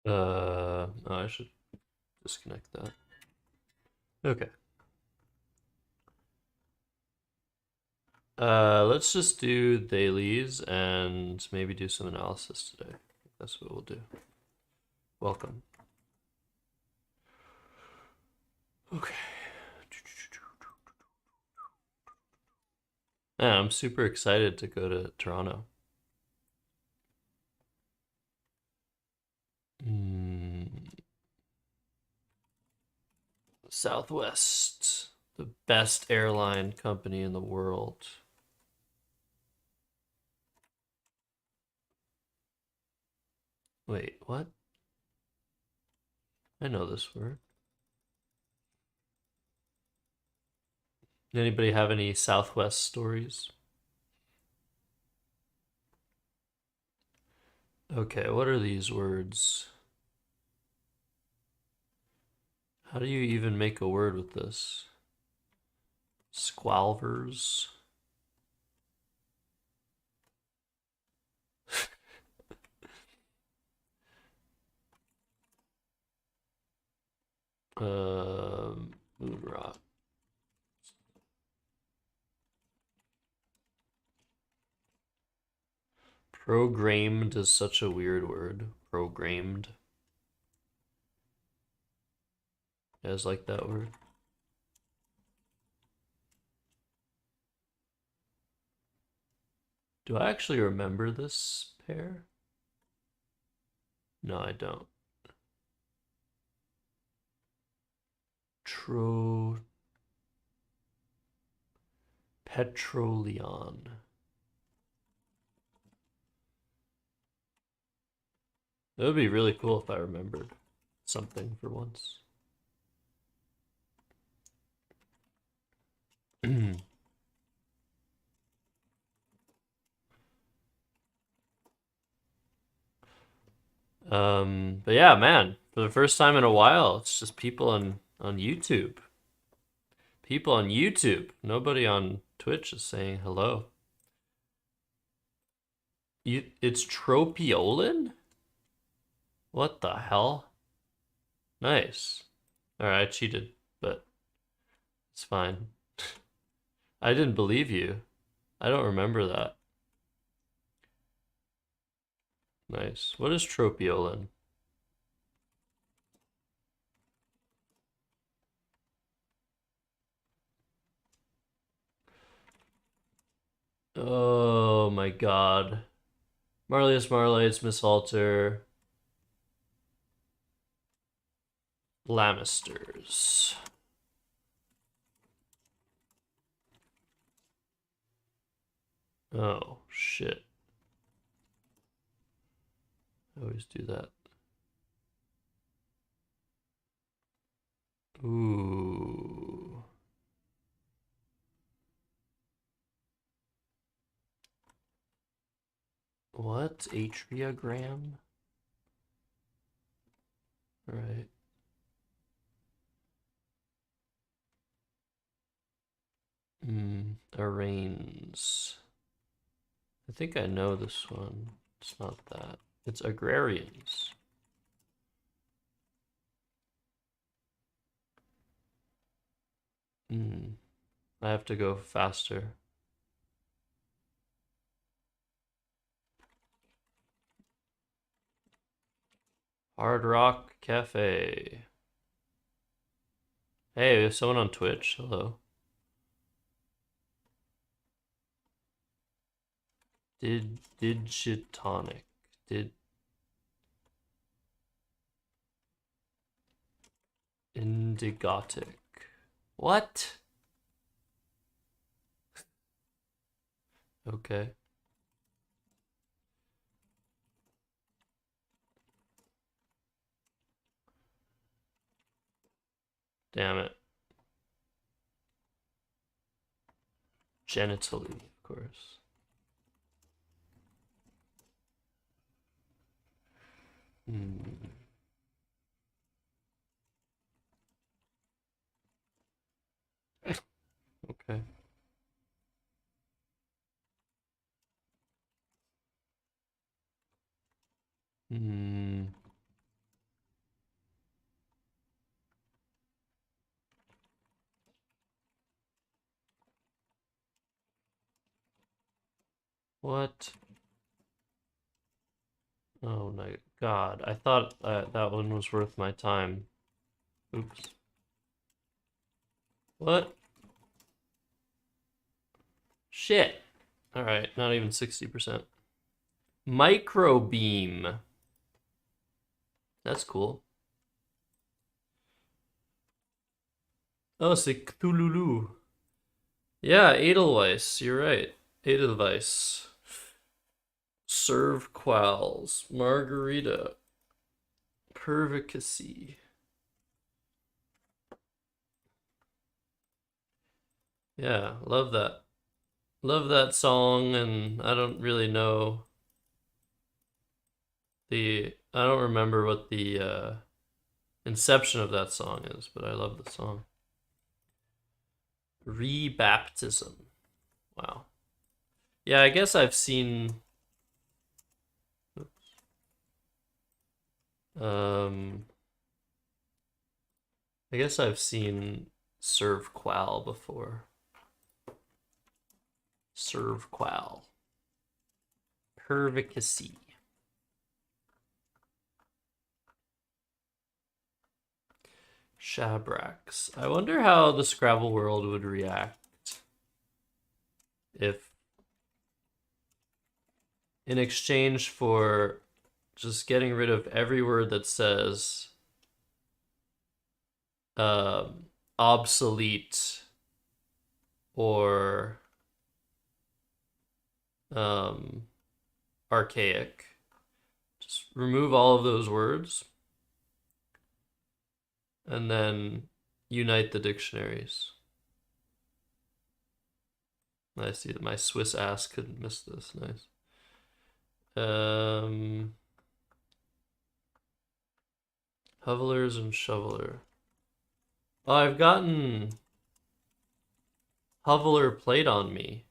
Oh, I should disconnect that. Okay. Let's just do dailies and maybe do some analysis today. That's what we'll do. Welcome. Okay. Yeah, I'm super excited to go to Toronto. Southwest, the best airline company in the world. Wait, what? I know this word. Anybody have any Southwest stories? Okay, what are these words? How do you even make a word with this? Squalvers? Moon rock. Programmed is such a weird word. Programmed. You guys like that word? Do I actually remember this pair? No, I don't. Tro Petroleon. It would be really cool if I remembered something for once. But yeah, man, for the first time in a while, it's just people on YouTube. People on YouTube. Nobody on Twitch is saying hello. It's tropiolin? What the hell? Nice. Alright, I cheated, but it's fine. I didn't believe you. I don't remember that. Nice. What is tropiolin? Oh my god. Marlius Marlites, Miss Halter, Lamisters. Oh shit. I always do that. Ooh. What? Atriogram? Right. Arraigns. I think I know this one. It's not that. It's agrarians. I have to go faster. Hard Rock Cafe. Hey, there's someone on Twitch. Hello. Digitonic. Did Indigotic. What? Okay. Damn it. Genitally, of course. Okay. What? Oh my god. I thought that one was worth my time. Oops. What? Shit. Alright, not even 60%. Microbeam. That's cool. Oh, c'est Cthulhu. Yeah, Edelweiss. You're right. Edelweiss. Serve quals. Margarita. Pervicacy. Yeah, love that. Love that song, and I don't really know I don't remember what the inception of that song is, but I love the song. Rebaptism. Wow. Yeah, I guess I've seen. Um, I guess I've seen Serve Qual before. Serve Qual. Pervicacy. Shabrax. I wonder how the Scrabble world would react if, in exchange for just getting rid of every word that says obsolete or archaic, just remove all of those words and then unite the dictionaries. I see that my Swiss ass couldn't miss this. Nice. Hovelers and shoveler. Oh, I've gotten hoveler played on me.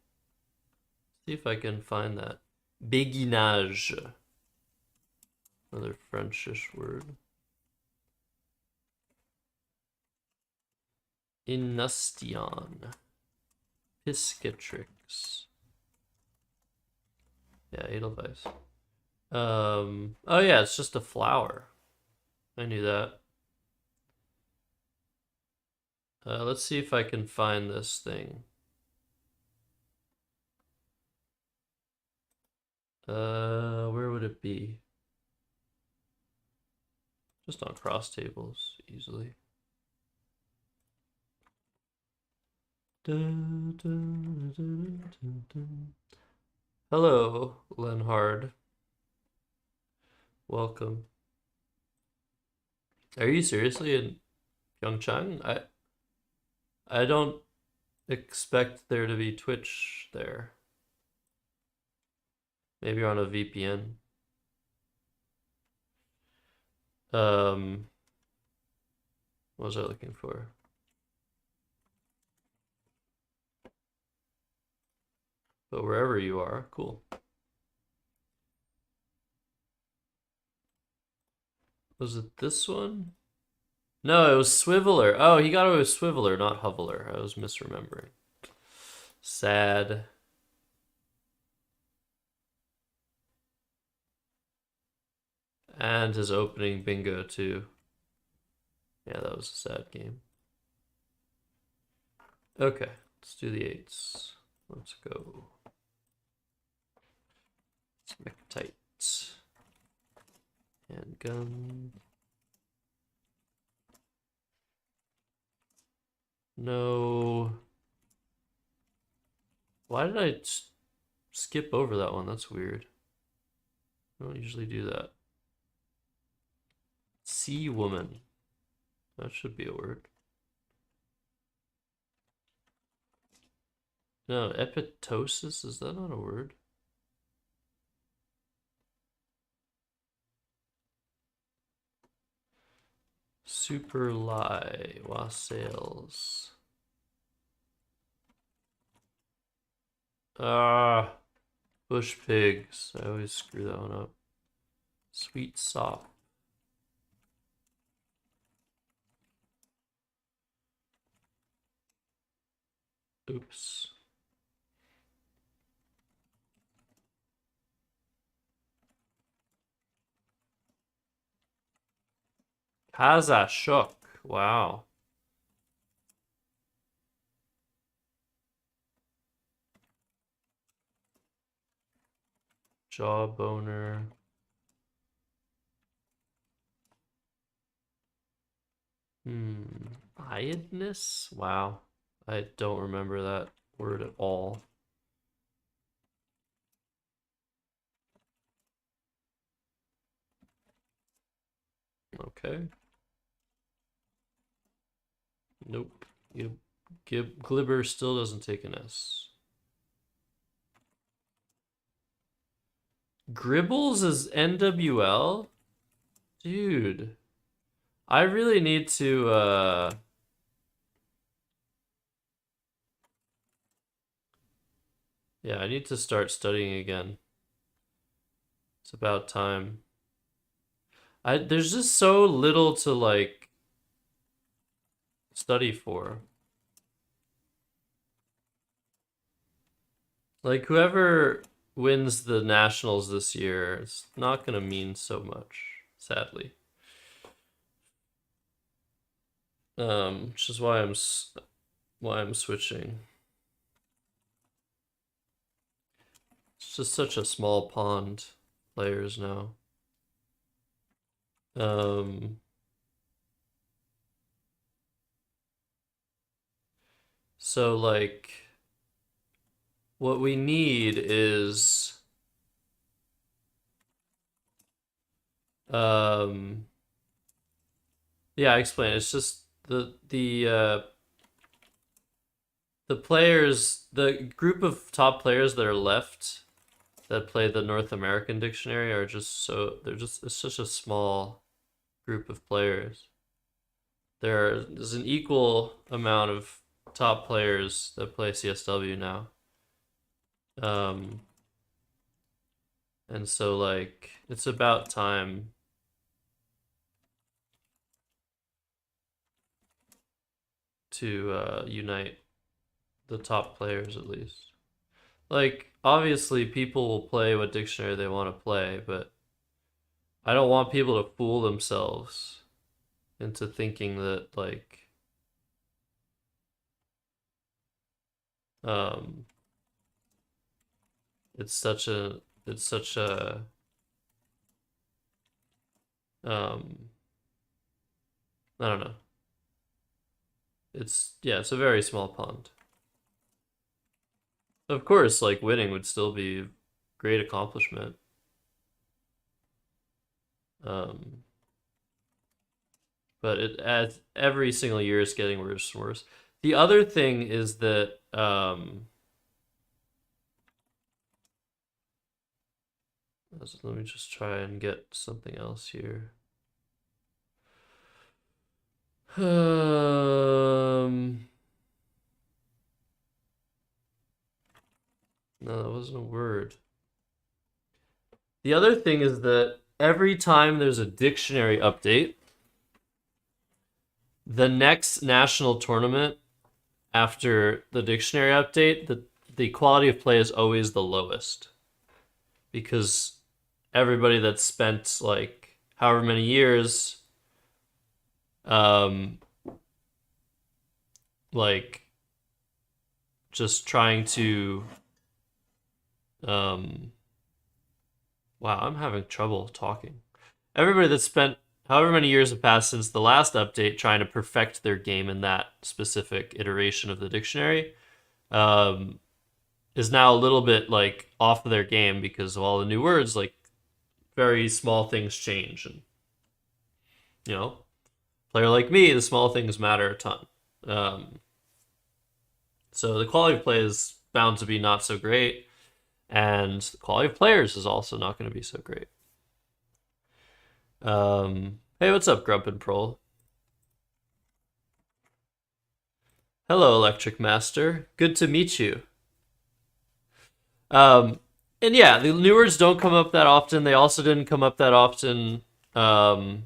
See if I can find that. Béguinage. Another Frenchish word. Inustion. Piscatrix. Yeah, Edelweiss. Oh yeah, it's just a flower. I knew that. Let's see if I can find this thing. Where would it be? Just on cross tables, easily. Hello, Lenhard. Welcome. Are you seriously in Pyeongchang? I don't expect there to be Twitch there. Maybe you're on a VPN. What was I looking for? But wherever you are, cool. Was it this one? No, it was Swiveler. Oh, he got it with Swiveler, not Hoveler. I was misremembering. Sad. And his opening bingo, too. Yeah, that was a sad game. Okay, let's do the 8s. Let's go. Smectite. Handgun. No. Why did I skip over that one? That's weird. I don't usually do that. Sea woman. That should be a word. No, epitosis? Is that not a word? Super lie. Wassails. Ah. Bush pigs. I always screw that one up. Sweet sop. Oops. Kazashok. Wow. Jawboner. Iodness? Wow. I don't remember that word at all. Okay. Nope. Glibber still doesn't take an S. Gribbles is NWL? Dude. I really need to, yeah, I need to start studying again. It's about time. There's just so little to, like, study for. Like, whoever wins the nationals this year, it's not gonna mean so much, sadly. Which is why I'm switching. It's just such a small pond players now. So like what we need is yeah, I explain. It's just the players, the group of top players that are left that play the North American dictionary are just it's such a small group of players. There's an equal amount of top players that play CSW now. And so like it's about time to unite the top players at least. Like obviously people will play what dictionary they want to play, but I don't want people to fool themselves into thinking that like it's such a I don't know. It's a very small pond. Of course, like winning would still be a great accomplishment. But it as every single year is getting worse and worse. The other thing is that let me just try and get something else here. No, that wasn't a word. The other thing is that every time there's a dictionary update, the next national tournament after the dictionary update, the quality of play is always the lowest. Because everybody that's spent like however many years like just trying to wow, I'm having trouble talking. Everybody that spent however many years have passed since the last update trying to perfect their game in that specific iteration of the dictionary is now a little bit like off of their game because of all the new words. Like very small things change, and you know, player like me, the small things matter a ton. So the quality of play is bound to be not so great, and the quality of players is also not going to be so great. Hey, what's up, Grump and Prol? Hello, Electric Master. Good to meet you. And yeah, the new words don't come up that often. They also didn't come up that often. They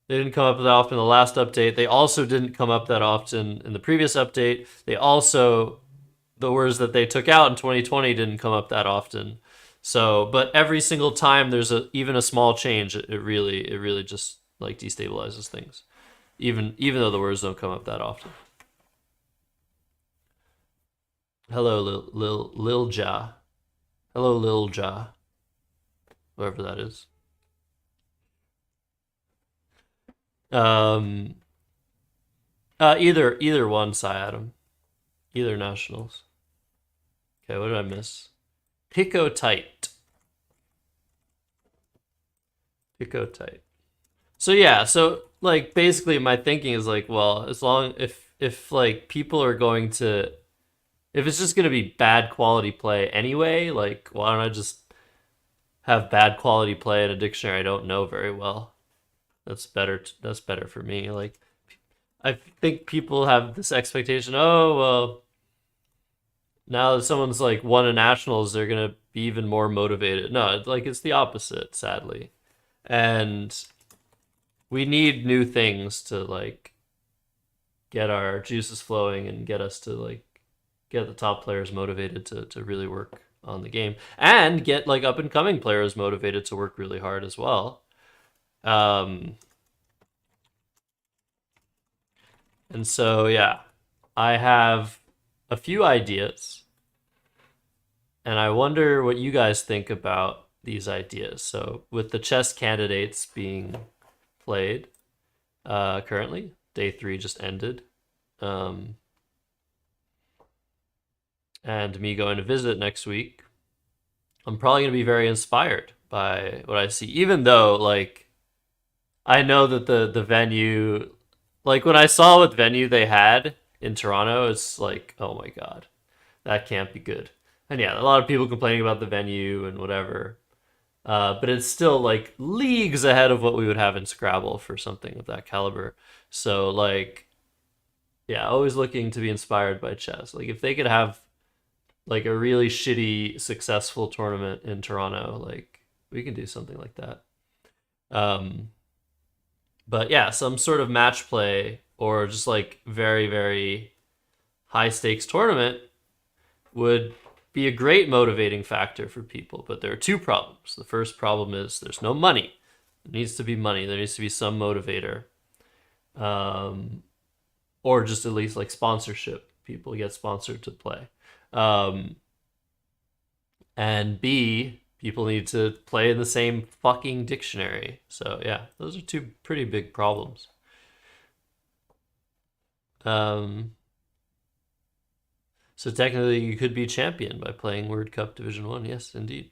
didn't come up that often in the last update. They also didn't come up that often in the previous update. The words that they took out in 2020 didn't come up that often. So, but every single time there's even a small change, it really just like destabilizes things. Even though the words don't come up that often. Hello, Lil Ja. Hello, Lil Ja. Whoever that is. Um, either one, Adam. Either nationals. Okay, what did I miss? Pico tight. Pico tight. So yeah, so like basically my thinking is like, well, as long if like people are going to if it's just gonna be bad quality play anyway, like why don't I just have bad quality play in a dictionary I don't know very well? That's better for me. Like I think people have this expectation, oh well, now that someone's like won a nationals, they're gonna be even more motivated. No, like it's the opposite, sadly. And we need new things to like get our juices flowing and get us to like get the top players motivated to really work on the game and get like up and coming players motivated to work really hard as well. Um, and so yeah, I have a few ideas, and I wonder what you guys think about these ideas. So with the chess candidates being played currently, day 3 just ended. Um, and me going to visit next week, I'm probably going to be very inspired by what I see, even though like I know that the venue, like when I saw what venue they had in Toronto, it's like, oh my god, that can't be good. And yeah, a lot of people complaining about the venue and whatever, but it's still like leagues ahead of what we would have in Scrabble for something of that caliber. So like, yeah, always looking to be inspired by chess. Like if they could have like a really shitty successful tournament in Toronto, like we can do something like that. Um, but yeah, some sort of match play or just like very high stakes tournament would be a great motivating factor for people. But there are two problems. The first problem is there's no money. There needs to be money. There needs to be some motivator, um, or just at least like sponsorship. People get sponsored to play. Um, and B, people need to play in the same fucking dictionary. So yeah, those are two pretty big problems. Um, so technically, you could be champion by playing Word Cup Division One. Yes, indeed.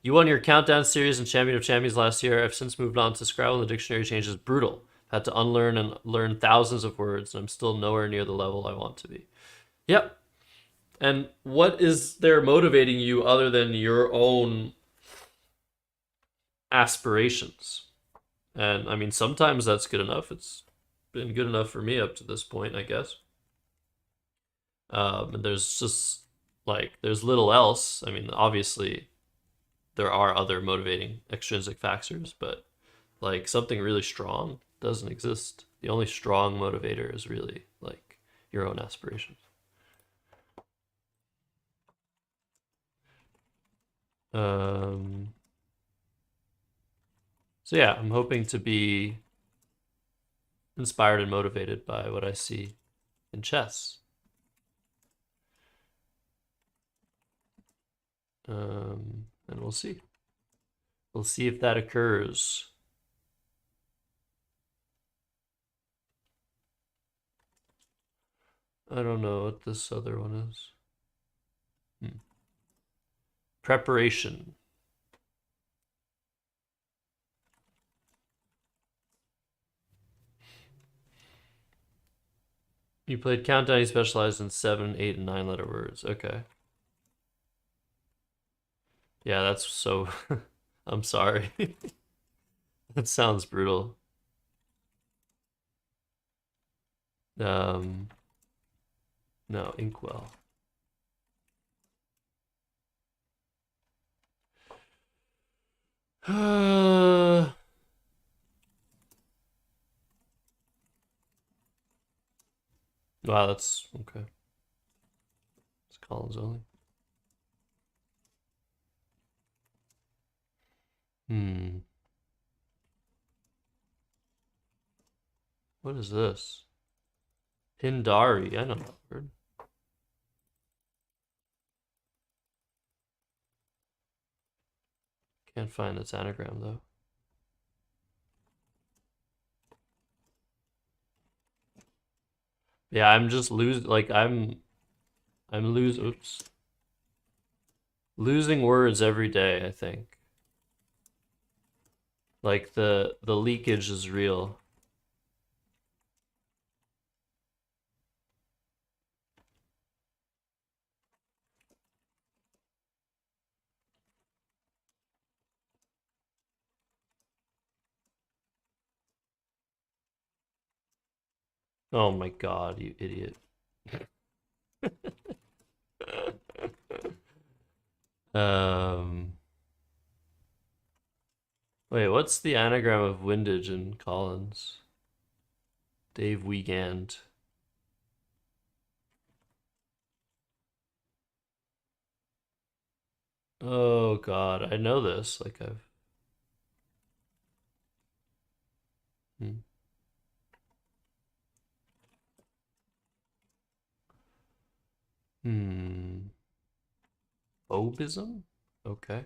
You won your Countdown series and Champion of Champions last year. I've since moved on to Scrabble, and the dictionary change is brutal. Had to unlearn and learn thousands of words, and I'm still nowhere near the level I want to be. Yep. And what is there motivating you other than your own aspirations? And I mean, sometimes that's good enough. It's been good enough for me up to this point, I guess. And there's just like there's little else. I mean, obviously there are other motivating extrinsic factors, but like something really strong doesn't exist. The only strong motivator is really like your own aspirations. Um, so yeah, I'm hoping to be inspired and motivated by what I see in chess. And we'll see. We'll see if that occurs. I don't know what this other one is. Preparation. You played Countdown, you specialized in 7, 8, and 9 letter words. Okay. Yeah, that's so. I'm sorry. That sounds brutal. Um, no, Inkwell. Wow, that's okay. It's Collins only. Hmm. What is this? Pindari. I know that word. Can't find its anagram though. Yeah, I'm just oops. Losing words every day, I think. Like the leakage is real. Oh my god, you idiot. Um Wait, what's the anagram of windage in Collins? Dave Wiegand. Oh god, I know this. Like I've hmm. Hmm. Phobism? Okay.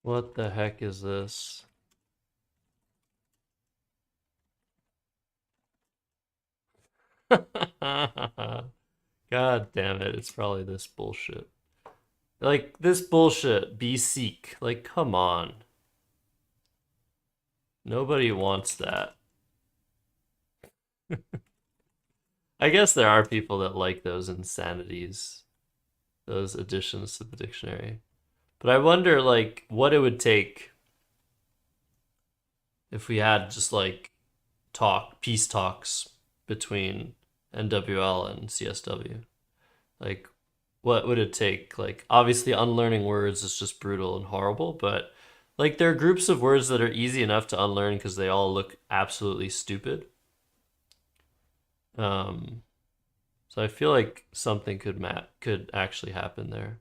What the heck is this? God damn it, it's probably this bullshit. Like, this bullshit, be seek. Like, come on. Nobody wants that. I guess there are people that like those insanities, those additions to the dictionary. But I wonder, like, what it would take if we had just, like, peace talks between NWL and CSW. Like, what would it take? Like, obviously, unlearning words is just brutal and horrible, but like, there are groups of words that are easy enough to unlearn because they all look absolutely stupid. Um, so I feel like something could actually happen there.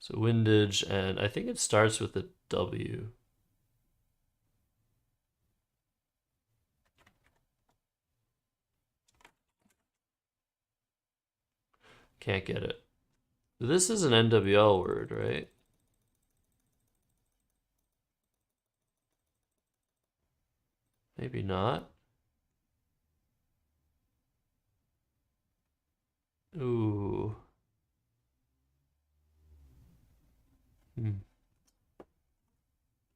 So windage, and I think it starts with a W. Can't get it. This is an NWL word, right? Maybe not. Ooh. Hmm.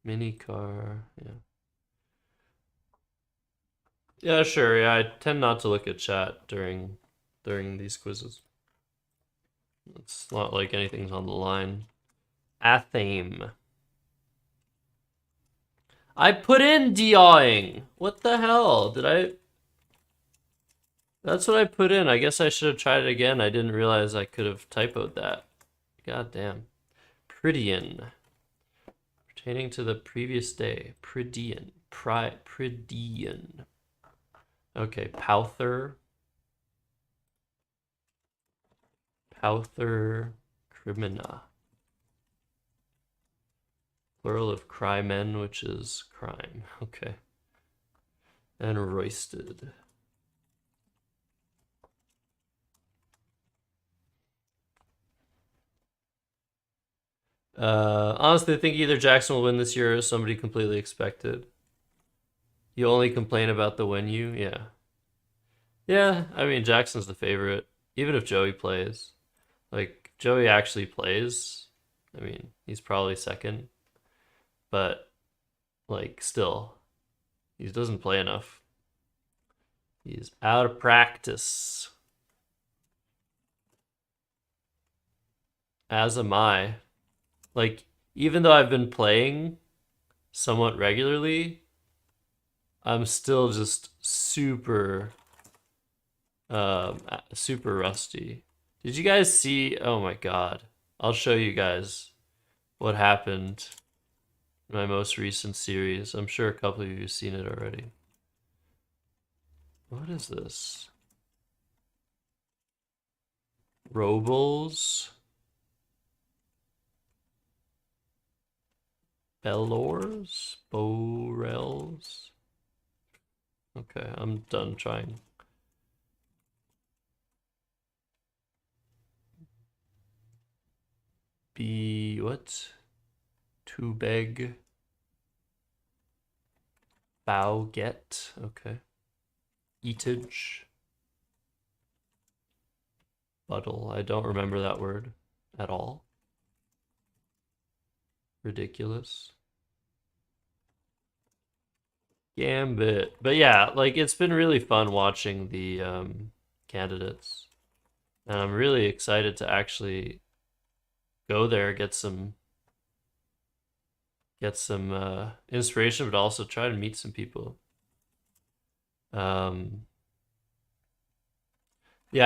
Mini car. Yeah. Yeah, sure. Yeah, I tend not to look at chat during these quizzes. It's not like anything's on the line. Athame. I put in DAwing. What the hell? Did I? That's what I put in. I guess I should have tried it again. I didn't realize I could have typoed that. God damn. Pridian. Pertaining to the previous day. Pridian. Pridian. Okay, Pouther. Pouther Crimina. Plural of crymen, which is crime. Okay. And roisted. Honestly, I think either Jackson will win this year or somebody completely expected. You only complain about the when you, yeah. Yeah, I mean, Jackson's the favorite, even if Joey plays. Like, Joey actually plays. I mean, he's probably second, but, like, still, he doesn't play enough. He's out of practice. As am I. Like, even though I've been playing somewhat regularly, I'm still just super rusty. Did you guys see? Oh my god. I'll show you guys what happened in my most recent series. I'm sure a couple of you have seen it already. What is this? Robles? Bellors? Borels? Okay, I'm done trying. What? To beg. Bauget. Okay. Eatage. Buttle. I don't remember that word at all. Ridiculous. Gambit. But yeah, like it's been really fun watching the candidates. And I'm really excited to actually go there, get some inspiration, but also try to meet some people. Yeah,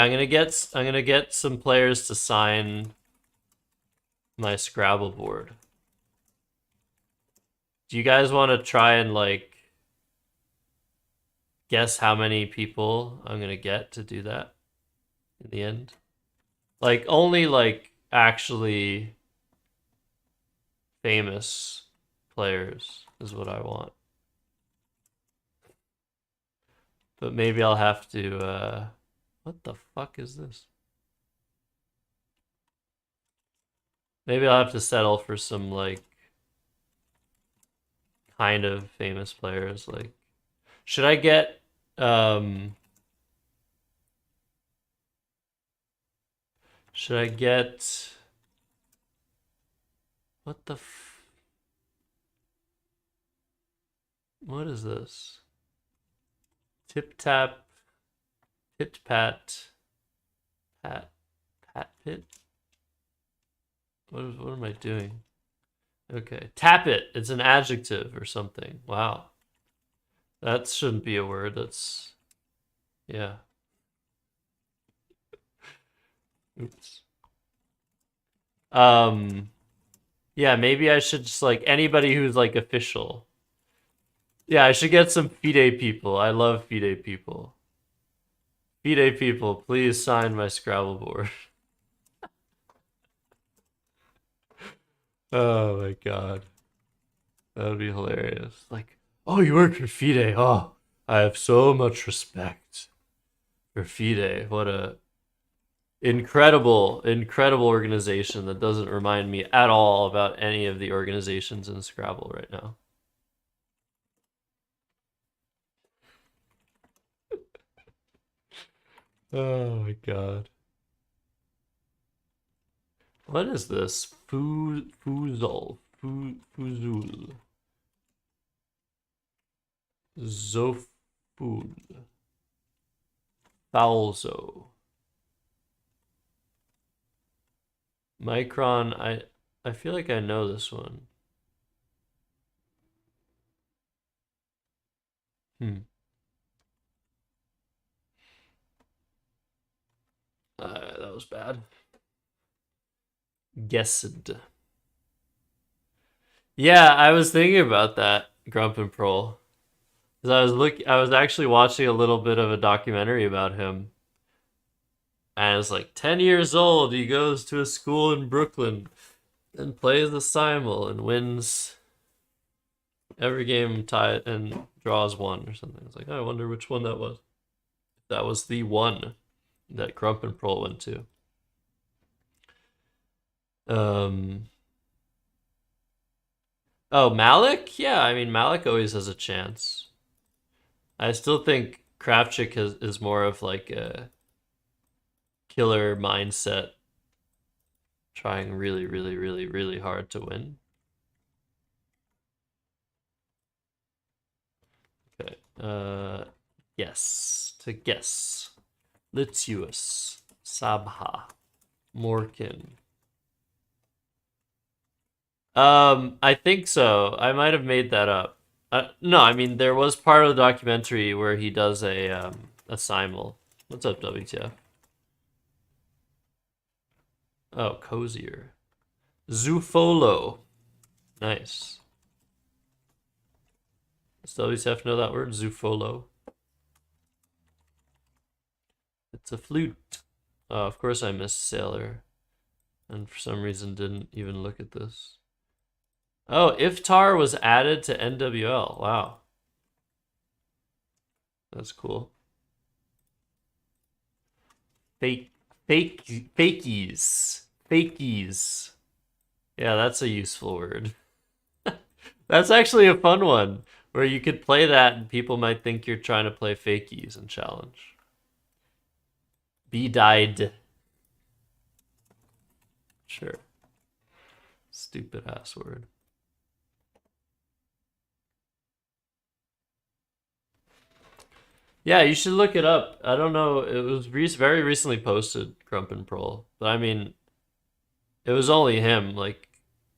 I'm gonna get some players to sign my Scrabble board. Do you guys want to try and like guess how many people I'm gonna get to do that in the end? Like only like actually famous players is what I want. But maybe I'll have to what the fuck is this? Maybe I'll have to settle for some like kind of famous players. Like should I get should I get what the what is this? Tip tap, pit pat, pat pit. What am I doing? Okay, tap it. It's an adjective or something. Wow, that shouldn't be a word. That's yeah. Oops. Yeah, maybe I should just like anybody who's like official. Yeah, I should get some FIDE people. I love FIDE people. FIDE people, please sign my Scrabble board. Oh my god. That would be hilarious. Like, oh, you work for FIDE. Oh, I have so much respect for FIDE. What a incredible, incredible organization that doesn't remind me at all about any of the organizations in Scrabble right now. Oh my god. What is this? Fuzul. Fuzul. Zoful. Falzo. Micron, I feel like I know this one. That was bad. Guessed. Yeah, I was thinking about that, Grump and Prol. Because I was actually watching a little bit of a documentary about him. And it's like 10 years old, he goes to a school in Brooklyn and plays the simul and wins every game tied and draws one or something. It's like, oh, I wonder which one that was. That was the one that Grump and Prol went to. Oh, Malik? Yeah, I mean Malik always has a chance. I still think Kravchuk is more of like a killer mindset, trying really, really, really, really hard to win. Okay. Yes. To guess. Litius. Sabha. Morkin. I think so. I might have made that up. No, I mean there was part of the documentary where he does a simul. What's up, WTF? Oh, cozier. Zufolo. Nice. Does WTF know that word? Zufolo. It's a flute. Oh, of course I missed Sailor. And for some reason didn't even look at this. Oh, Iftar was added to NWL. Wow. That's cool. Fakies. Fakies. Yeah, that's a useful word. That's actually a fun one, where you could play that and people might think you're trying to play fakies and challenge. Be died. Sure. Stupid ass word. Yeah, you should look it up. I don't know. It was very recently posted, Grump and Prol. But I mean, it was only him. Like,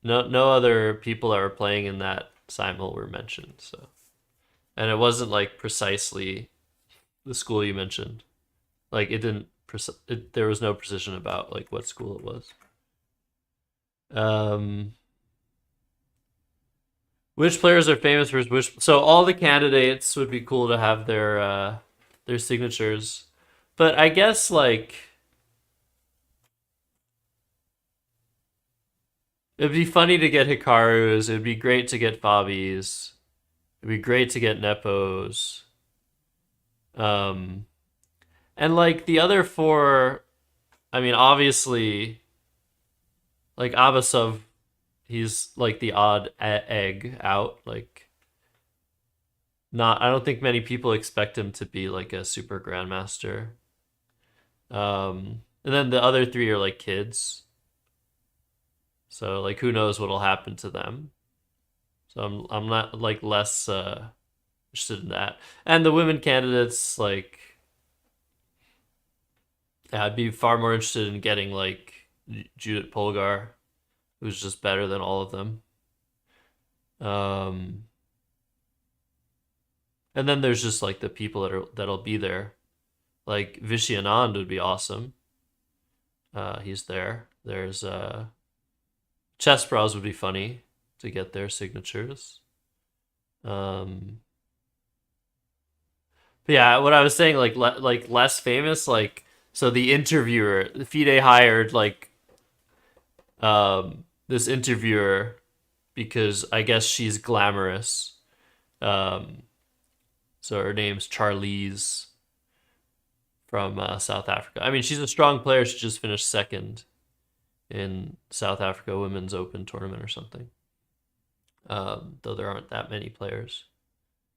no other people that were playing in that simul were mentioned. So, and it wasn't like precisely the school you mentioned. Like, it didn't. There was no precision about like what school it was. Which players are famous for which? So all the candidates would be cool to have their signatures, but I guess like it'd be funny to get Hikaru's. It'd be great to get Fabi's. It'd be great to get Nepo's. Um, and like the other four, I mean, obviously, like Abasov, he's like the odd egg out. Like, not, I don't think many people expect him to be like a super grandmaster. And then the other three are like kids. So like who knows what'll happen to them. So I'm not like less interested in that. And the women candidates, like, yeah, I'd be far more interested in getting like Judith Polgar, who's just better than all of them. And then there's just like the people that'll be there. Like Vishy Anand would be awesome. He's there. There's Chess Bros would be funny to get their signatures. But yeah, what I was saying, like less famous, like, so the interviewer, FIDE hired like this interviewer because I guess she's glamorous. So her name's Charlize from South Africa. I mean, she's a strong player. She just finished second in South Africa Women's Open tournament or something. Though there aren't that many players,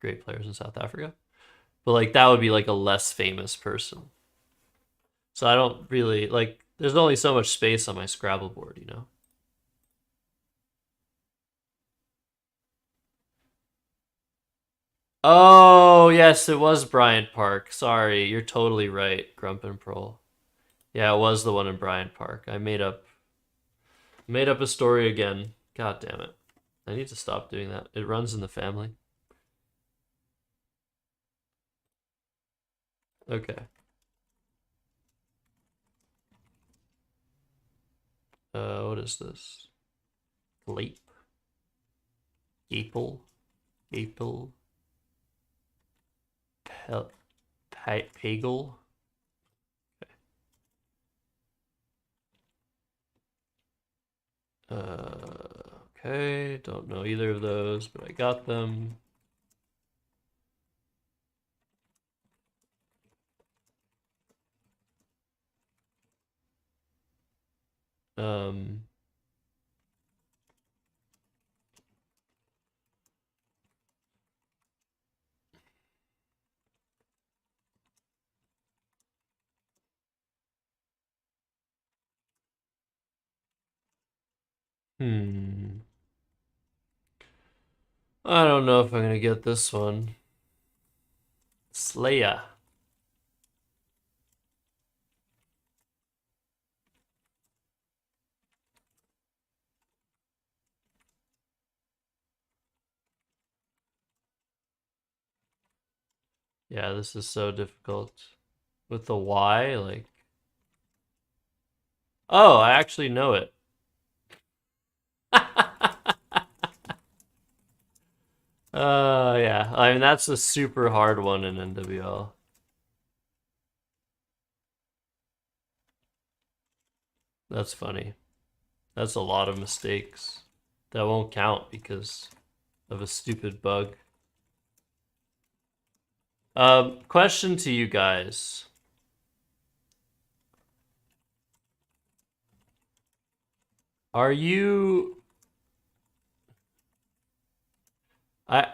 great players in South Africa. But like that would be like a less famous person. So I don't really like. There's only so much space on my Scrabble board, you know. Oh yes, it was Bryant Park. Sorry, you're totally right, Grump and Prol. Yeah, it was the one in Bryant Park. I made up a story again. God damn it. I need to stop doing that. It runs in the family. Okay. What is this? Lape? Gapel? Gapel? Pagel? Okay, don't know either of those, but I got them. Um, hmm. I don't know if I'm gonna get this one. Slayer. Yeah, this is so difficult. With the Y, like... Oh, I actually know it. Yeah. I mean, that's a super hard one in NWL. That's funny. That's a lot of mistakes. That won't count because of a stupid bug. Question to you guys. Are you I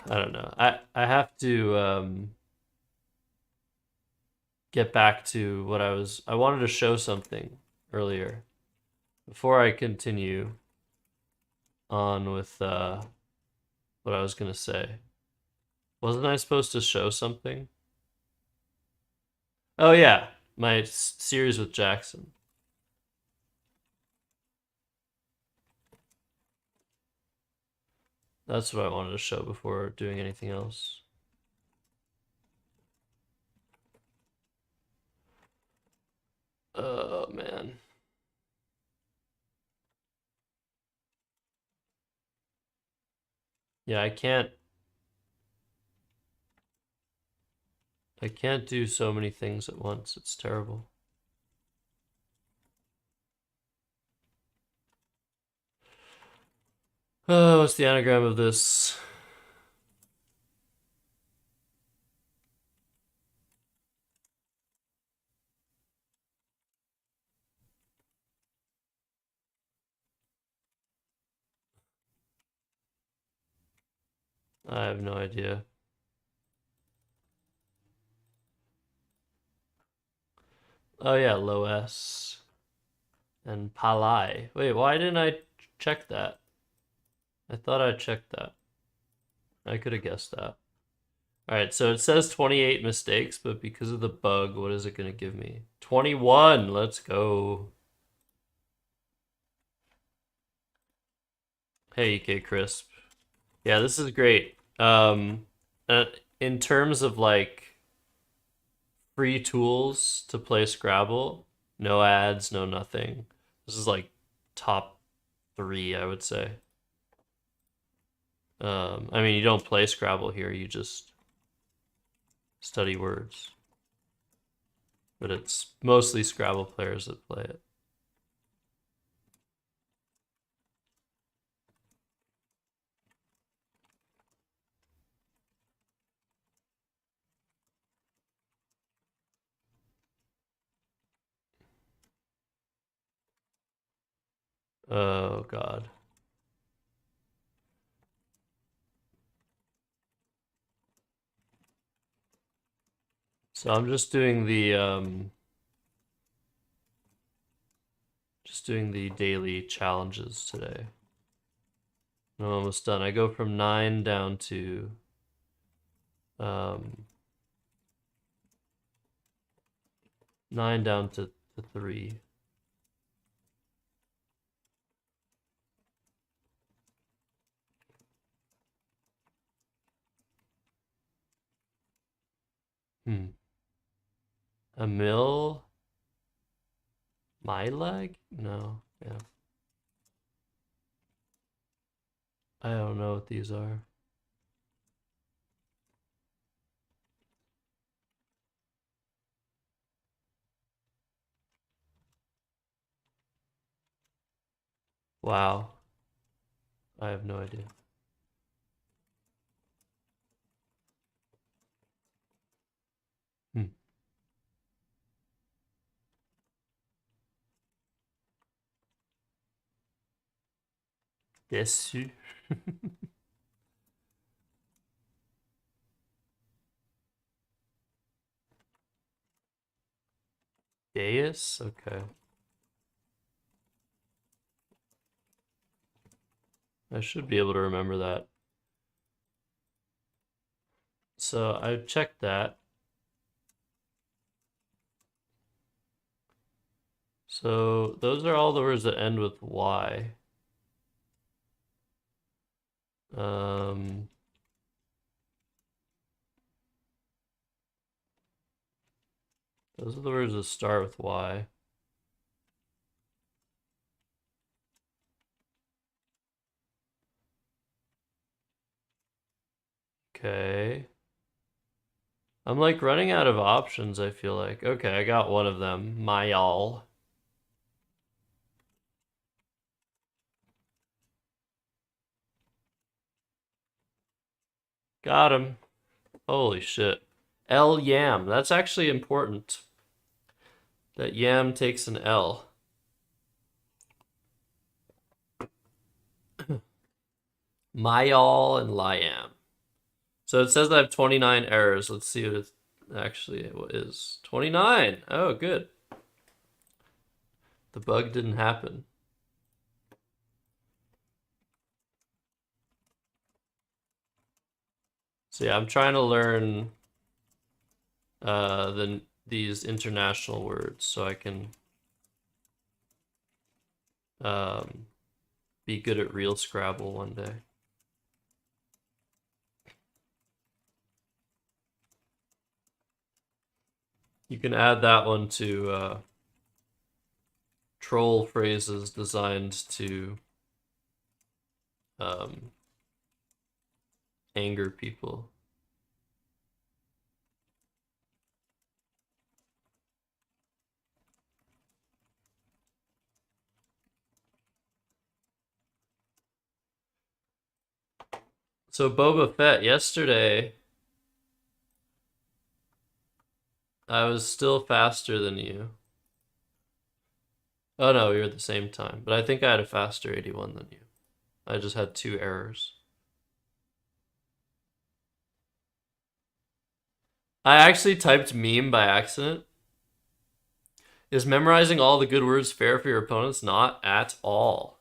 I don't know. I have to get back to what I wanted to show something earlier before I continue on with what I was gonna say. Wasn't I supposed to show something? Oh yeah, my series with Jackson. That's what I wanted to show before doing anything else. Oh man. Yeah, I can't do so many things at once. It's terrible. Oh, what's the anagram of this? I have no idea. Oh yeah, low S. And Palai. Wait, why didn't I check that? I thought I checked that. I could have guessed that. Alright, so it says 28 mistakes, but because of the bug, what is it going to give me? 21! Let's go. Hey, EK Crisp. Yeah, this is great. Uh, in terms of like free tools to play Scrabble, no ads, no nothing. This is like top 3, I would say. I mean, you don't play Scrabble here, you just study words. But it's mostly Scrabble players that play it. Oh, God. So I'm just doing the daily challenges today. I'm almost done. I go from 9 down to um 9 down to 3. A mill? My leg? No. Yeah. I don't know what these are. Wow. I have no idea. Hmm. Déçu. Deus? Okay. I should be able to remember that. So I checked that. So those are all the words that end with Y. Um, those are the words that start with Y. Okay. I'm like running out of options, I feel like. Okay, I got one of them. Mayal. Got him. Holy shit. L Yam. That's actually important. That Yam takes an L. Mayal and Liam. So it says I have 29 errors. Let's see what it actually is. 29. Oh, good. The bug didn't happen. So yeah, I'm trying to learn these international words so I can be good at real Scrabble one day. You can add that one to troll phrases designed to anger people. So Boba Fett, yesterday I was still faster than you. Oh no, we were at the same time. But I think I had a faster 81 than you. I just had 2 errors. I actually typed meme by accident. Is memorizing all the good words fair for your opponents? Not at all.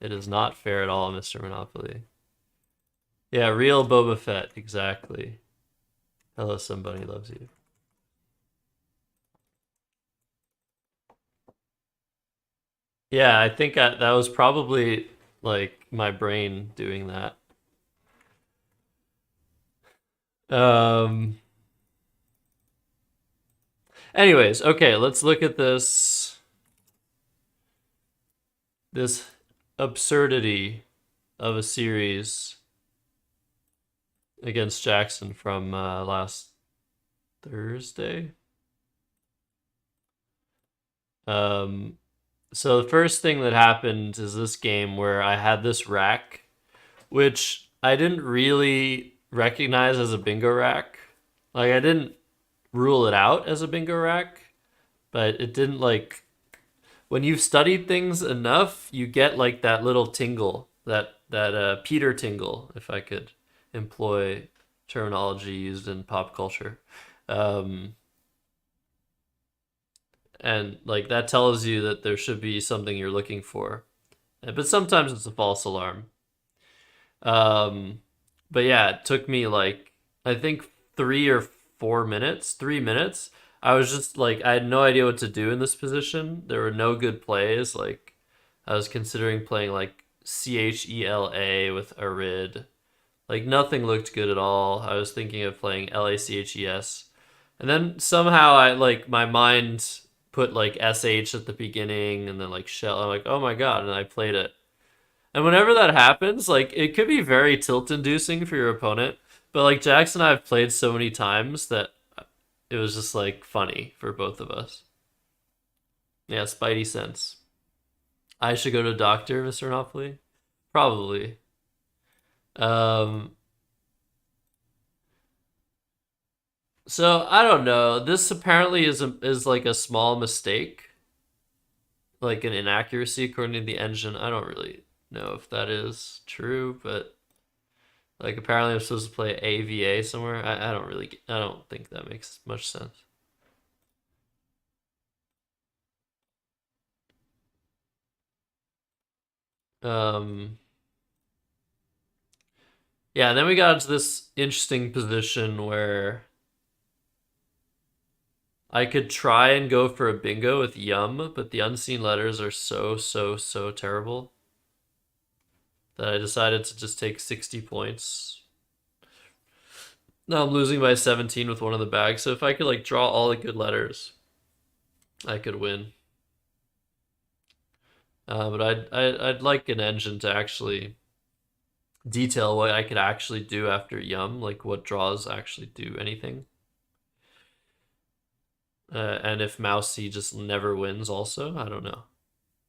It is not fair at all, Mr. Monopoly. Yeah, real Boba Fett, exactly. Hello, somebody loves you. Yeah, I think that was probably like my brain doing that. Anyways, okay, let's look at this absurdity of a series against Jackson from last Thursday. So the first thing that happened is this game where I had this rack, which I didn't really recognize as a bingo rack. Like I didn't rule it out as a bingo rack, but it didn't like when you've studied things enough, you get like that little tingle, that Peter tingle, if I could employ terminology used in pop culture. Um, and like that tells you that there should be something you're looking for. But sometimes it's a false alarm. Um, but yeah, it took me like I think 3 or 4 minutes, 3 minutes. I was just like I had no idea what to do in this position. There were no good plays. Like I was considering playing like CHELA with Arid. Like nothing looked good at all. I was thinking of playing LACHES. And then somehow I like my mind put like SH at the beginning and then like shell. I'm like, oh my god, and I played it. And whenever that happens, like it could be very tilt inducing for your opponent. But like Jackson and I have played so many times that it was just like funny for both of us. Yeah, Spidey sense. I should go to a doctor, Mr. Monopoly? Probably. Um so I don't know. This apparently is like a small mistake, like an inaccuracy according to the engine. I don't really know if that is true, but like apparently I'm supposed to play AVA somewhere. I don't think that makes much sense. Um yeah, then we got into this interesting position where I could try and go for a bingo with Yum, but the unseen letters are so terrible that I decided to just take 60 points. Now I'm losing by 17 with one of the bags, so if I could like draw all the good letters, I could win. But I'd like an engine to actually detail what I could actually do after Yum, like what draws actually do anything. And if Mousy just never wins also, I don't know.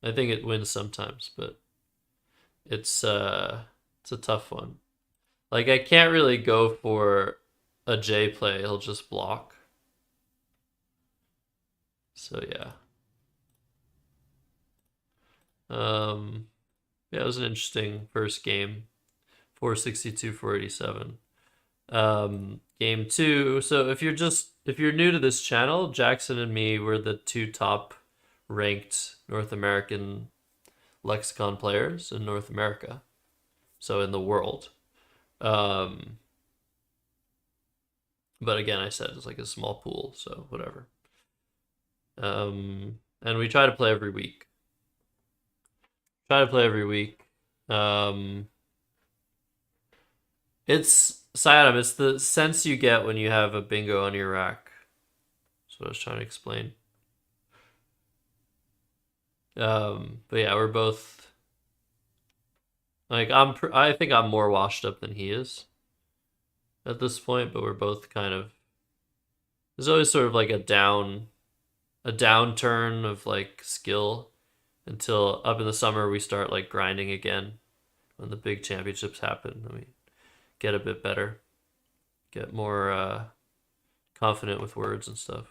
I think it wins sometimes, but it's a tough one. Like I can't really go for a J play. He'll just block. So yeah. Yeah, it was an interesting first game. 462, 487. Game two. So if you're new to this channel, Jackson and me were the two top ranked North American lexicon players in North America. So in the world. Um, but again, I said it's like a small pool, so whatever. And we try to play every week. Try to play every week. Um, it's Siadam, it's the sense you get when you have a bingo on your rack. That's what I was trying to explain. But yeah, we're both like I think I'm more washed up than he is at this point, but we're both kind of there's always sort of like a downturn of like skill until up in the summer we start like grinding again when the big championships happen and we get a bit better, get more confident with words and stuff.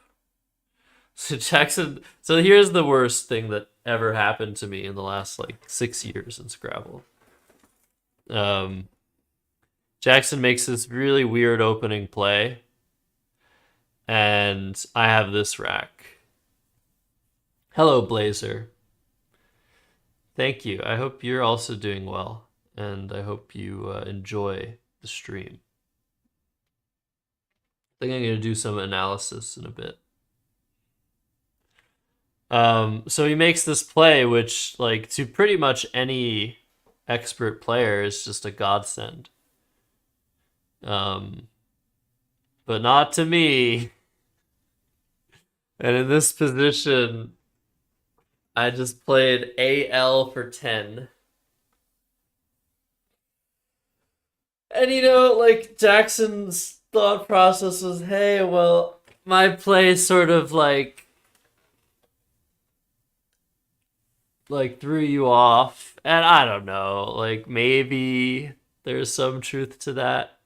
So Jackson, so here's the worst thing that ever happened to me in the last like 6 years in Scrabble. Jackson makes this really weird opening play, and I have this rack. Hello, Blazer. Thank you. I hope you're also doing well, and I hope you enjoy the stream. I think I'm going to do some analysis in a bit. So he makes this play, which, like, to pretty much any expert player is just a godsend. But not to me. And in this position, I just played AL for 10. And you know, like Jackson's thought process was, hey, well, my play sort of like threw you off. And I don't know, like maybe there's some truth to that.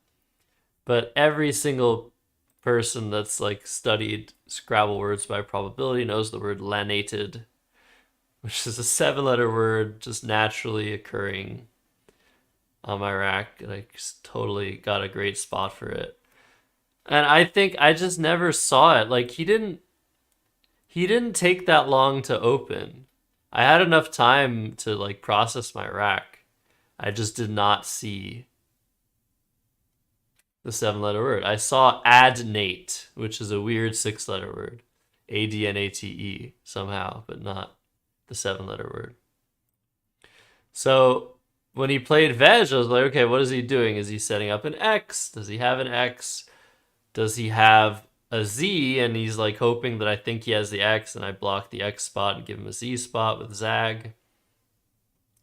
But every single person that's like studied Scrabble words by probability knows the word lanated, which is a 7-letter word just naturally occurring on my rack. Like, totally got a great spot for it. And I think I just never saw it. Like, he didn't take that long to open. I had enough time to like process my rack. I just did not see the 7-letter word. I saw adnate, which is a weird 6-letter word. ADNATE somehow, but not the 7-letter word. So when he played veg, I was like, okay, what is he doing? Is he setting up an X? Does he have an X? Does he have a Z? And he's like hoping that I think he has the X and I block the X spot and give him a Z spot with Zag.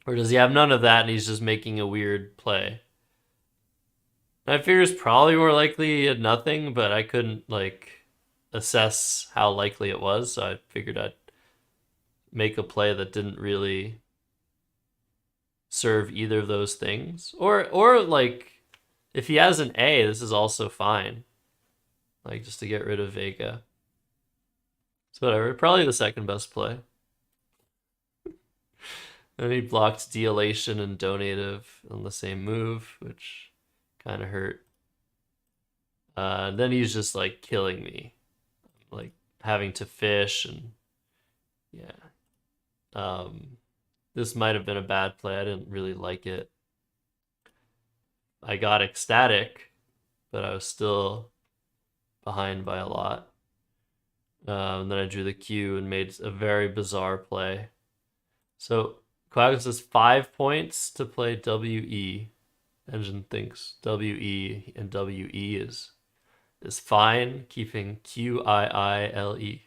Or does he have none of that and he's just making a weird play? I figure it's probably more likely he had nothing, but I couldn't like assess how likely it was, so I figured I'd make a play that didn't really serve either of those things. Or like if he has an A, this is also fine. Like just to get rid of Vega. So whatever, probably the second best play. Then he blocked Dealation and Donative on the same move, which kind of hurt. Then he's just like killing me, like having to fish and yeah. This might have been a bad play. I didn't really like it. I got ecstatic, but I was still behind by a lot. Then I drew the Q and made a very bizarre play. So Quagos has 5 points to play WE. Engine thinks WE and WE is fine, keeping QIILE.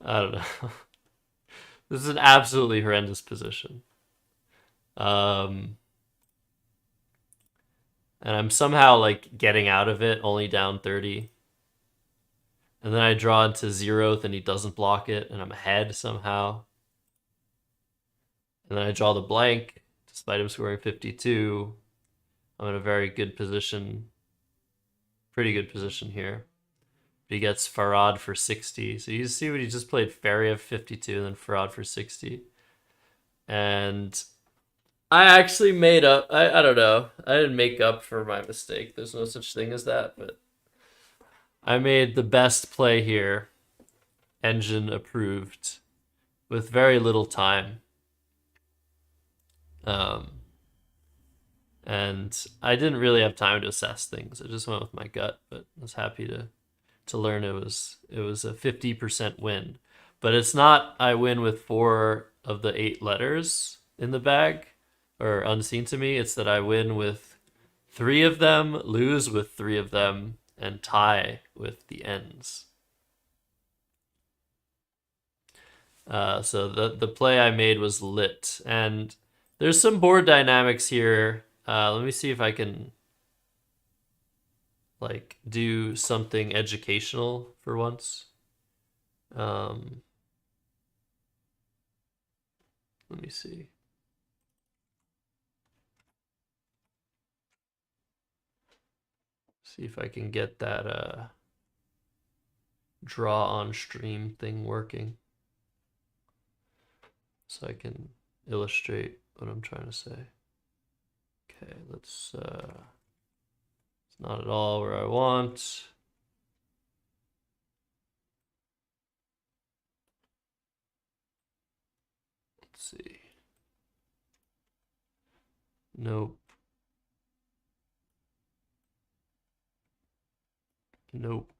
I don't know. This is an absolutely horrendous position. And I'm somehow like getting out of it, only down 30. And then I draw into 0th and he doesn't block it, and I'm ahead somehow. And then I draw the blank, despite him scoring 52. I'm in a very good position, pretty good position here. He gets Farad for 60. So you see what he just played Fairy of 52 and then Farad for 60. And I actually made up. I don't know. I didn't make up for my mistake. There's no such thing as that, but I made the best play here. Engine approved with very little time. And I didn't really have time to assess things. I just went with my gut, but I was happy to learn it was a 50% win. But it's not I win with 4 of the 8 letters in the bag or unseen to me. It's that I win with 3 of them, lose with 3 of them, and tie with the ends. So the play I made was lit, and there's some board dynamics here. Let me see if I can like do something educational for once. Let me see. See if I can get that draw on stream thing working, so I can illustrate what I'm trying to say. Okay, let's it's not at all where I want. Let's see. Nope. Nope.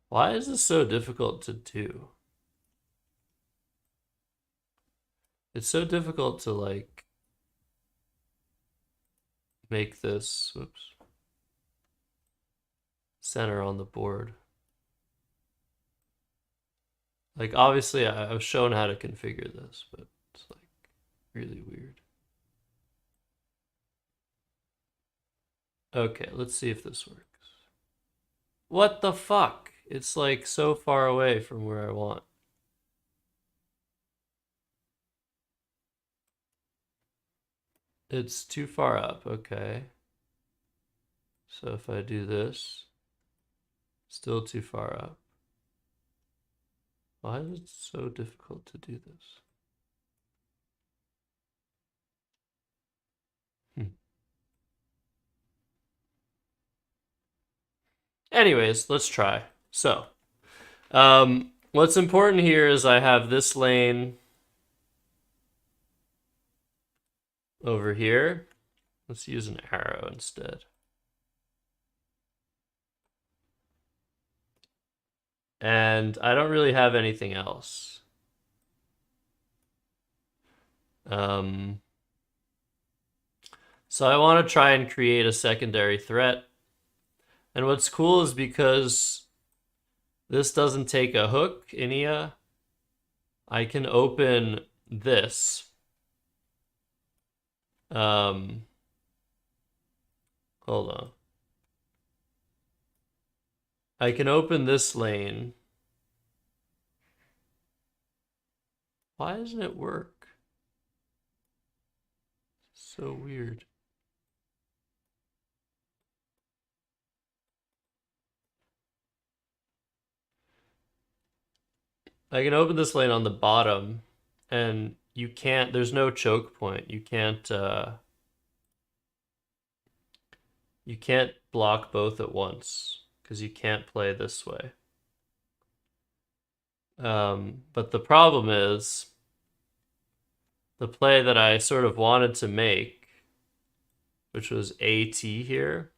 Why is this so difficult to do? It's so difficult to like make this, whoops, center on the board. Like obviously I've shown how to configure this, but it's like really weird. Okay, let's see if this works. What the fuck? It's like so far away from where I want. It's too far up, okay. So if I do this, still too far up. Why is it so difficult to do this? Anyways, let's try. So, what's important here is I have this lane over here. Let's use an arrow instead. And I don't really have anything else. So I want to try and create a secondary threat. And what's cool is because this doesn't take a hook, Inia, I can open this. Hold on. I can open this lane. Why doesn't it work? So weird. I can open this lane on the bottom, and you can't, there's no choke point. You can't block both at once, because you can't play this way. But the problem is, the play that I sort of wanted to make, which was AT here,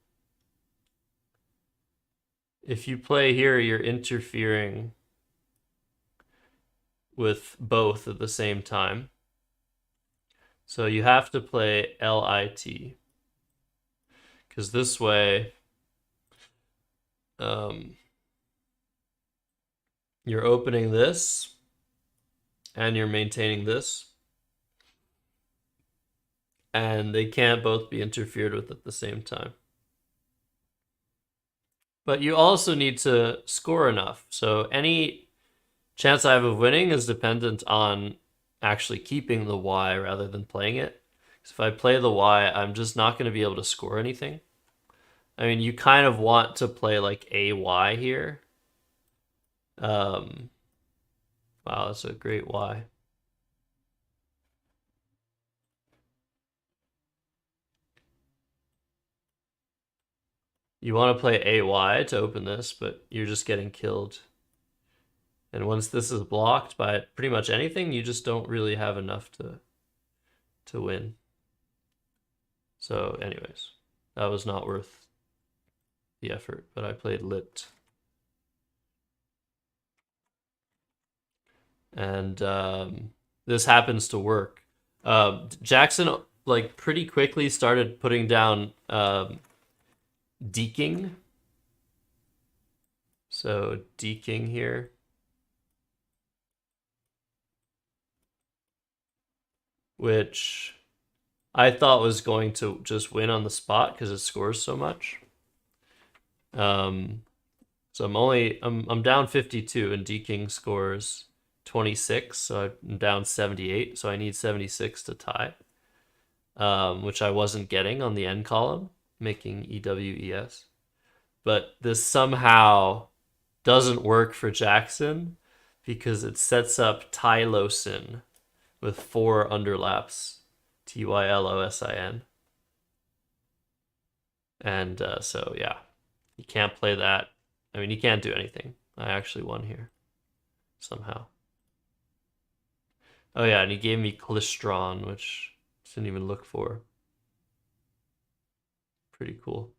if you play here, you're interfering with both at the same time. So you have to play LIT. Because this way, you're opening this, and you're maintaining this. And they can't both be interfered with at the same time. But you also need to score enough. So any chance I have of winning is dependent on actually keeping the Y rather than playing it. If I play the Y, I'm just not going to be able to score anything. I mean, you kind of want to play like a Y here. Wow, that's a great Y. You want to play AY to open this, but you're just getting killed. And once this is blocked by pretty much anything, you just don't really have enough to win. So anyways, that was not worth the effort, but I played lit. And this happens to work. Jackson like pretty quickly started putting down deking. So deking here. Which I thought was going to just win on the spot because it scores so much. So I'm down 52 and deking scores 26, so I'm down 78, so I need 76 to tie. Which I wasn't getting on the end column, making EWES. But this somehow doesn't work for Jackson because it sets up Tylosin with 4 underlaps, Tylosin. And so, yeah, you can't play that. I mean, you can't do anything. I actually won here somehow. Oh, yeah, and he gave me Klystron, which I didn't even look for. Pretty cool.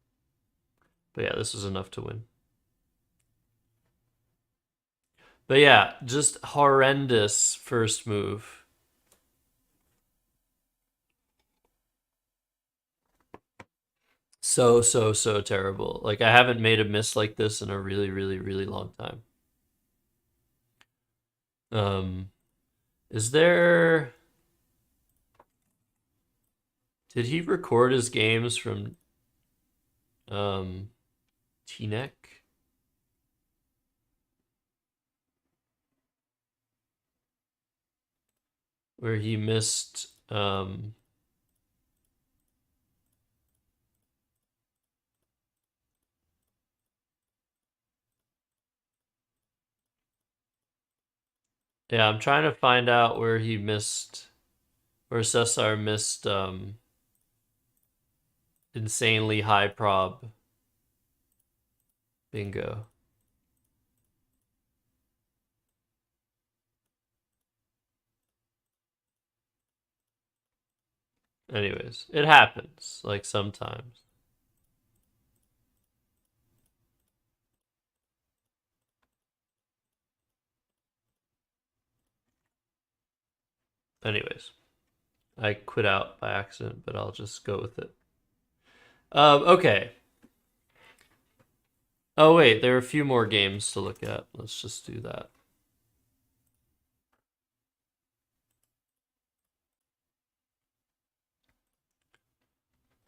But yeah, this was enough to win. But yeah, just horrendous first move. So terrible. Like, I haven't made a miss like this in a really, really, really long time. Is there... Did he record his games from T-Neck? Where he missed yeah, I'm trying to find out where he missed, where Cesar missed insanely high prob bingo. Anyways, it happens, like sometimes. Anyways, I quit out by accident, but I'll just go with it. Okay. Oh wait, there are a few more games to look at. Let's just do that.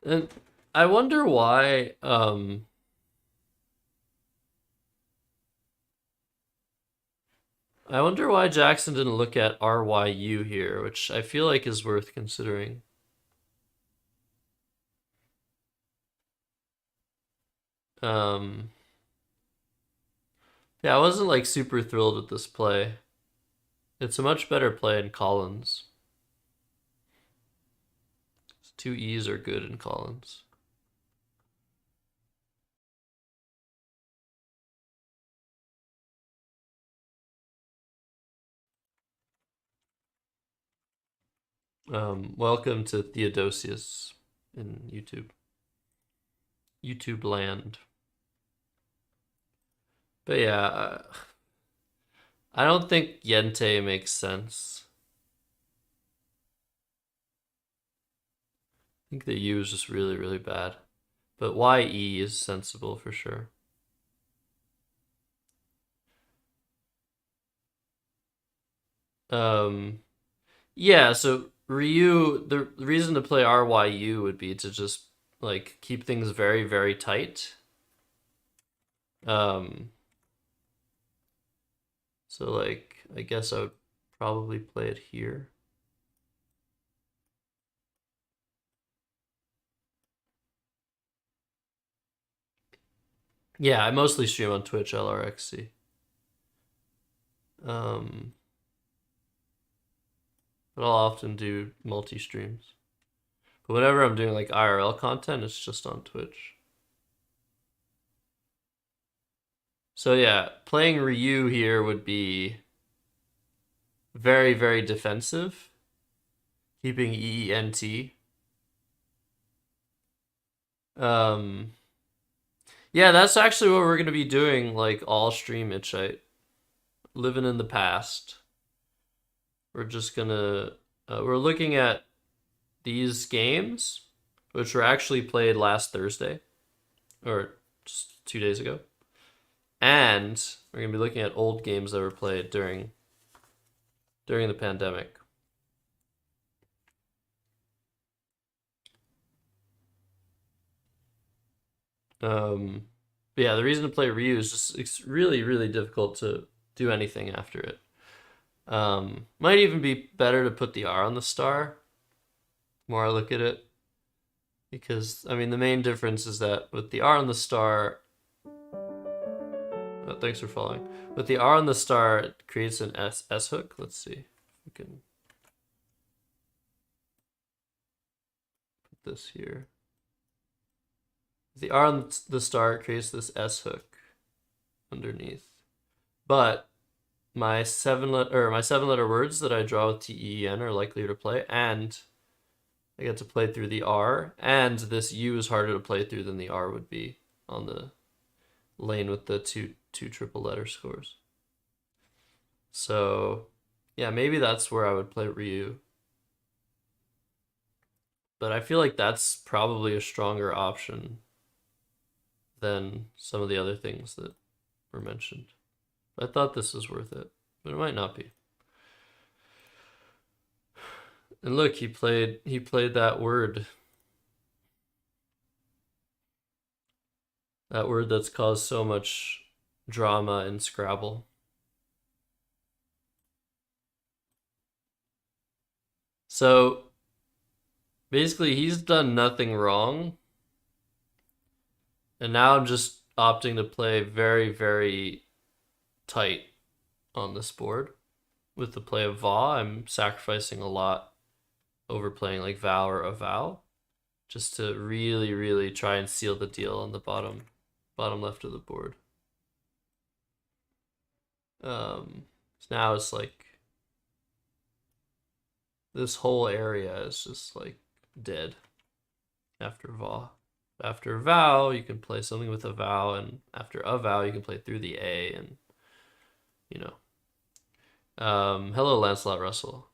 And I wonder why Jackson didn't look at RYU here, which I feel like is worth considering. Yeah, I wasn't like super thrilled with this play. It's a much better play in Collins. 2 E's are good in Collins. Welcome to Theodosius in YouTube land. But yeah, I don't think Yente makes sense. I think the U is just really, really bad. But YE is sensible for sure. Yeah, so Ryu, the reason to play RYU would be to just like keep things very, very tight. So like I guess I would probably play it here. Yeah, I mostly stream on Twitch LRXC. Um, but I'll often do multi streams. But whenever I'm doing like IRL content, it's just on Twitch. So yeah, playing Ryu here would be very, very defensive, keeping EENT. Um, yeah, that's actually what we're gonna be doing like all stream Itchite. Living in the past. We're just gonna we're looking at these games, which were actually played last Thursday, or just 2 days ago. And we're gonna be looking at old games that were played during the pandemic. But yeah, the reason to play Ryu is just it's really, really difficult to do anything after it. Might even be better to put the R on the star. The more I look at it, because I mean the main difference is that with the R on the star, oh, thanks for following. With the R on the star, it creates an S hook. Let's see if we can put this here. The R on the star creates this S hook underneath. But my seven letter words that I draw with TEN are likelier to play, and I get to play through the R, and this U is harder to play through than the R would be on the lane with the two triple letter scores. So yeah, maybe that's where I would play Ryu. But I feel like that's probably a stronger option than some of the other things that were mentioned. I thought this was worth it, but it might not be. And look, he played that word. That word that's caused so much drama in Scrabble. So basically he's done nothing wrong. And now I'm just opting to play very, very tight on this board. With the play of Va, I'm sacrificing a lot over playing like Vow or Avow, just to really, really try and seal the deal on the bottom left of the board. So now it's like this whole area is just like dead after Va. After Vow, you can play something with a Vow, and after a Vow, you can play through the A, and you know. Hello, Lancelot Russell.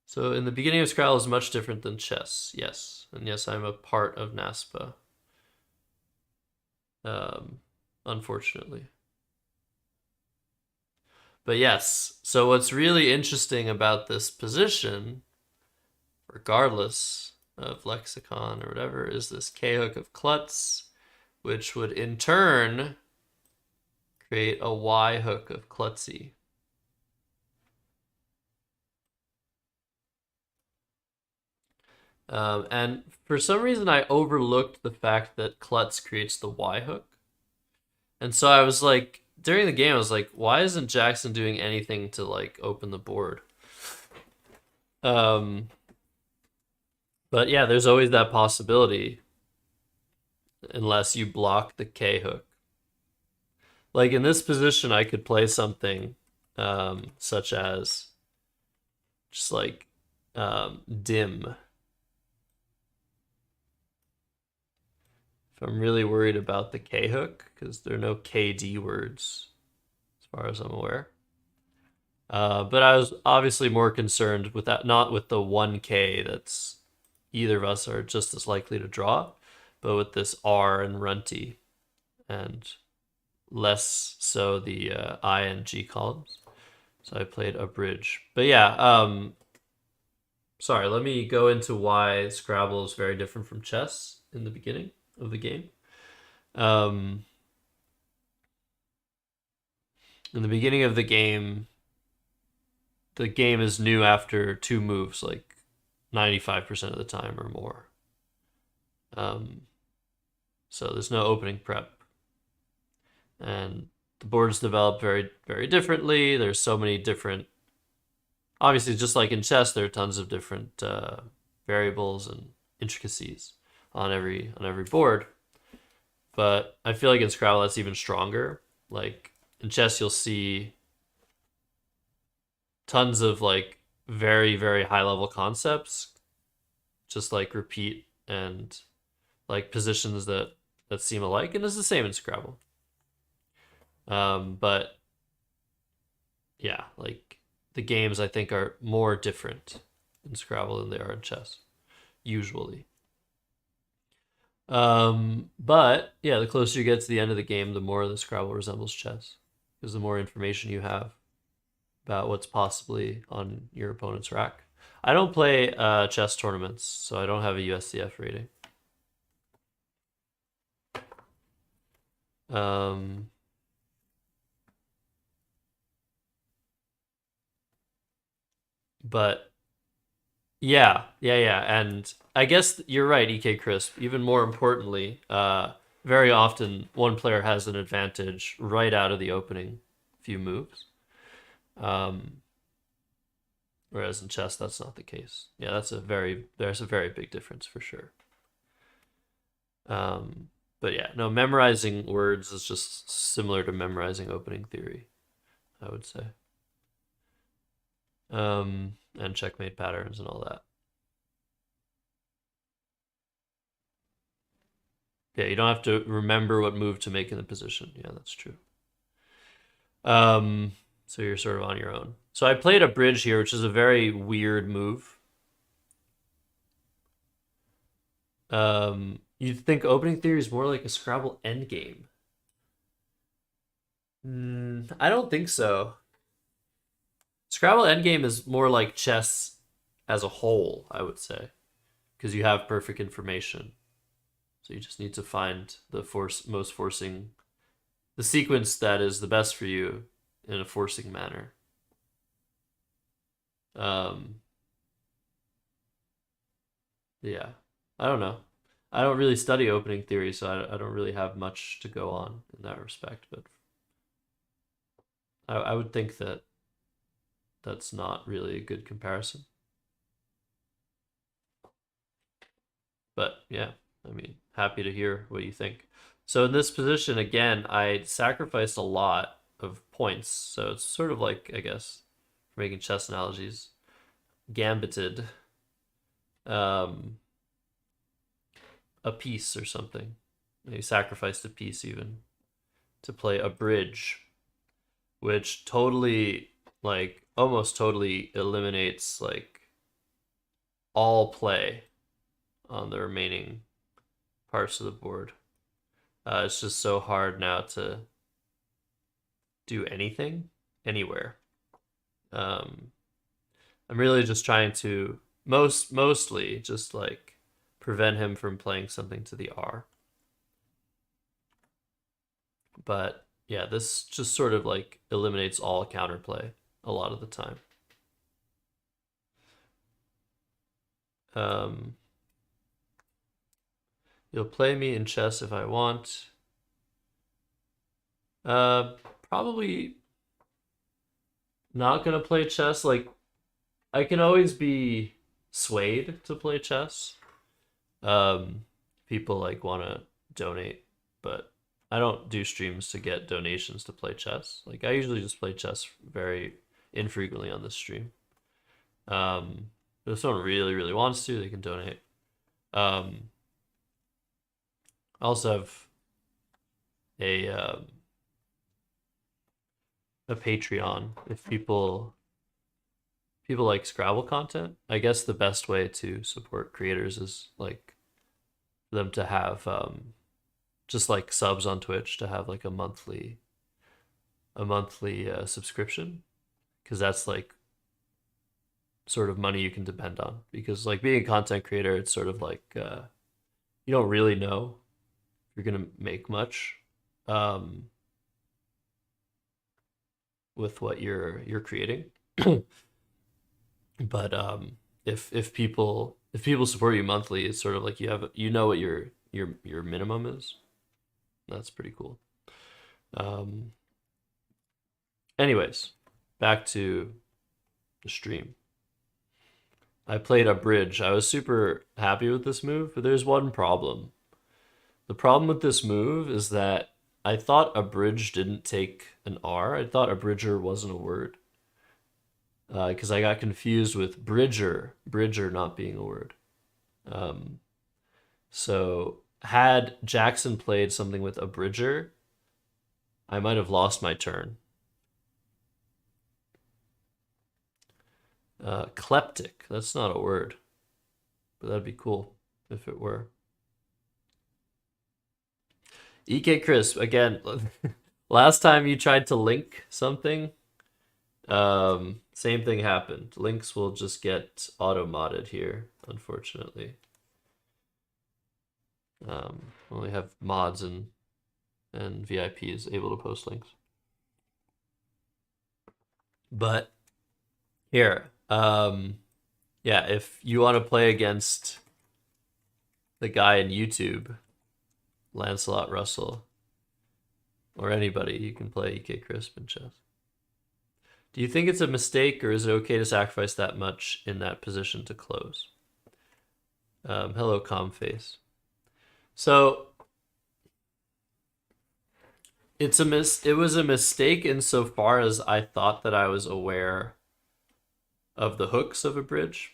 So in the beginning of Scrabble is much different than chess, yes. And yes, I'm a part of NASPA. Unfortunately. But yes, so what's really interesting about this position, regardless of lexicon or whatever, is this K-hook of Klutz, which would in turn create a Y-hook of Klutzy. And for some reason, I overlooked the fact that Klutz creates the Y hook. And so I was like, during the game, I was like, why isn't Jackson doing anything to like open the board? But yeah, there's always that possibility unless you block the K hook. Like in this position, I could play something such as just like dim. If I'm really worried about the K hook, because there are no KD words as far as I'm aware. But I was obviously more concerned with that, not with the 1K that's either of us are just as likely to draw, but with this R and Runty, and less so the I and G columns. So I played a bridge. But yeah, sorry, let me go into why Scrabble is very different from chess in the beginning of the game. In the beginning of the game is new after 2 moves, like 95% of the time or more. So there's no opening prep. And the board's developed very, very differently. There's so many different, obviously, just like in chess, there are tons of different variables and intricacies on every board. But I feel like in Scrabble that's even stronger. Like in chess, you'll see tons of like very, very high level concepts, just like repeat and like positions that seem alike, and it's the same in Scrabble. But yeah, like the games I think are more different in Scrabble than they are in chess, usually. But yeah, the closer you get to the end of the game, the more the Scrabble resembles chess, because the more information you have about what's possibly on your opponent's rack. I don't play chess tournaments, so I don't have a USCF rating. Um, but yeah, and I guess you're right, EK Crisp. Even more importantly, very often one player has an advantage right out of the opening few moves. Um, Whereas in chess, that's not the case. Yeah, there's a very big difference for sure. Um, but yeah, no, memorizing words is just similar to memorizing opening theory, I would say. And checkmate patterns and all that. Yeah, you don't have to remember what move to make in the position. Yeah, that's true. Um, so you're sort of on your own. So I played a bridge here, which is a very weird move. You'd think opening theory is more like a Scrabble endgame. I don't think so. Scrabble endgame is more like chess as a whole, I would say, because you have perfect information. So you just need to find the most forcing, the sequence that is the best for you in a forcing manner. Um, yeah, I don't know. I don't really study opening theory, so I don't really have much to go on in that respect. But I would think that that's not really a good comparison. But yeah, I mean, happy to hear what you think. So in this position, again, I sacrificed a lot of points. So it's sort of like, I guess, for making chess analogies, gambited um, a piece or something. Maybe sacrificed a piece even to play a bridge, which totally, like, almost totally eliminates like all play on the remaining parts of the board. It's just so hard now to do anything anywhere. Um, I'm really just trying to mostly just like prevent him from playing something to the R. But yeah, this just sort of like eliminates all counterplay a lot of the time. Um, you'll play me in chess if I want. Uh, Probably not gonna play chess. Like I can always be swayed to play chess. People like want to donate, but I don't do streams to get donations to play chess. Like I usually just play chess very infrequently on this stream. But if someone really, really wants to, they can donate. I also have a um, a Patreon if people like Scrabble content. I guess the best way to support creators is like for them to have just like subs on Twitch to have like a monthly subscription because that's like sort of money you can depend on because like being a content creator it's sort of like you don't really know if you're gonna make much um, with what you're creating but if people support you monthly it's sort of like you know what your minimum is. That's pretty cool. Um, anyways, back to the stream. I played a bridge. I was super happy with this move, but there's one problem. The problem with this move is that I thought a bridge didn't take an R. I thought a bridger wasn't a word. Because I got confused with bridger not being a word. Um, so had Jackson played something with a bridger, I might have lost my turn. Kleptic, that's not a word, but that'd be cool if it were. EK Crisp, again, last time you tried to link something, same thing happened. Links will just get auto-modded here, unfortunately. Only have mods and VIPs able to post links. But here, yeah, if you want to play against the guy in YouTube, Lancelot Russell, or anybody, you can play EK Crisp in chess. Do you think it's a mistake, or is it okay to sacrifice that much in that position to close? Hello, Comface. So it was a mistake insofar as I thought that I was aware of the hooks of a bridge.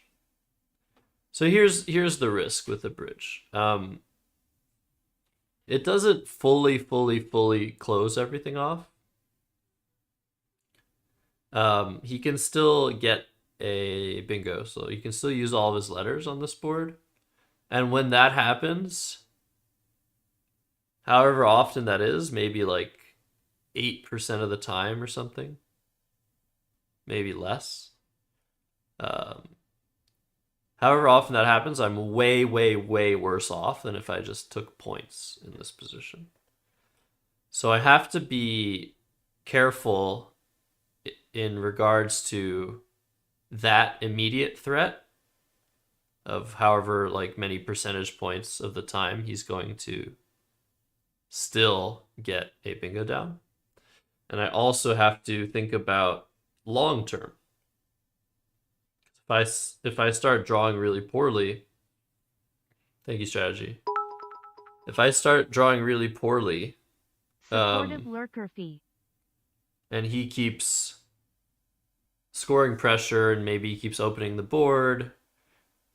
So here's the risk with a bridge. It doesn't fully close everything off. He can still get a bingo, so you can still use all of his letters on this board. And when that happens, however often that is, maybe like 8% of the time or something, maybe less. However often that happens, I'm way worse off than if I just took points in this position. So I have to be careful in regards to that immediate threat of however like many percentage points of the time he's going to still get a bingo down. And I also have to think about long term. If I start drawing really poorly, thank you, strategy. If I start drawing really poorly, supportive lurker fee, and he keeps scoring pressure and maybe he keeps opening the board,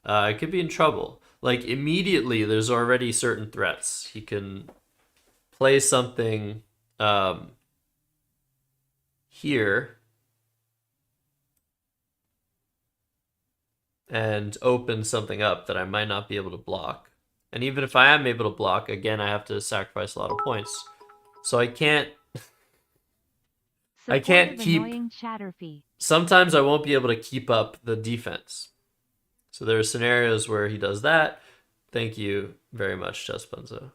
I could be in trouble. Like immediately, there's already certain threats. He can play something here and open something up that I might not be able to block. And even if I am able to block, again, I have to sacrifice a lot of points. So I can't keep... Sometimes I won't be able to keep up the defense. So there are scenarios where he does that. Thank you very much, Chess Bunzo.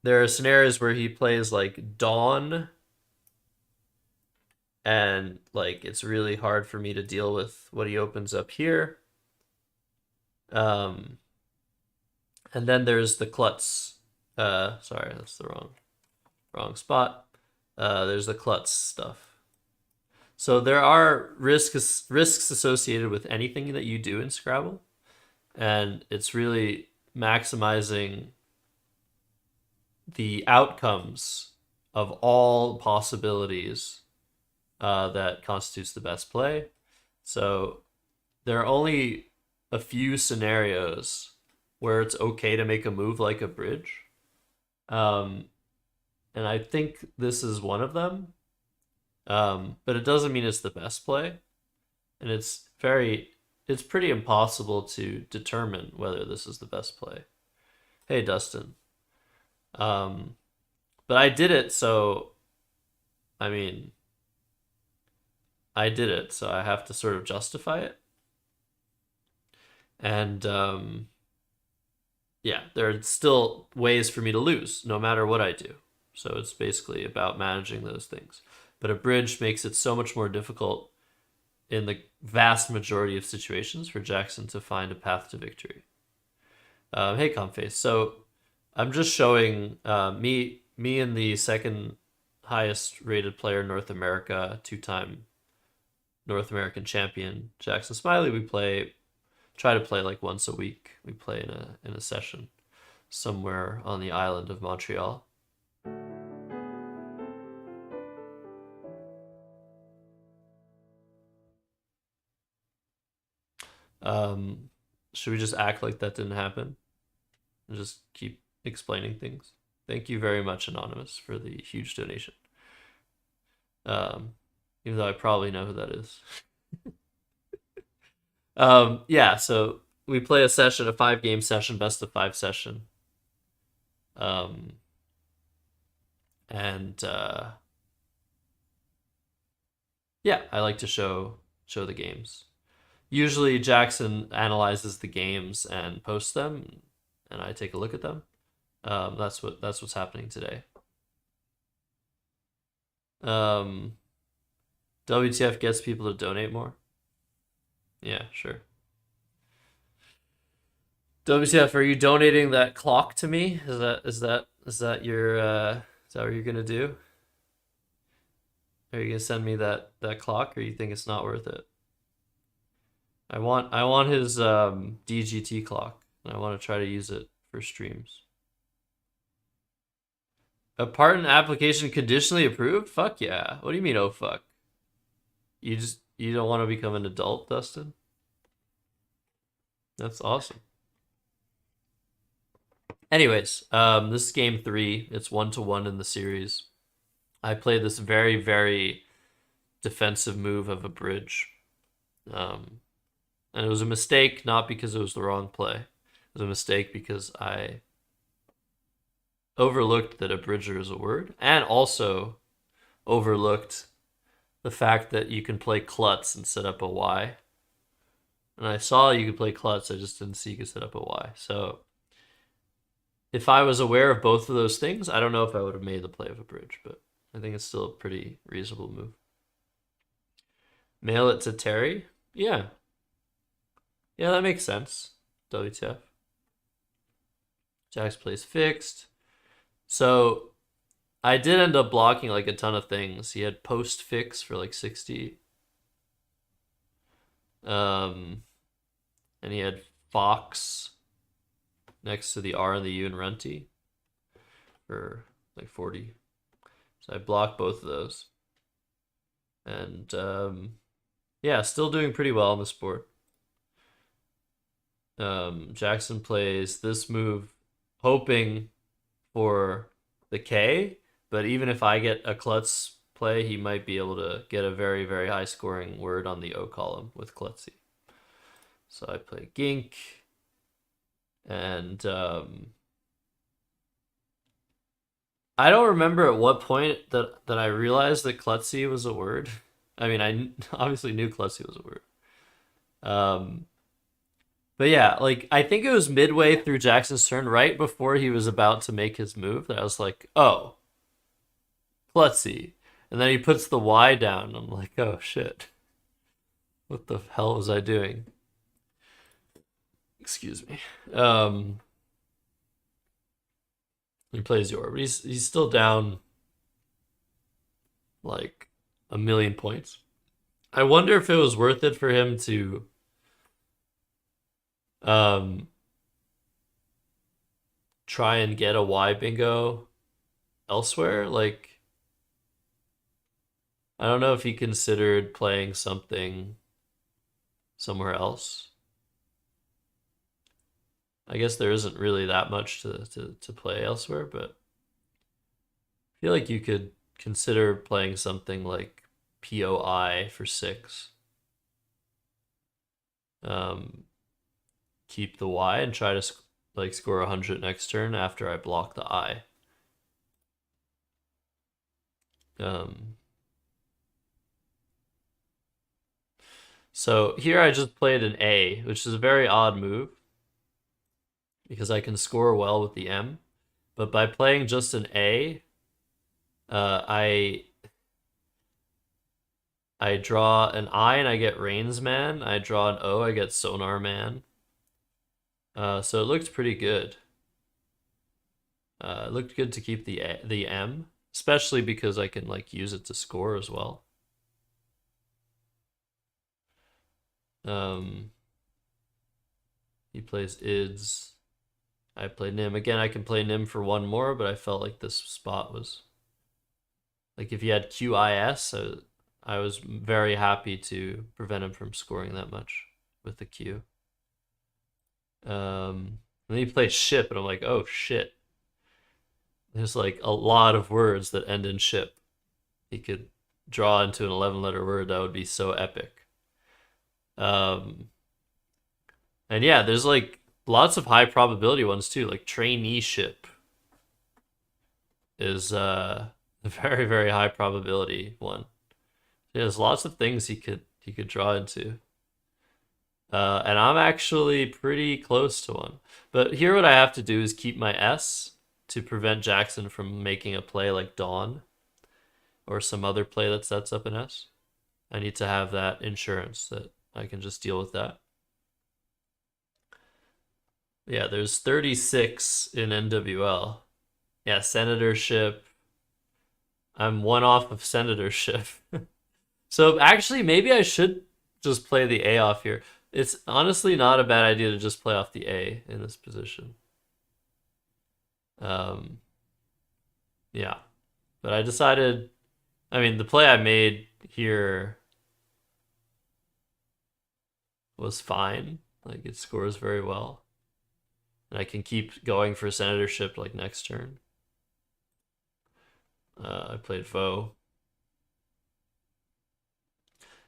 There are scenarios where he plays like Dawn, and like it's really hard for me to deal with what he opens up here. And then there's the Klutz. Sorry, that's the wrong spot. There's the Klutz stuff. So there are risks associated with anything that you do in Scrabble, and it's really maximizing the outcomes of all possibilities that constitutes the best play. So there are only a few scenarios where it's okay to make a move like a bridge. And I think this is one of them. But it doesn't mean it's the best play. And it's pretty impossible to determine whether this is the best play. Hey, Dustin. But I did it, so I mean, I did it, so I have to sort of justify it. And yeah, there are still ways for me to lose, no matter what I do. So it's basically about managing those things. But a bridge makes it so much more difficult in the vast majority of situations for Jackson to find a path to victory. Hey, Comface. So I'm just showing me and the second highest rated player in North America, two-time North American champion, Jackson Smiley. Try to play like once a week. We play in a session somewhere on the island of Montreal. Um, should we just act like that didn't happen and just keep explaining things? Thank you very much, Anonymous, for the huge donation. Um, Even though I probably know who that is. Yeah, so we play a session, a 5 game session, best of 5 session. Um, and Yeah, I like to show the games. Usually Jackson analyzes the games and posts them, and I take a look at them. That's what's happening today. Um, WTF gets people to donate more. Yeah, sure. WTF, are you donating that clock to me? Is that what you're gonna do? Are you gonna send me that clock, or you think it's not worth it? I want his DGT clock, and I want to try to use it for streams. A partner application conditionally approved? Fuck yeah. What do you mean, oh fuck? You don't want to become an adult, Dustin? That's awesome. Anyways, this is game 3. It's 1-1 in the series. I played this very, very defensive move of a bridge. And it was a mistake, not because it was the wrong play. It was a mistake because I overlooked that a bridger is a word, and also overlooked the fact that you can play klutz and set up a Y. And I saw you could play klutz, I just didn't see you could set up a Y. So if I was aware of both of those things, I don't know if I would have made the play of a bridge, but I think it's still a pretty reasonable move. Mail it to Terry? Yeah. Yeah, that makes sense. WTF. Jack's plays fixed. So I did end up blocking like a ton of things. He had post fix for like 60. And he had Fox next to the R and the U and Runty for like 40. So I blocked both of those. And yeah, still doing pretty well on the sport. Jackson plays this move hoping for the K, but even if I get a klutz play, he might be able to get a very, very high scoring word on the O column with klutzy. So I play Gink, and I don't remember at what point that I realized that klutzy was a word. I mean, I obviously knew klutzy was a word. But yeah, like I think it was midway through Jackson's turn, right before he was about to make his move, that I was like, oh, klutzy. And then he puts the Y down. And I'm like, oh shit. What the hell was I doing? Excuse me. He plays Yor, but he's still down like a million points. I wonder if it was worth it for him to um try and get a Y bingo elsewhere. Like, I don't know if he considered playing something somewhere else. I guess there isn't really that much to play elsewhere, but I feel like you could consider playing something like POI for 6. Keep the Y and try to like score 100 next turn after I block the I. So here I just played an A, which is a very odd move because I can score well with the M. But by playing just an A, I draw an I and I get Rains Man. I draw an O, I get Sonar Man. So it looked pretty good. It looked good to keep the M, especially because I can like use it to score as well. Um, he plays IDS. I play Nim. Again, I can play Nim for one more, but I felt like this spot was like if he had QIS, I was very happy to prevent him from scoring that much with the Q. And then he plays ship, and I'm like, oh shit. There's like a lot of words that end in ship. He could draw into an 11-letter word that would be so epic. Um, and yeah, there's like lots of high probability ones too, like traineeship is a very very high probability one. There's lots of things he could draw into. And I'm actually pretty close to one. But here what I have to do is keep my S to prevent Jackson from making a play like Dawn or some other play that sets up an S. I need to have that insurance that I can just deal with that. Yeah, there's 36 in NWL. Yeah, senatorship. I'm one off of senatorship. So actually, maybe I should just play the A off here. It's honestly not a bad idea to just play off the A in this position. Um, yeah, but I decided. I mean, the play I made here was fine. Like it scores very well, and I can keep going for senatorship like next turn. I played foe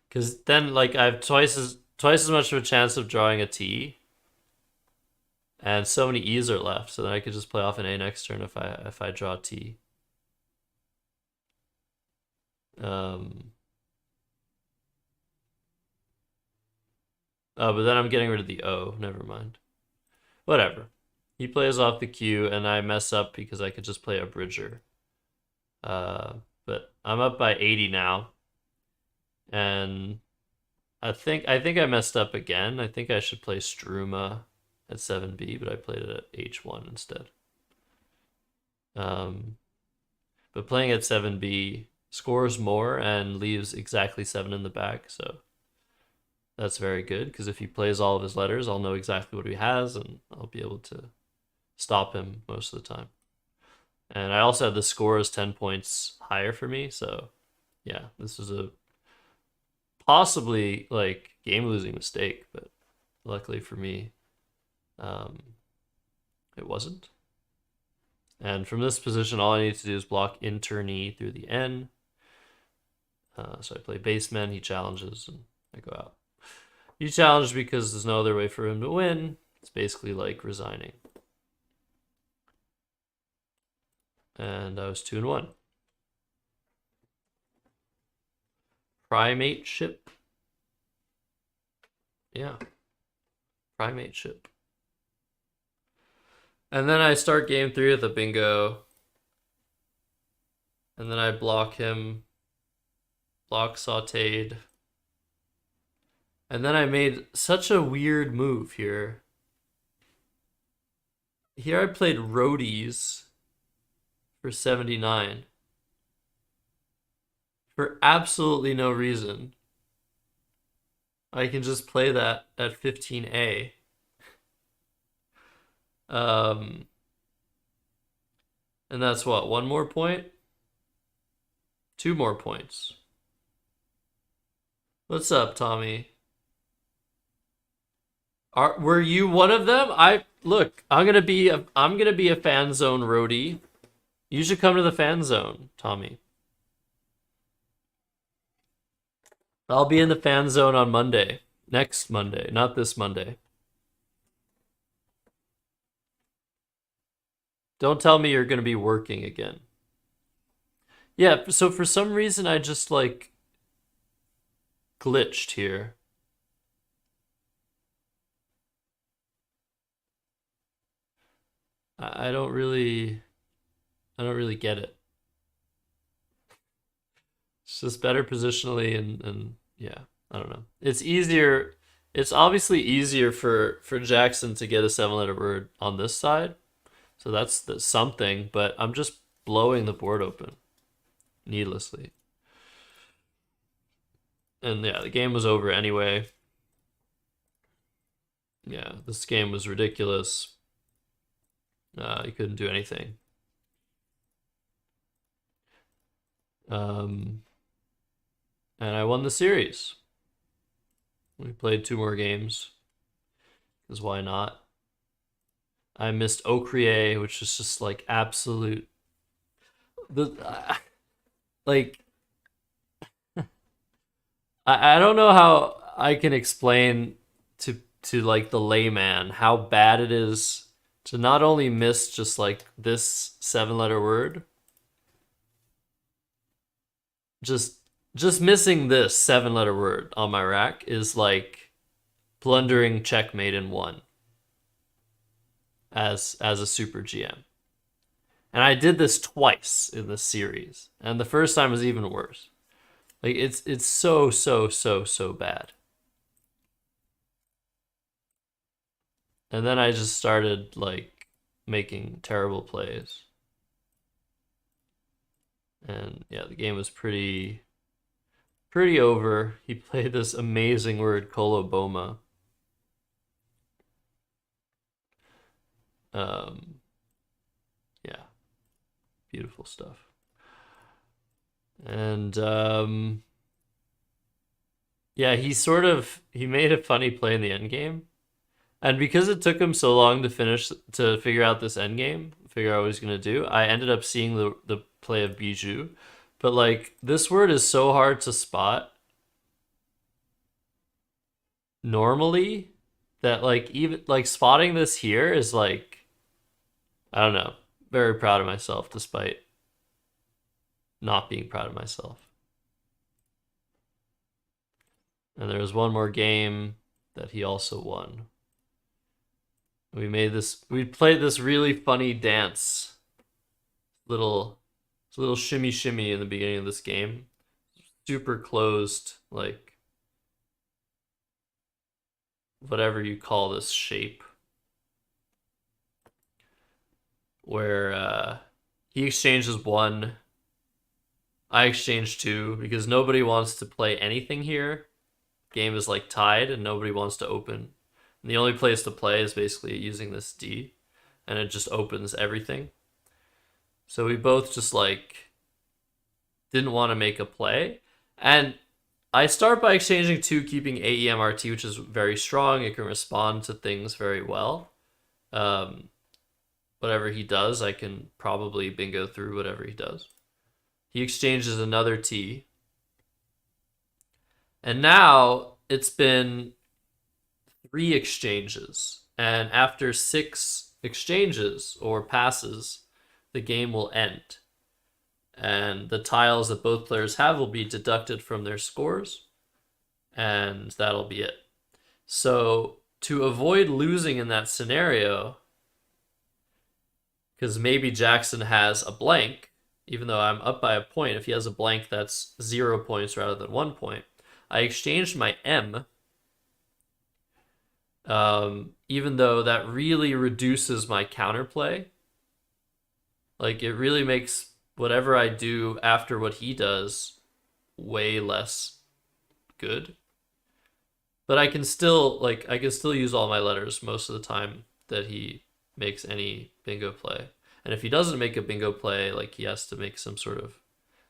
because then like I have twice as much of a chance of drawing a T, and so many E's are left. So then I could just play off an A next turn if I draw T. Um, oh, but then I'm getting rid of the O. Never mind. Whatever. He plays off the Q, and I mess up because I could just play a Bridger. But I'm up by 80 now, and I think I messed up again. I think I should play Struma at 7B, but I played it at H1 instead. But playing at 7B scores more and leaves exactly 7 in the back, so that's very good, because if he plays all of his letters, I'll know exactly what he has, and I'll be able to stop him most of the time. And I also had the score is 10 points higher for me, so yeah, this is a possibly like game-losing mistake, but luckily for me, it wasn't. And from this position, all I need to do is block internee through the N. So I play baseman, he challenges, and I go out. He challenged because there's no other way for him to win. It's basically like resigning. And I was 2-1. Primate ship. Yeah. Primate ship. And then I start game 3 with a bingo. And then I block him. Block sauteed. And then I made such a weird move here. Here I played roadies for 79. For absolutely no reason. I can just play that at 15A. And that's what, 1 more point? 2 more points. What's up, Tommy? Were you one of them? Look, I'm gonna be a fan zone roadie. You should come to the fan zone, Tommy. I'll be in the fan zone on Monday. Next Monday, not this Monday. Don't tell me you're gonna be working again. Yeah, so for some reason I just like glitched here. I don't really get it. It's just better positionally and yeah, I don't know. It's easier it's obviously easier for Jackson to get a seven-letter word on this side, so that's something. But I'm just blowing the board open needlessly, and yeah, the game was over anyway. Yeah, this game was ridiculous. You couldn't do anything. Um, and I won the series. We played two more games, because why not? I missed Ocrie, which is just like absolute the like I don't know how I can explain to like the layman how bad it is to not only miss just like this seven-letter word, just just missing this seven-letter word on my rack is like blundering checkmate in one as a super GM. And I did this twice in this series, and the first time was even worse. Like it's so bad. And then I just started like making terrible plays. And yeah, the game was pretty over. He played this amazing word Koloboma. Um yeah, beautiful stuff. And yeah, he made a funny play in the end game. And because it took him so long to figure out this end game, figure out what he's gonna do, I ended up seeing the play of Bijou. But like this word is so hard to spot normally that like even like spotting this here is like I don't know, very proud of myself despite not being proud of myself. And there was one more game that he also won. We played this really funny dance, little shimmy shimmy in the beginning of this game. Super closed, like whatever you call this shape. Where he exchanges one, I exchange two, because nobody wants to play anything here. Game is like tied and nobody wants to open. And the only place to play is basically using this D, and it just opens everything. So we both just like didn't want to make a play. And I start by exchanging two, keeping AEMRT, which is very strong. It can respond to things very well. Whatever he does, I can probably bingo through whatever he does. He exchanges another T. And now it's been 3 exchanges. And after 6 exchanges or passes, the game will end. And the tiles that both players have will be deducted from their scores. And that'll be it. So to avoid losing in that scenario, because maybe Jackson has a blank, even though I'm up by a point, if he has a blank that's 0 points rather than 1 point, I exchanged my M, even though that really reduces my counterplay. Like, it really makes whatever I do after what he does way less good. But I can still use all my letters most of the time that he makes any bingo play. And if he doesn't make a bingo play, like he has to make some sort of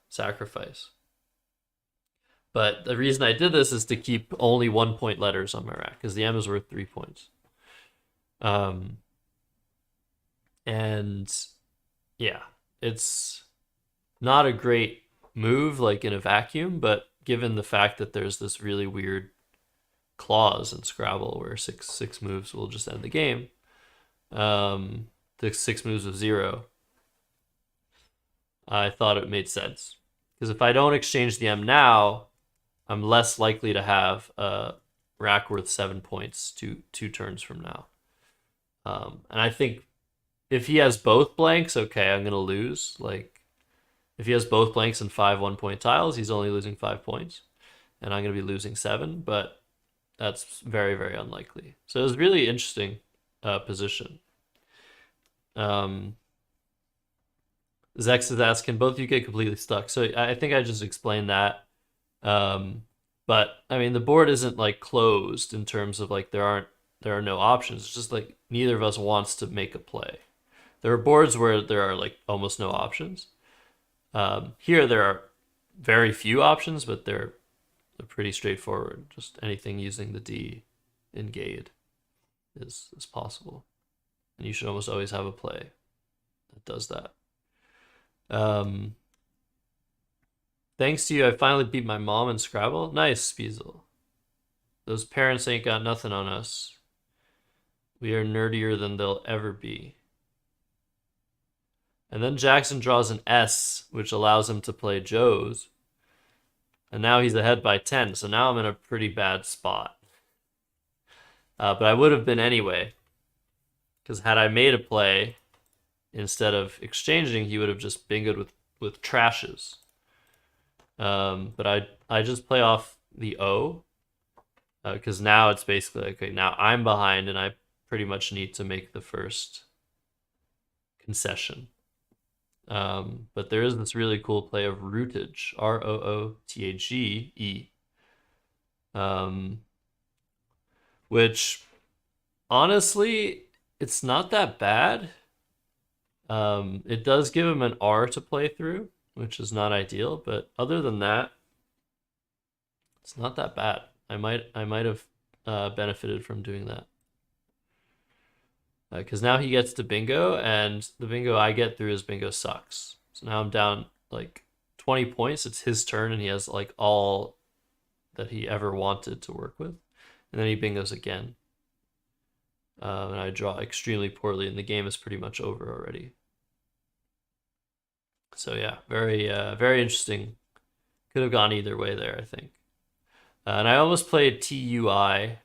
sacrifice. But the reason I did this is to keep only 1 point letters on my rack, because the M is worth 3 points. And yeah, it's not a great move like in a vacuum, but given the fact that there's this really weird clause in Scrabble where six moves will just end the game, the 6 moves of 0, I thought it made sense. Because if I don't exchange the M now, I'm less likely to have a rack worth 7 points two turns from now. And I think if he has both blanks, okay, I'm going to lose. Like, if he has both blanks and 5 1-point tiles, he's only losing 5 points. And I'm going to be losing 7. But that's very, very unlikely. So it was really interesting position. Um, Zex is asking, both of you get completely stuck. So I think I just explained that. Um, but I mean, the board isn't like closed in terms of like there are no options. It's just like neither of us wants to make a play. There are boards where there are like almost no options. Here there are very few options, but they're pretty straightforward. Just anything using the D in Gade is possible, and you should almost always have a play that does that. Um, Thanks to you, I finally beat my mom in Scrabble. Nice, Spiesel. Those parents ain't got nothing on us. We are nerdier than they'll ever be. And then Jackson draws an S, which allows him to play Joe's. And now he's ahead by 10, so now I'm in a pretty bad spot. But I would have been anyway, because had I made a play instead of exchanging, he would have just bingoed with trashes. But I just play off the O, because now it's basically like, okay, now I'm behind and I pretty much need to make the first concession. But there is this really cool play of rootage, Rootage, which honestly, it's not that bad. It does give him an R to play through, which is not ideal, but other than that, it's not that bad. I might have benefited from doing that. Because now he gets to bingo, and the bingo I get through his bingo sucks. So now I'm down like 20 points. It's his turn, and he has like all that he ever wanted to work with. And then he bingos again. And I draw extremely poorly, and the game is pretty much over already. So yeah, very interesting. Could have gone either way there, I think. And I almost played TUI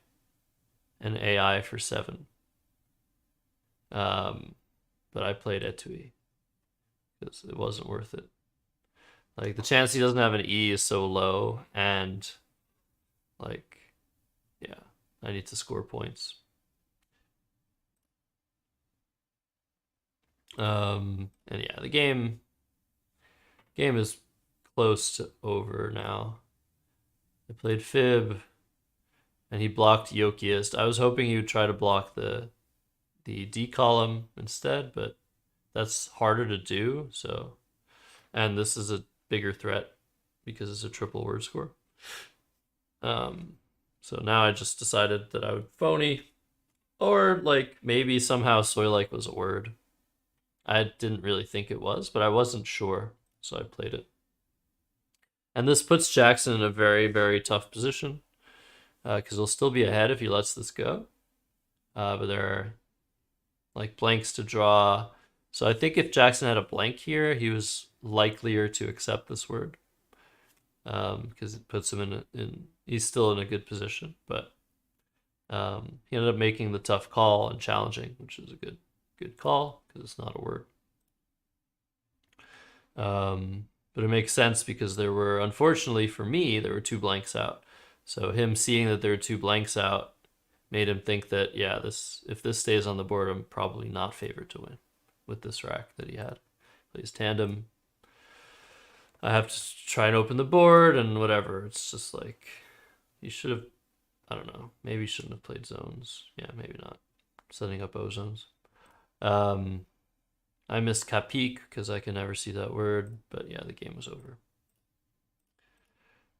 and AI for 7. But I played Etui because it wasn't worth it. Like the chance he doesn't have an E is so low, and like, yeah, I need to score points. And yeah, the game is close to over now. I played Fib, and he blocked Yokiist. I was hoping he would try to block the D column instead, but that's harder to do. So, and this is a bigger threat because it's a triple word score. So now I just decided that I would phony, or like maybe somehow soy like was a word. I didn't really think it was, but I wasn't sure, so I played it. And this puts Jackson in a very, very tough position, because he'll still be ahead if he lets this go. But there are like blanks to draw. So I think if Jackson had a blank here, he was likelier to accept this word, because it puts him in he's still in a good position. But he ended up making the tough call and challenging, which is a good call because it's not a word. But it makes sense because there were, unfortunately for me, there were 2 blanks out. So him seeing that there were 2 blanks out made him think that, yeah, if this stays on the board, I'm probably not favored to win with this rack that he had. Plays tandem. I have to try and open the board and whatever. It's just like, he should have, I don't know, maybe he shouldn't have played zones. Yeah, maybe not. Setting up O zones. I missed Capique because I can never see that word, but yeah, the game was over.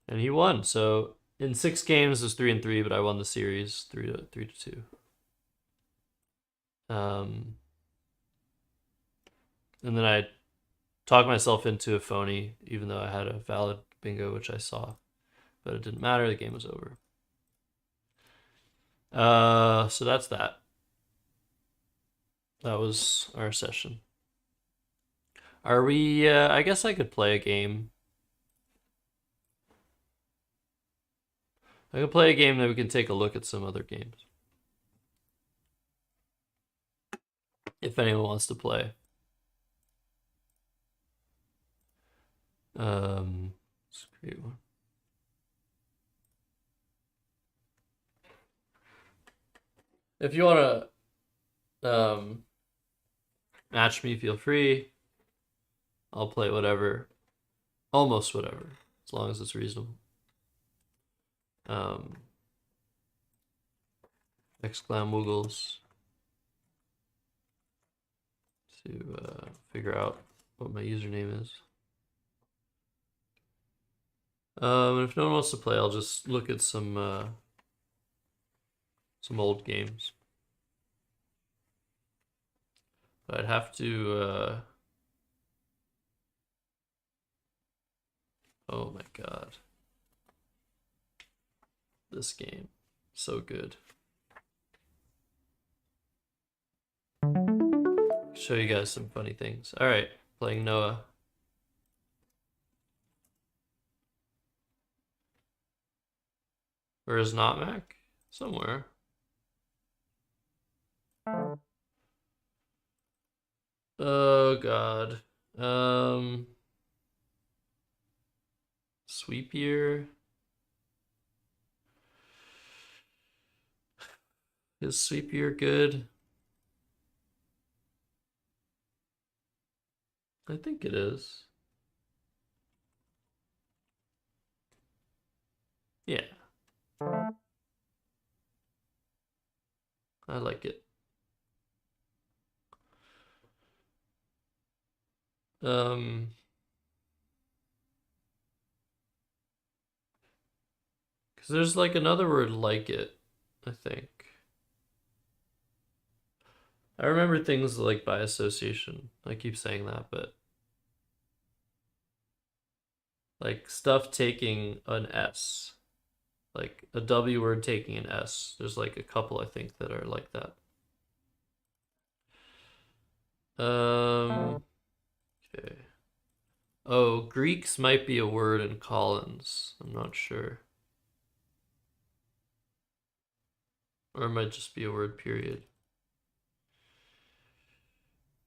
And he won. So in 6 games it was 3-3, but I won the series 3-2. And then I talked myself into a phony, even though I had a valid bingo, which I saw, but it didn't matter. The game was over. So that's that. That was our session. Are we? I guess I could play a game. I could play a game that we can take a look at some other games. If anyone wants to play. Let's create one. If you want to match me, feel free. I'll play whatever, almost whatever, as long as it's reasonable. Um, Woogles to figure out what my username is. And if no one wants to play, I'll just look at some old games. But I'd have to. Oh my god, this game, so good. Show you guys some funny things. All right, playing Noah. Where is not Mac? Somewhere. Oh god. Sweep year. Is sweep year good? I think it is. Yeah. I like it. Because there's like another word like it, I think. I remember things like by association. I keep saying that, but like stuff taking an S. Like a W word taking an S. There's like a couple, I think, that are like that. Okay. Oh, Greeks might be a word in Collins. I'm not sure. Or it might just be a word, period.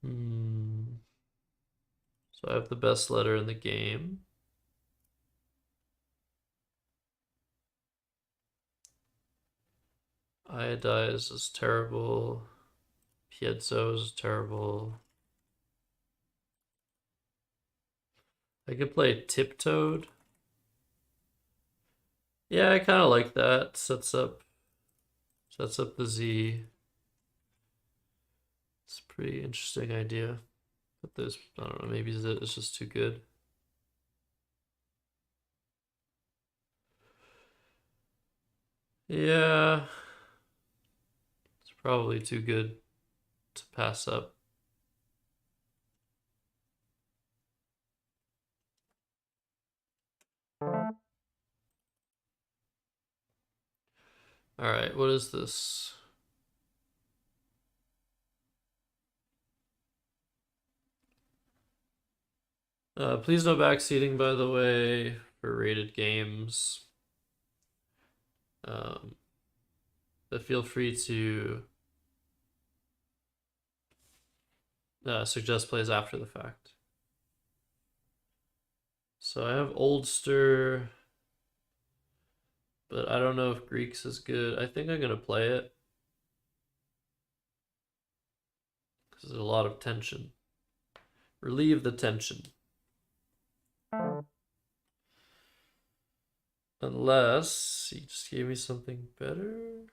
So I have the best letter in the game. Iodize is terrible. Piezo is terrible. I could play Tiptoed. Yeah, I kind of like that. Sets up the Z. It's a pretty interesting idea. But this, I don't know, maybe it's just too good. Yeah, it's probably too good to pass up. All right, what is this? Please no backseating, by the way, for rated games. But feel free to suggest plays after the fact. So I have Oldster, but I don't know if Greeks is good. I think I'm gonna play it because there's a lot of tension. Relieve the tension. Unless he just gave me something better.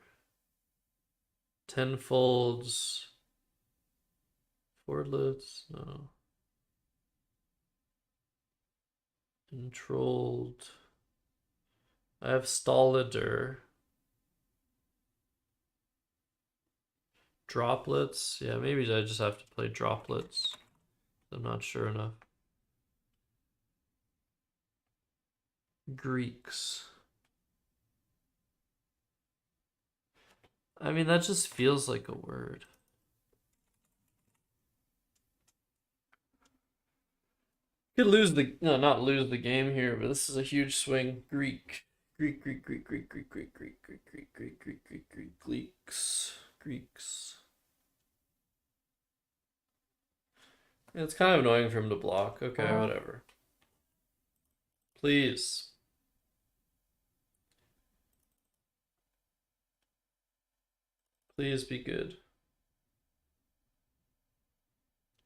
Tenfolds. Fordlets, no. Controlled. I have Stolider. Droplets. Yeah, maybe I just have to play droplets. I'm not sure enough. Greeks. I mean, that just feels like a word. Could lose the, no, not lose the game here, but this is a huge swing. Greek. Greek, Greek, Greek, Greek, Greek, Greek, Greek, Greek, Greek, Greek, Greek, Greek, Greek, Greeks. Greeks. It's kind of annoying for him to block. Okay, whatever. Please. Please be good.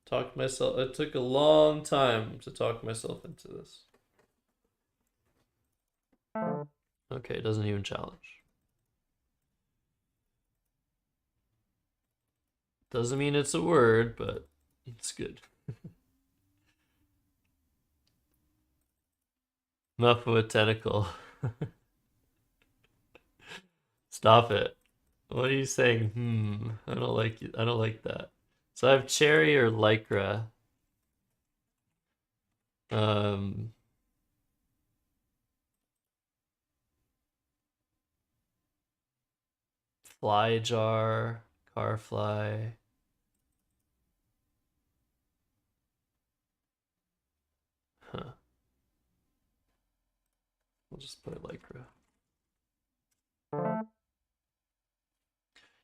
Talk myself. It took a long time to talk myself into this. Okay, it doesn't even challenge. Doesn't mean it's a word, but it's good. Muff with tentacle. Stop it. What are you saying? I don't like it. I don't like that. So I have cherry or lycra. Um, Fly jar, car fly. Huh. We'll just put lycra.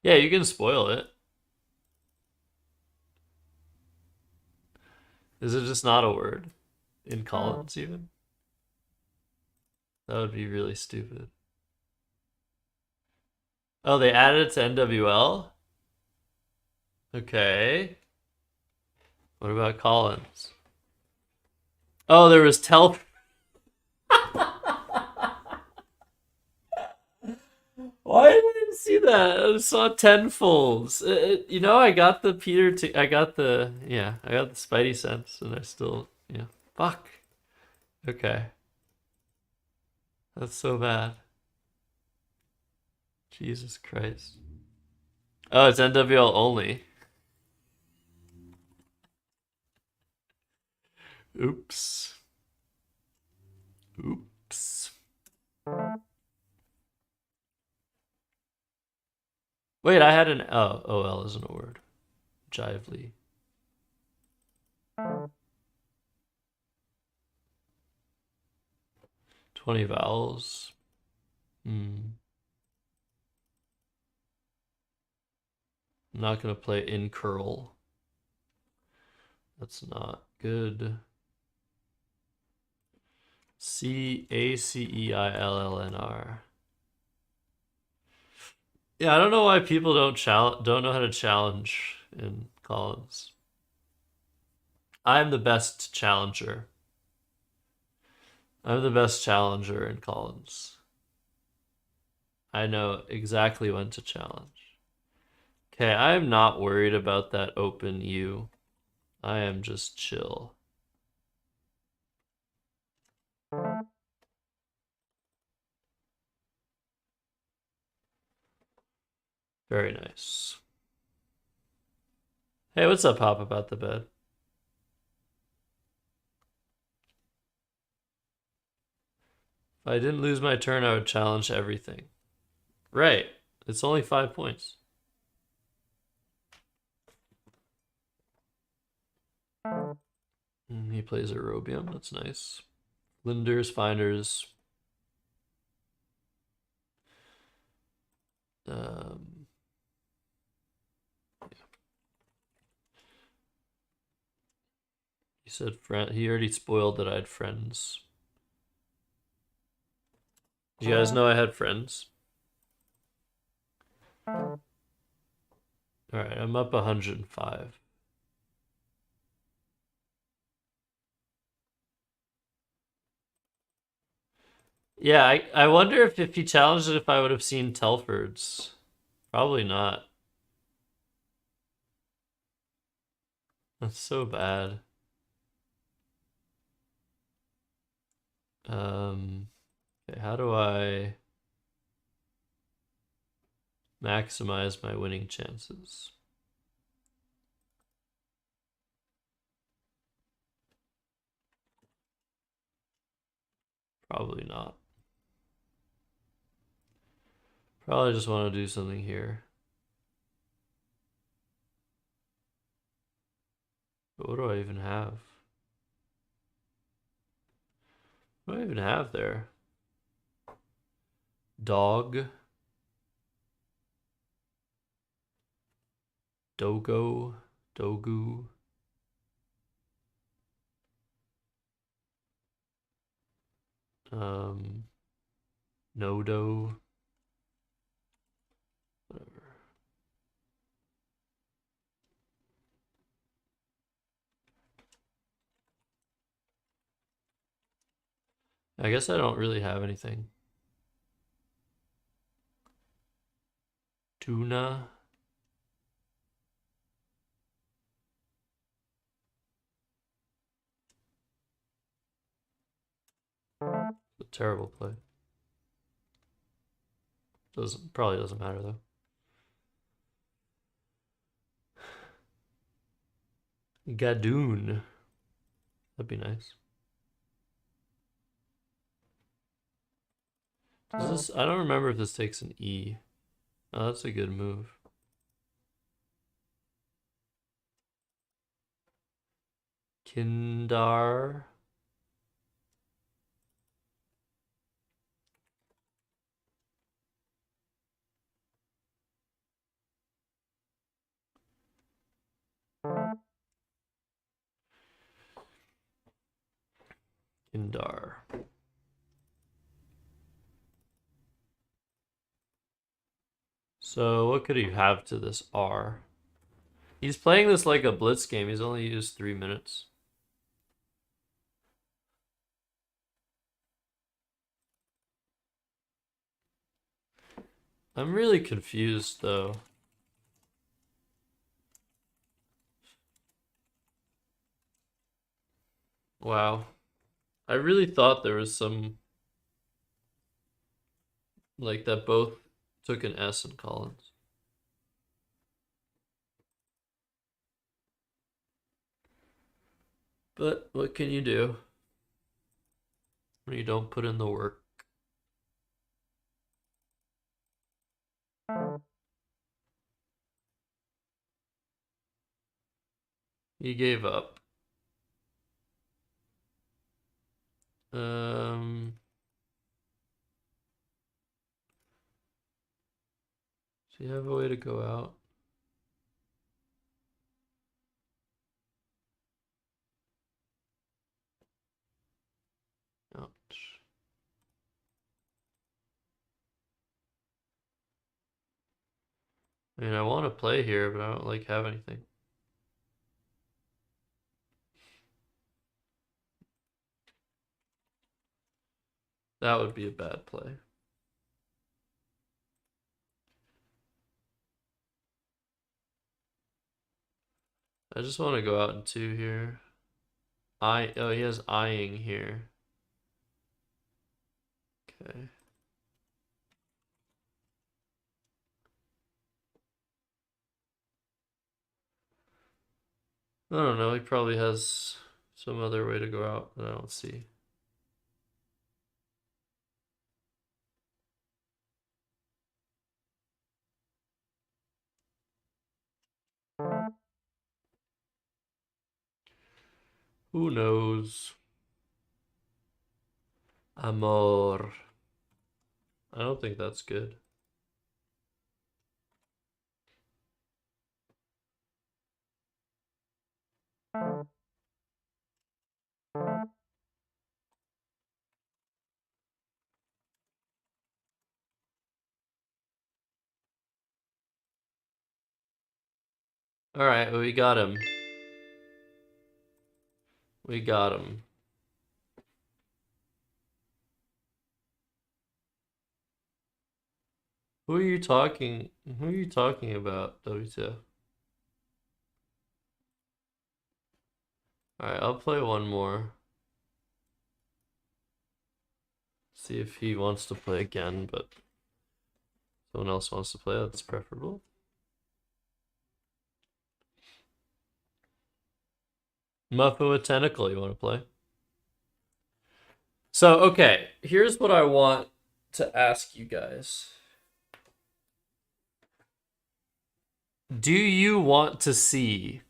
Yeah, you can spoil it. Is it just not a word in Collins even? That would be really stupid. Oh, they added it to NWL? Okay. What about Collins? Oh, there was Telp. Why did I didn't see that? I saw tenfolds. You know, I got the Peter. I got the I got the Spidey sense, and I still Fuck. Okay, that's so bad. Jesus Christ. Oh, it's NWL only. Oops. Oops. Wait, I had an OL isn't a word. Jively. 20 vowels. I'm not gonna play in curl. That's not good. Caceillnr. Yeah, I don't know why people don't know how to challenge in Collins. I'm the best challenger. I'm the best challenger in Collins. I know exactly when to challenge. Okay, I am not worried about that open U. I am just chill. Very nice. Hey, what's up, Hop, about the bed? If I didn't lose my turn, I would challenge everything. Right. It's only 5 points. He plays Aerobium. That's nice. Linders, Finders. Um, He said friend. He already spoiled that I had friends. Do you guys know I had friends? All right, I'm up 105. Yeah, I wonder if he challenged it if I would have seen Telford's. Probably not. That's so bad. Okay, how do I maximize my winning chances? Probably not. Probably just want to do something here. But what do I even have? What do I even have there? Dog. Dogo. Dogu. Nodo. Whatever. I guess I don't really have anything. Tuna. It's a terrible play. Probably doesn't matter though. Gadoon. That'd be nice. Does this? I don't remember if this takes an E. Oh, that's a good move. Kindar. Kindar. So what could he have to this R? He's playing this like a blitz game. He's only used 3 minutes. I'm really confused though. Wow. I really thought there was some like that both took an S in Collins. But what can you do when you don't put in the work? He gave up. Um, does he have a way to go out? Ouch. I mean, I want to play here, but I don't like have anything. That would be a bad play. I just want to go out in 2 here. Oh, he has eyeing here. Okay. I don't know. He probably has some other way to go out that I don't see. Who knows? Amor. I don't think that's good. All right, well, we got him. We got him. Who are you talking? Who are you talking about, WTF? All right, I'll play one more. See if he wants to play again, but someone else wants to play. That's preferable. Muffu a Tentacle, you want to play? So, okay, here's what I want to ask you guys. Do you want to see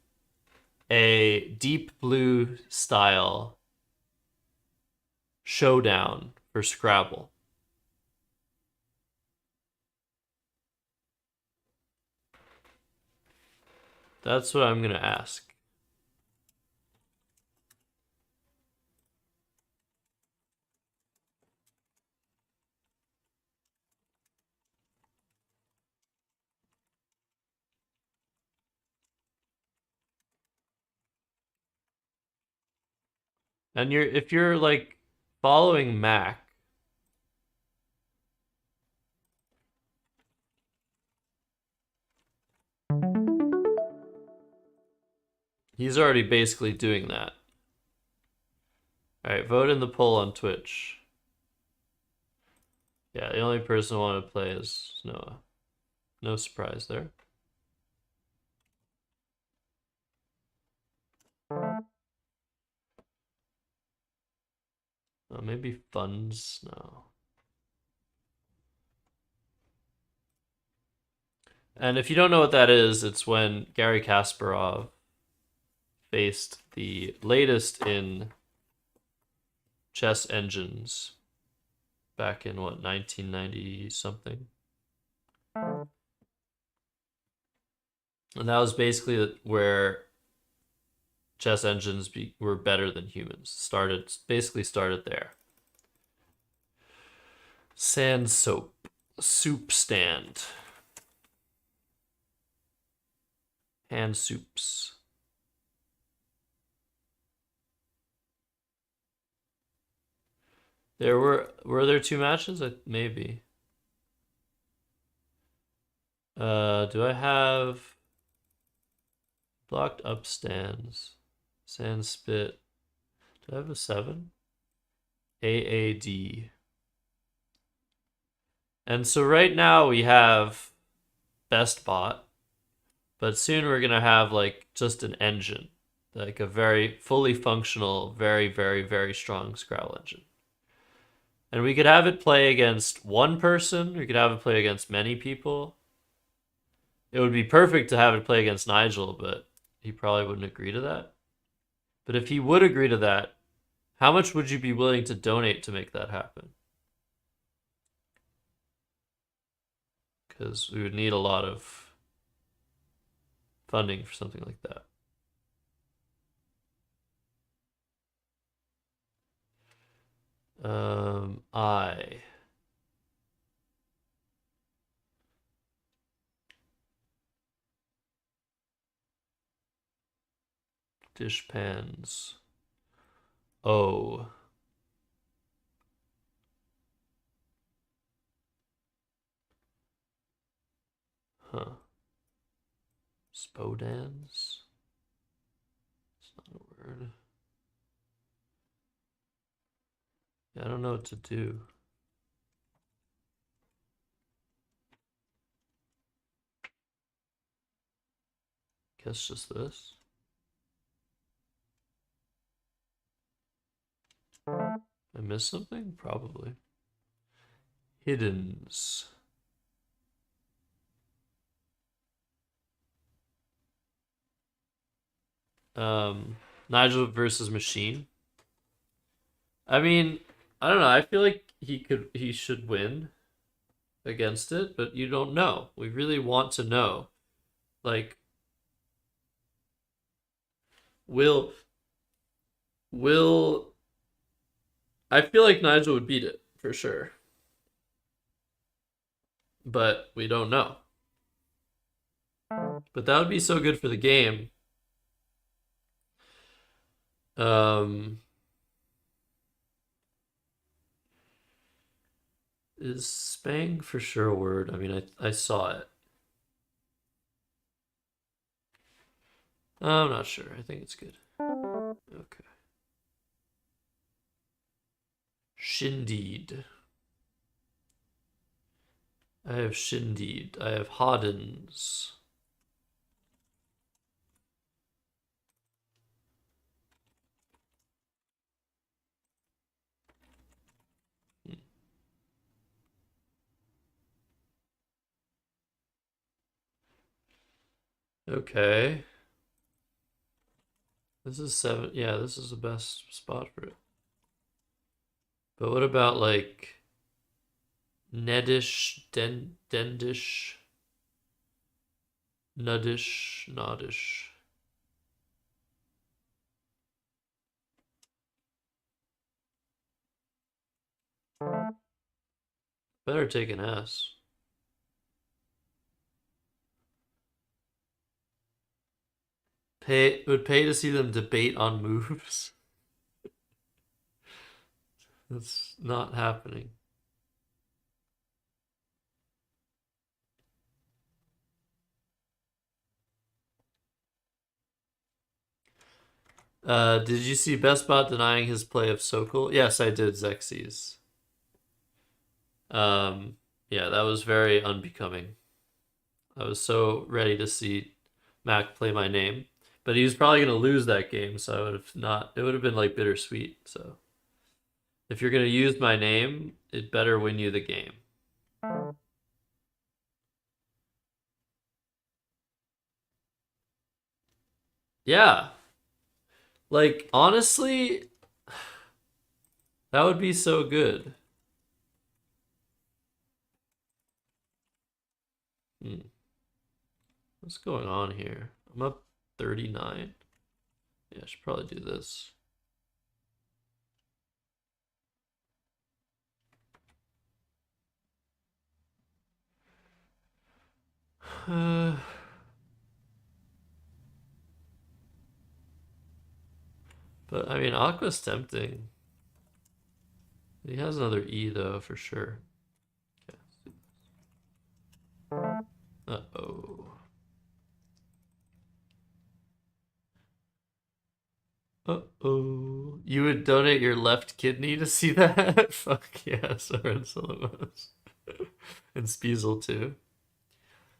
a Deep Blue style showdown for Scrabble? That's what I'm going to ask. And if you're like following Mac. He's already basically doing that. All right, vote in the poll on Twitch. Yeah, the only person I want to play is Noah. No surprise there. Oh, maybe funds? No. And if you don't know what that is, it's when Gary Kasparov faced the latest in chess engines back in what, 1990 something. And that was basically where chess engines were better than humans. Basically started there. Sand soap, soup stand, hand soups. Were there two matches? Maybe. Do I have blocked up stands? Sand spit. Do I have a 7? AAD. And so right now we have best bot, but soon we're gonna have like just an engine, like a very fully functional, very, very, very strong Scrabble engine. And we could have it play against one person, we could have it play against many people. It would be perfect to have it play against Nigel, but he probably wouldn't agree to that. But if he would agree to that, how much would you be willing to donate to make that happen? Because we would need a lot of funding for something like that. I dishpans. Oh. Huh. Spodans? It's not a word. Yeah, I don't know what to do. Guess just this. I missed something? Probably. Hiddens. Nigel versus Machine. I mean, I don't know. I feel like he should win against it, but you don't know. We really want to know. Like, will will I feel like Nigel would beat it for sure, but we don't know. But that would be so good for the game. Um, is spang for sure a word? I mean, I saw it. I'm not sure. I think it's good. Okay. Shindied. I have Shindied. I have Hoddens. Okay. This is 7. Yeah, this is the best spot for it. But what about like Nedish, Dendish, Nuddish, Noddish? Better take an S. Would pay to see them debate on moves. It's not happening. Did you see Bestbot denying his play of Sokol? Yes, I did, Xerxes. Yeah, that was very unbecoming. I was so ready to see Mac play my name, but he was probably gonna lose that game, so I would have not. It would have been like bittersweet. So if you're gonna use my name, it better win you the game. Yeah, like honestly, that would be so good. Hmm. What's going on here? I'm up 39. Yeah, I should probably do this. But I mean, Aqua's tempting. He has another E though, for sure. Uh-oh. Uh-oh. You would donate your left kidney to see that? Fuck yeah, Soren Solomos. And Spiesel too.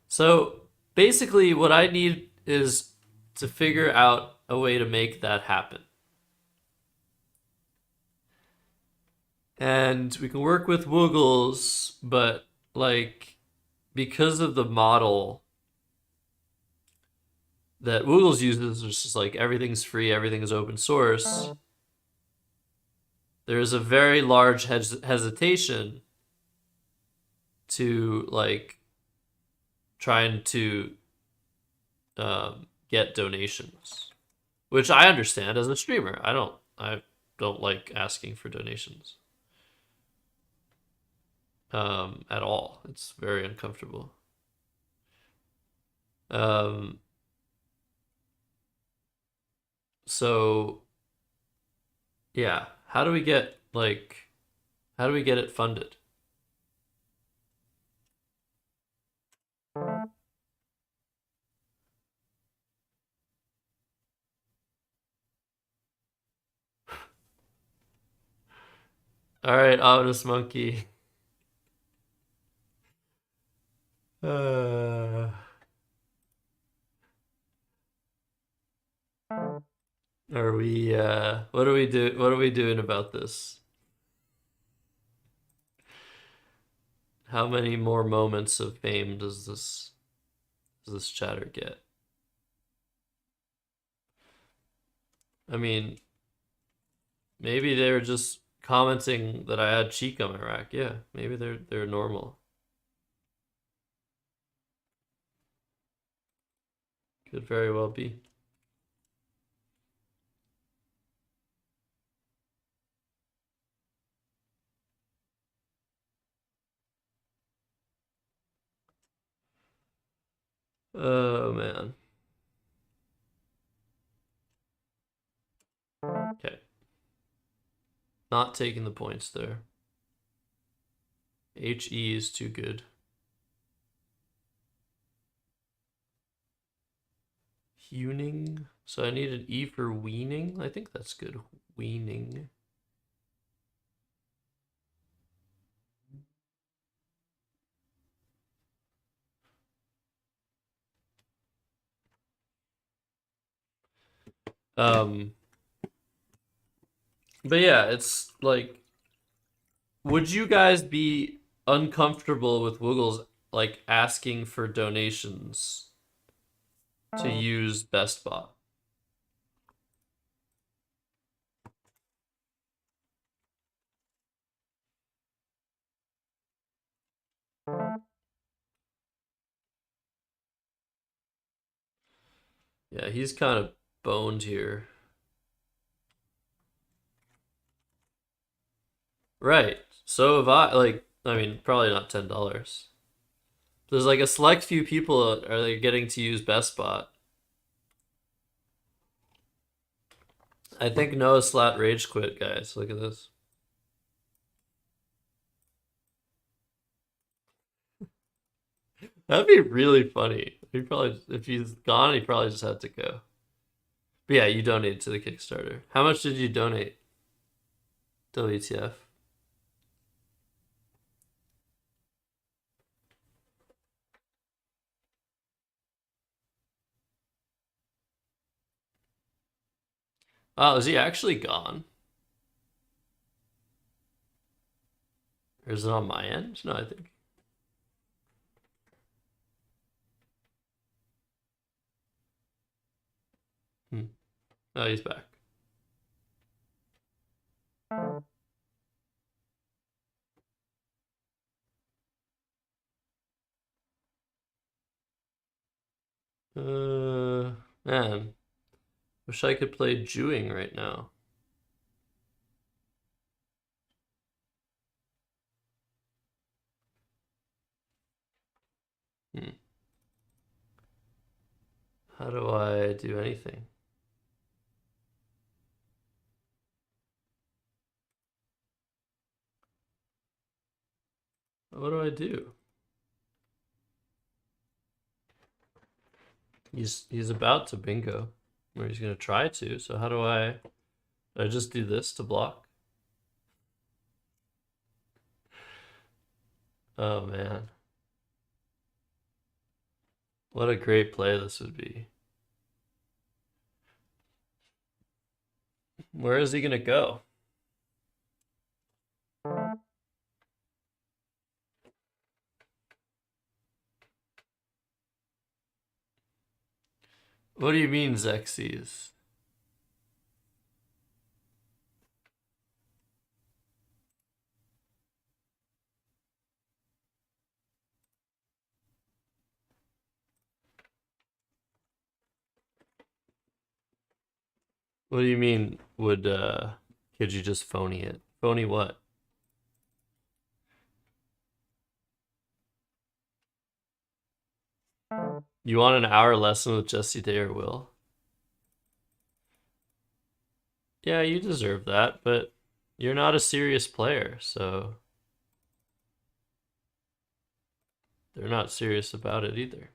So basically what I need is to figure out a way to make that happen. And we can work with Woogles, but like because of the model that Woogles uses, it's just like everything's free, everything is open source. There is a very large hesitation to like trying to get donations, which I understand as a streamer. I don't like asking for donations at all. It's very uncomfortable. Um, so yeah, how do we get it funded? All right, ominous monkey. Uh, are we? What do we do? What are we doing about this? How many more moments of fame does this chatter get? I mean, maybe they were just commenting that I had cheek on my rack. Yeah, maybe they're normal. Could very well be. Oh man. Okay. Not taking the points there. HE is too good. Hewning. So I need an E for weaning. I think that's good. Weaning. Um, but yeah, it's like, would you guys be uncomfortable with Woogles like asking for donations to use BestBot? Yeah, he's kind of boned here. Right. So have I. Like, I mean, probably not $10. There's like a select few people are they getting to use BestBot. I think Noah Slat rage quit, guys. Look at this. That'd be really funny. He probably, if he's gone, he probably just had to go. But yeah, you donated to the Kickstarter. How much did you donate? WTF? Oh, is he actually gone? Or is it on my end? No, I think. Hmm. Oh, he's back. Man, wish I could play Jewing right now. Hmm. How do I do anything? What do I do? He's about to bingo, or he's gonna try to. So how do I just do this to block? Oh man, what a great play this would be. Where is he gonna go? What do you mean, Xerxes? What do you mean? Could you just phony it? Phony what? You want an hour lesson with Jesse Day or Will? Yeah, you deserve that, but you're not a serious player, so they're not serious about it either.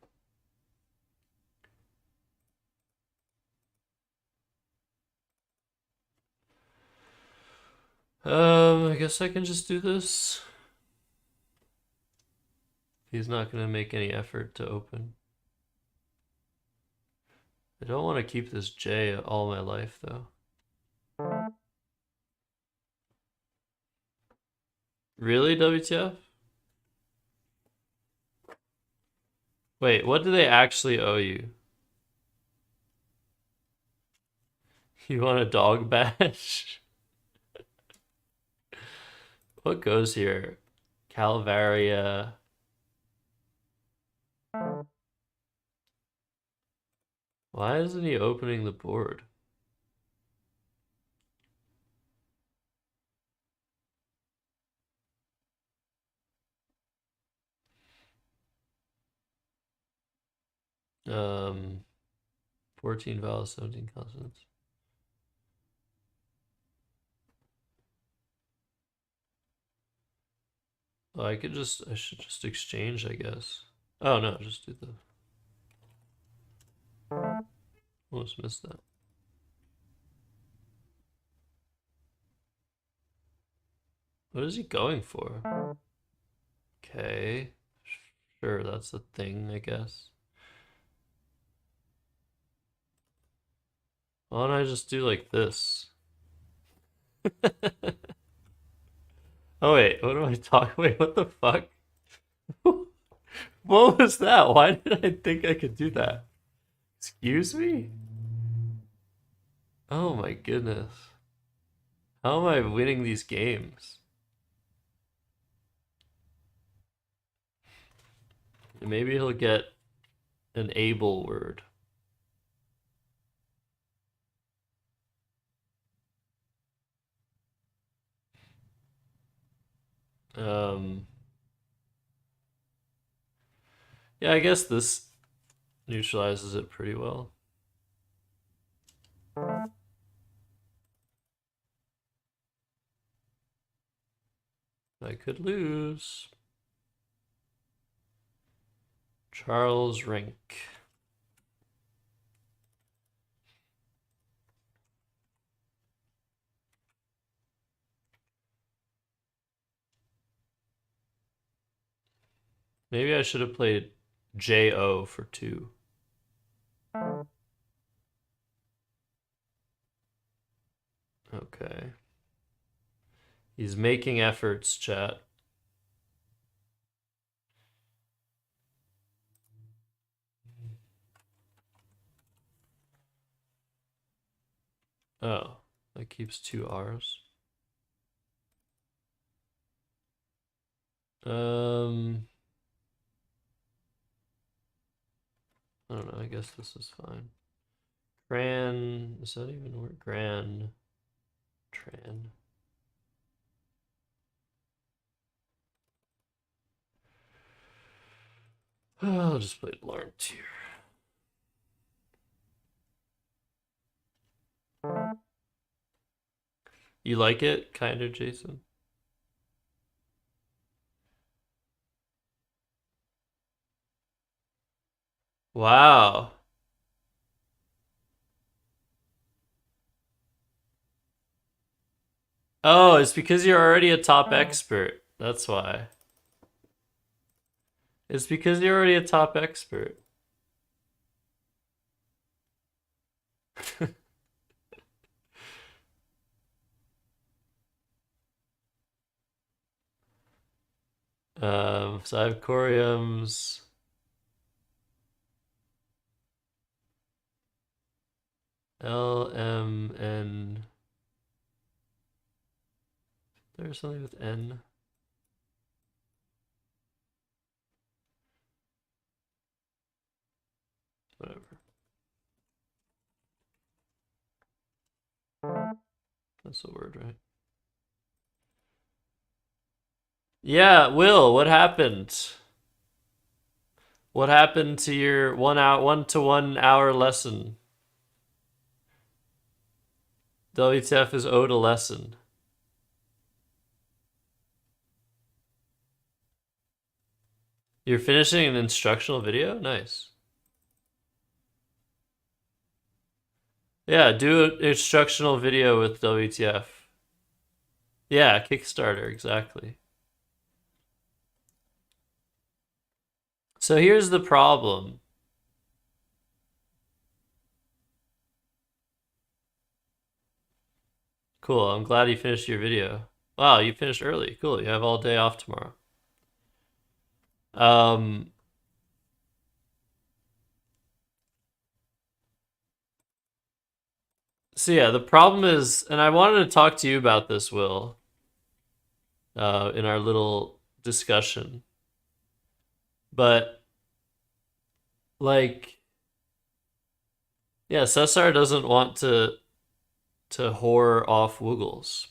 I guess I can just do this. He's not gonna make any effort to open. I don't want to keep this J all my life, though. Really, WTF? Wait, what do they actually owe you? You want a dog badge? What goes here? Calvaria. Why isn't he opening the board? Um, 14 vowels, 17 consonants. Oh, I should just exchange, I guess. Oh no, just do the. Almost missed that. What is he going for? Okay. Sure, that's a thing, I guess. Why don't I just do like this? Oh wait, what am I talking? Wait, what the fuck? What was that? Why did I think I could do that? Excuse me? Oh my goodness. How am I winning these games? Maybe he'll get an able word. Um, yeah, I guess this neutralizes it pretty well. I could lose. Charles Rink. Maybe I should have played J.O. for 2. Okay. He's making efforts, chat. Oh, that keeps 2 R's. I don't know, I guess this is fine. Gran, is that even a word? Gran, Tran. I'll just play Lawrence here. You like it, kind of, Jason? Wow. Oh, it's because you're already a top expert. That's why. It's because you're already a top expert. So I have Corium's. LMN. There's something with N. Whatever. That's a word, right? Yeah, Will, what happened? What happened to your 1 hour lesson? WTF is owed a lesson. You're finishing an instructional video? Nice. Yeah, do an instructional video with WTF. Yeah, Kickstarter, exactly. So here's the problem. Cool, I'm glad you finished your video. Wow, you finished early. Cool, you have all day off tomorrow. So yeah, the problem is, and I wanted to talk to you about this, Will, in our little discussion. But like, yeah, Cesar doesn't want to whore off Woogles.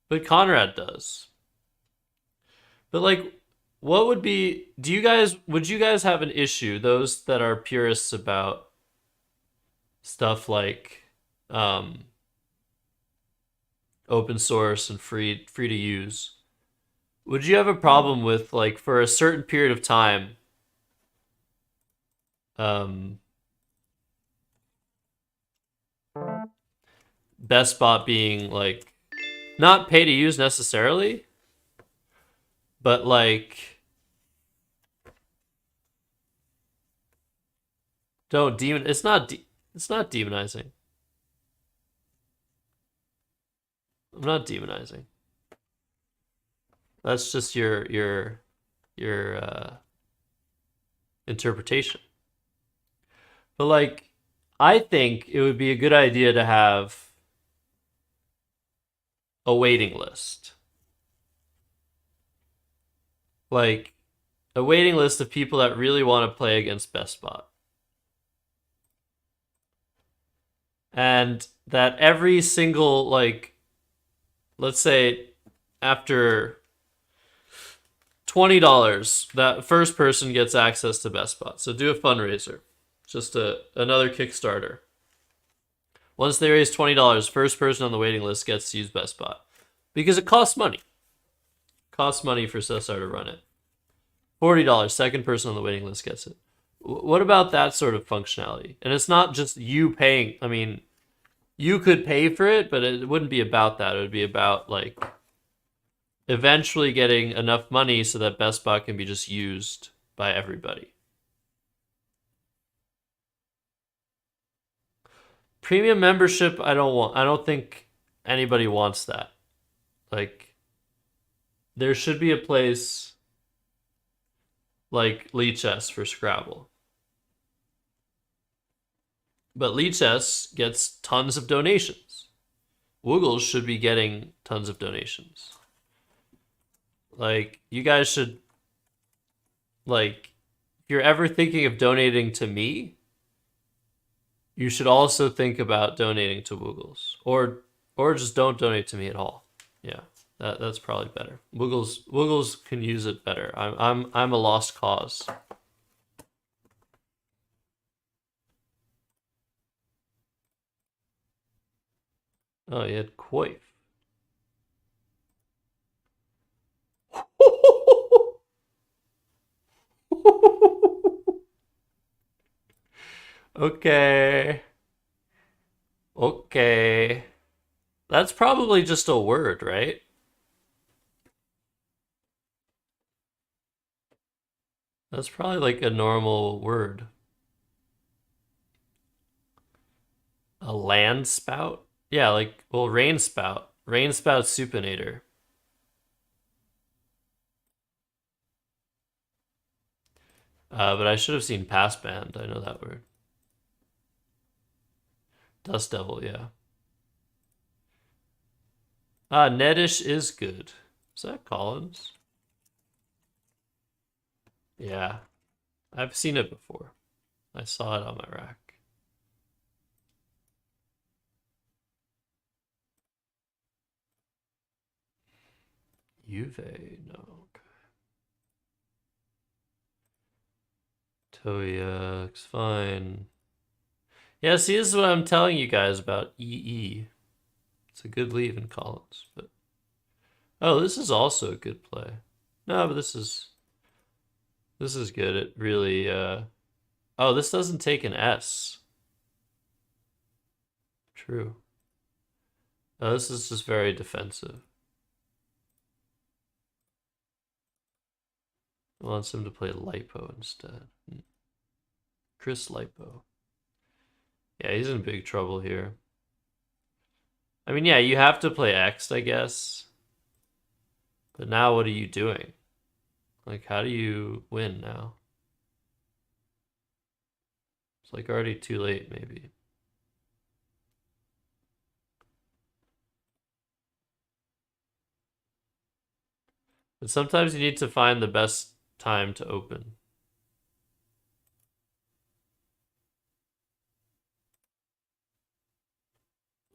But Conrad does. But like, what would be? Would you guys have an issue? Those that are purists about stuff like open source and free to use. Would you have a problem with like for a certain period of time? Best Bot being like not pay to use necessarily, but like don't demon. It's not demonizing. I'm not demonizing. That's just your interpretation. But like, I think it would be a good idea to have a waiting list. Like a waiting list of people that really want to play against Best Bot. And that every single, like, let's say after $20, that first person gets access to Best Bot. So do a fundraiser. Just another Kickstarter. Once they raise $20, first person on the waiting list gets to use Best Bot. Because it costs money. Costs money for SSR to run it. $40. Second person on the waiting list gets it. What about that sort of functionality? And it's not just you paying. I mean, you could pay for it, but it wouldn't be about that. It would be about like eventually getting enough money so that Best Bot can be just used by everybody. Premium membership, I don't think anybody wants that. Like, there should be a place like Lichess for Scrabble. But Lichess gets tons of donations. Woogles should be getting tons of donations. Like, you guys should, like, if you're ever thinking of donating to me, you should also think about donating to Woogles. Or just don't donate to me at all. Yeah, that's probably better. Woogles can use it better. I'm a lost cause. Oh, you had Coif. Okay. Okay. That's probably just a word, right? That's probably like a normal word. A land spout? Yeah, like, well, rain spout. Rain spout supinator. But I should have seen passband. I know that word. Dust devil, yeah. Nedish is good. Is that Collins? Yeah. I've seen it before. I saw it on my rack. Juve, no. Toyax, fine. Yeah, see, this is what I'm telling you guys about EE. It's a good leave in Collins, but oh, this is also a good play. No, but this is good. It really oh, this doesn't take an S. True. Oh, this is just very defensive. I want him to play Lipo instead. Chris Lipo. Yeah, he's in big trouble here. I mean, yeah, you have to play X, I guess. But now what are you doing? Like, how do you win now? It's like already too late, maybe. But sometimes you need to find the best time to open.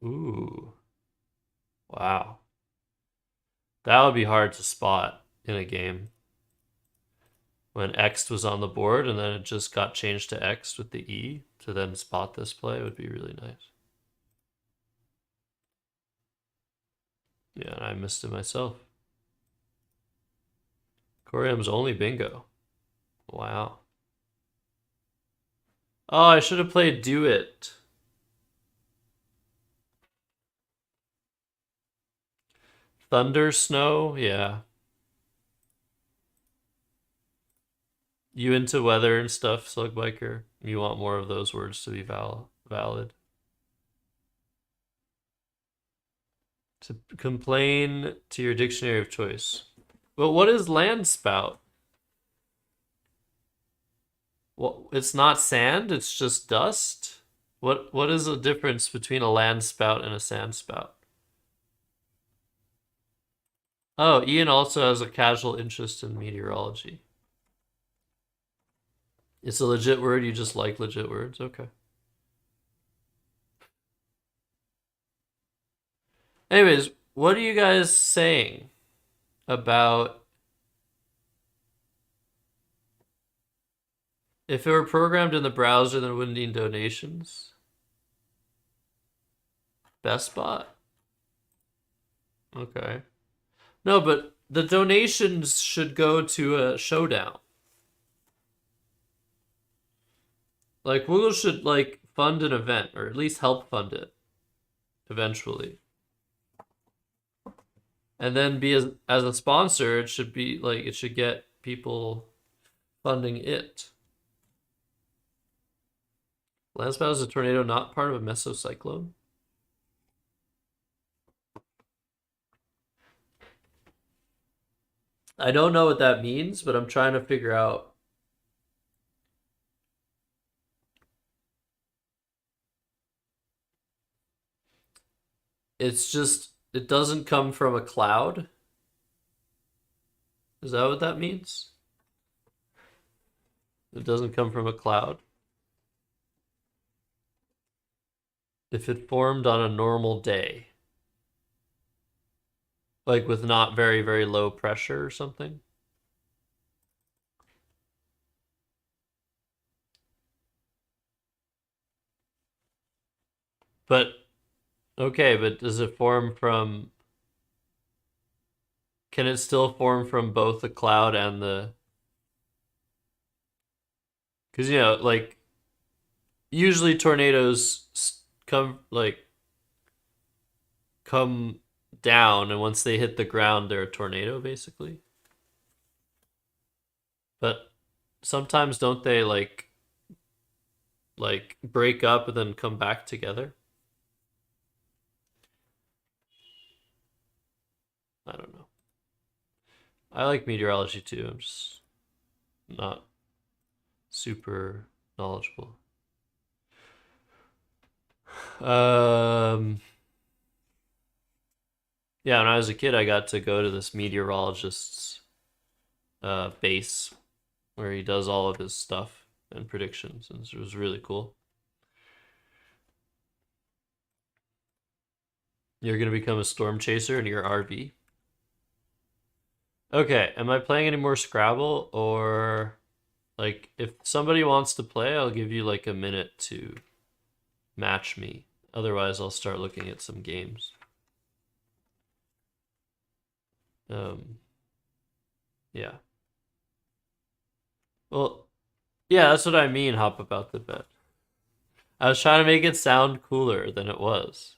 Ooh. Wow. That would be hard to spot in a game. When X was on the board and then it just got changed to X with the E to then spot this play would be really nice. Yeah, and I missed it myself. Corium's only bingo. Wow. Oh, I should have played Do It. Thunder Snow? Yeah. You into weather and stuff, Slugbiker? You want more of those words to be valid. To complain to your dictionary of choice. Well, what is land spout? Well, it's not sand, it's just dust? What is the difference between a land spout and a sand spout? Oh, Ian also has a casual interest in meteorology. It's a legit word, you just like legit words? Okay. Anyways, what are you guys saying about if it were programmed in the browser, then it wouldn't need donations? Best Bot? Okay. No, but the donations should go to a showdown. Like Woogle should like fund an event or at least help fund it eventually. And then be as a sponsor, it should be like it should get people funding it. Landspout is a tornado, not part of a mesocyclone. I don't know what that means, but I'm trying to figure out. It's just, it doesn't come from a cloud. Is that what that means? It doesn't come from a cloud. If it formed on a normal day. Like with not very, very low pressure or something. But, okay, but does it form from... Can it still form from both the cloud and the... Because, you know, like, usually tornadoes come, like, come down, and once they hit the ground, they're a tornado, basically. But sometimes don't they, like break up and then come back together? I don't know. I like meteorology too. I'm just not super knowledgeable. Yeah, when I was a kid, I got to go to this meteorologist's base where he does all of his stuff and predictions, and it was really cool. You're gonna become a storm chaser in your RV. Okay, am I playing any more Scrabble, or like if somebody wants to play, I'll give you like a minute to match me. Otherwise, I'll start looking at some games. Yeah. Well, yeah, that's what I mean, hop about the bed. I was trying to make it sound cooler than it was.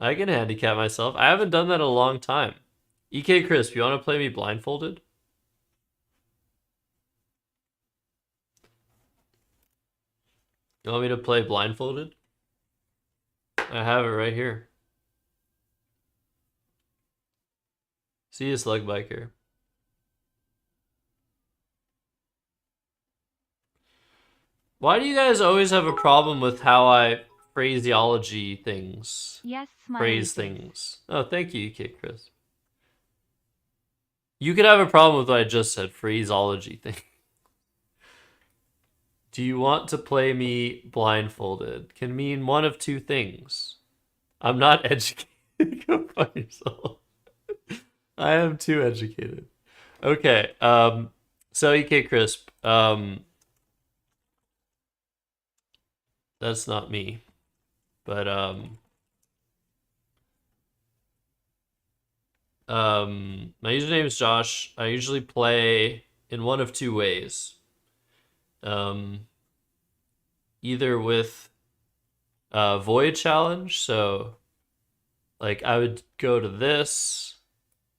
I can handicap myself. I haven't done that in a long time. EK Crisp, you want to play me blindfolded? You want me to play blindfolded? I have it right here. See you, Slug Biker. Why do you guys always have a problem with how I phraseology things? Yes, Phrase smiley face. things. Oh, thank you, EK Chris. You could have a problem with what I just said, phraseology thing. Do you want to play me blindfolded? Can mean one of two things. I'm not educated. Go fuck yourself. I am too educated. Okay. So EK Crisp. That's not me. But my username is Josh. I usually play in one of two ways. Either with Void Challenge, so like I would go to this,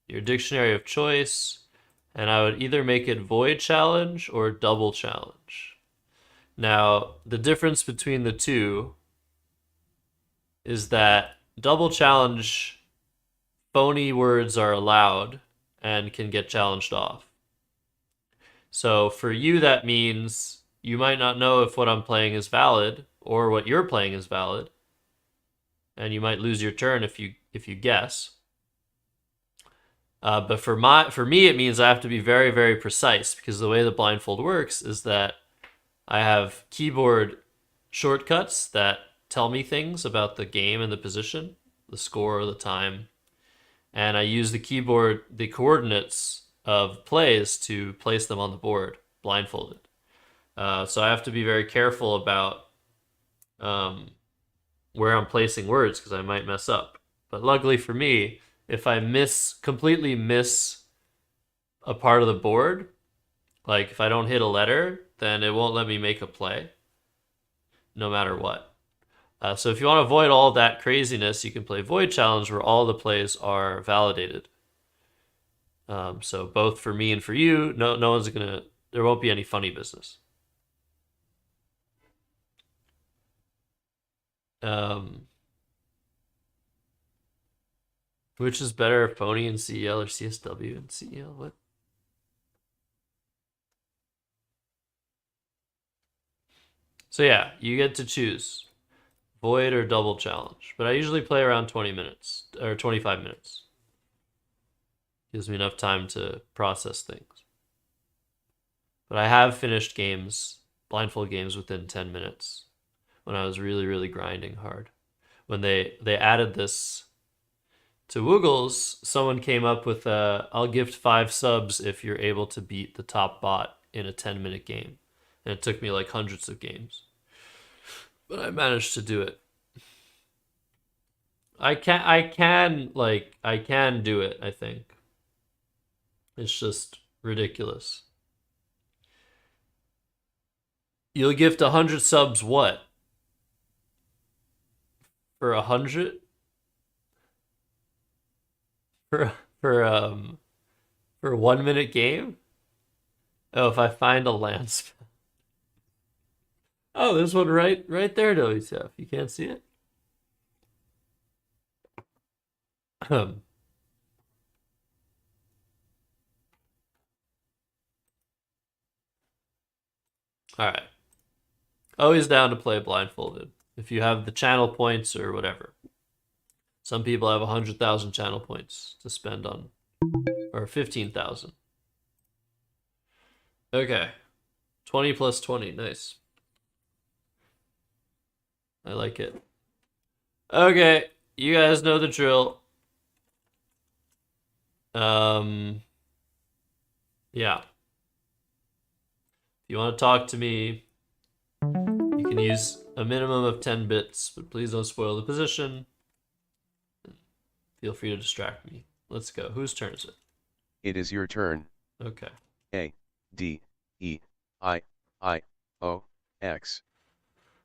your dictionary of choice, and I would either make it Void Challenge or Double Challenge. Now, the difference between the two is that Double Challenge, phony words are allowed and can get challenged off. So for you, that means you might not know if what I'm playing is valid or what you're playing is valid, and you might lose your turn if you guess. But for me, it means I have to be very, very precise, because the way the blindfold works is that I have keyboard shortcuts that tell me things about the game and the position, the score, the time, and I use the coordinates of plays to place them on the board blindfolded. So I have to be very careful about where I'm placing words because I might mess up. But luckily for me, if I completely miss a part of the board, like if I don't hit a letter, then it won't let me make a play, no matter what. So if you want to avoid all that craziness, you can play Void Challenge where all the plays are validated. So both for me and for you, no one's gonna. There won't be any funny business. Um, which is better, Pony and CEL or CSW and CEL? What? So yeah, you get to choose Void or Double Challenge. But I usually play around 20 minutes or 25 minutes. Gives me enough time to process things. But I have finished games, blindfold games, within 10 minutes when I was really, really grinding hard. When they added this to Woogles, someone came up with I'll gift 5 subs if you're able to beat the top bot in a 10-minute game. And it took me like hundreds of games. But I managed to do it. I can do it, I think. It's just ridiculous. You'll gift 100 subs what? For 100? For for um for a 1 minute game? Oh, if I find a lance. Oh, there's one right there, WTF. You can't see it? All right. Always down to play blindfolded if you have the channel points or whatever. Some people have 100,000 channel points to spend on, or 15,000. Okay. 20 plus 20. Nice. I like it. Okay. You guys know the drill. Yeah. If you want to talk to me, you can use a minimum of 10 bits, but please don't spoil the position. Feel free to distract me. Let's go. Whose turn is it? It is your turn. Okay. A, D, E, I, O, X.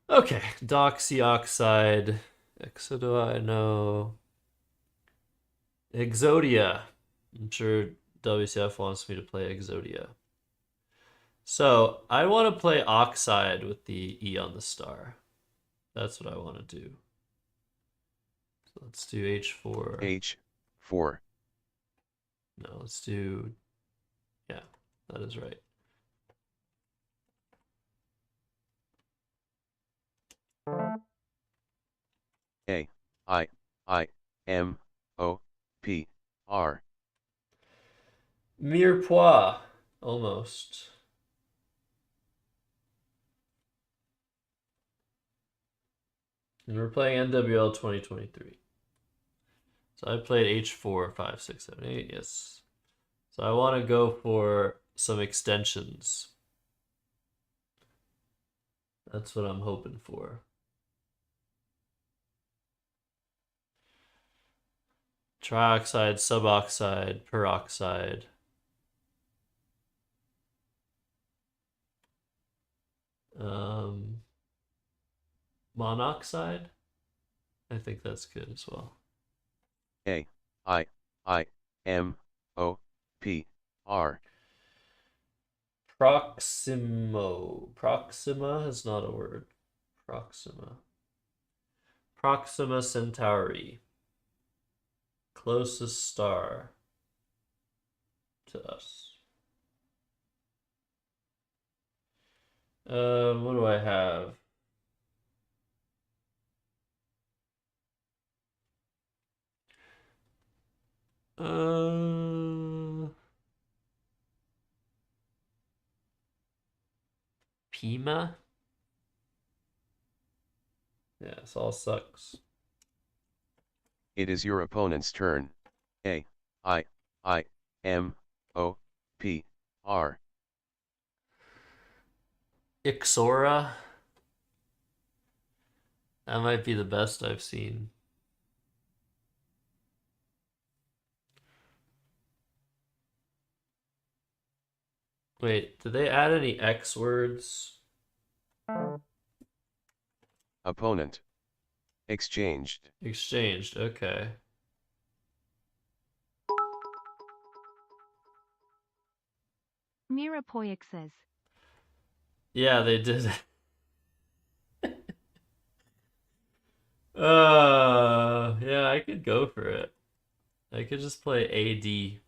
Okay. Doxyoxide. Exodo, no. Exodia. I'm sure WCF wants me to play Exodia. So I want to play Oxide with the E on the star. That's what I want to do. So let's do H4. H4. No, let's do... Yeah, that is right. A, I, M, O, P, R. Mirepoix. Almost. And we're playing NWL 2023. So I played H4, 5, 6, 7, 8. Yes. So I want to go for some extensions. That's what I'm hoping for. Trioxide, suboxide, peroxide. Monoxide? I think that's good as well. A, I, M, O, P, R. Proximo. Proxima is not a word. Proxima. Proxima Centauri. Closest star to us. What do I have? Pima? Yeah, this all sucks. It is your opponent's turn. A, I, M, O, P, R. Ixora. That might be the best I've seen. Wait, did they add any X words? Opponent. Exchanged. Exchanged, okay. Mirapoixes. Yeah, they did. Yeah, I could go for it. I could just play AD.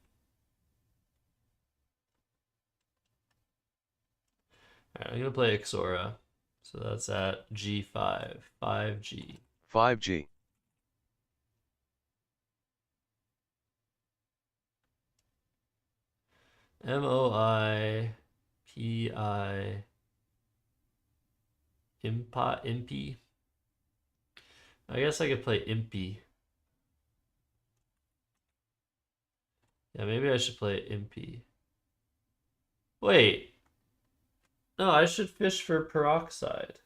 Alright, I'm gonna play Xora. So that's at G5. 5G. 5G. MOIPI. Impy? I guess I could play Impy. Yeah, maybe I should play Impy. Wait. No, I should fish for peroxide.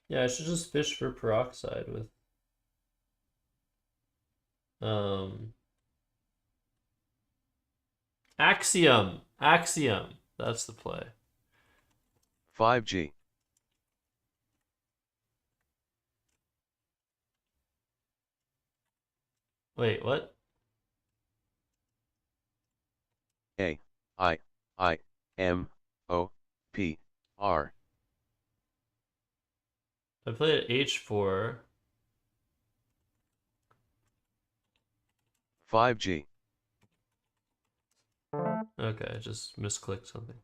Yeah, I should just fish for peroxide with um Axiom. Axiom. That's the play. 5G. Wait, what? A. I. M. O. P. R. I played H4. 5G. Okay, I just misclicked something.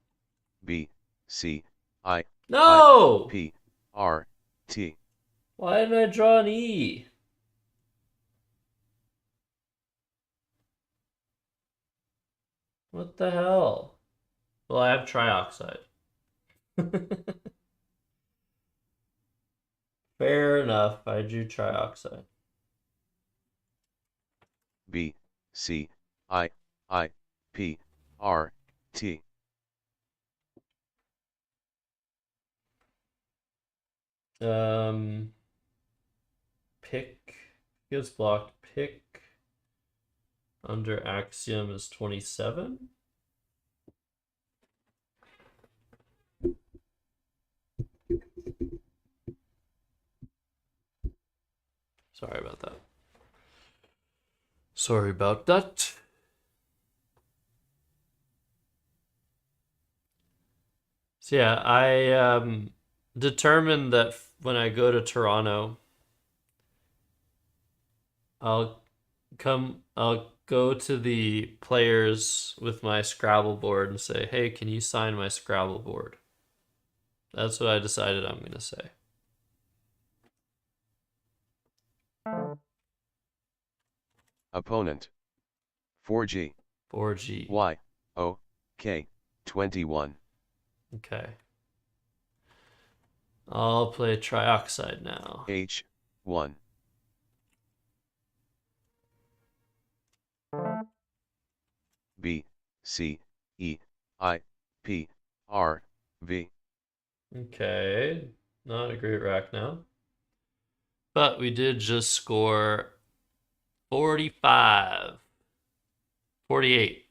B. C. I. No! P. R. T. Why didn't I draw an E? What the hell? Well, I have trioxide. Fair enough, I drew trioxide. B. C. I. P. R. T. Um, Pick gets blocked. Pick under axiom is 27. Sorry about that. Sorry about that. So yeah, I determined that when I go to Toronto, I'll I'll go to the players with my Scrabble board and say, "Hey, can you sign my Scrabble board?" That's what I decided I'm gonna say. Opponent. 4G. 4G. Y. O. K. 21. Okay. I'll play trioxide now. H. 1. B. C. E. I. P. R. V. Okay. Not a great rack now. But we did just score 45. 48.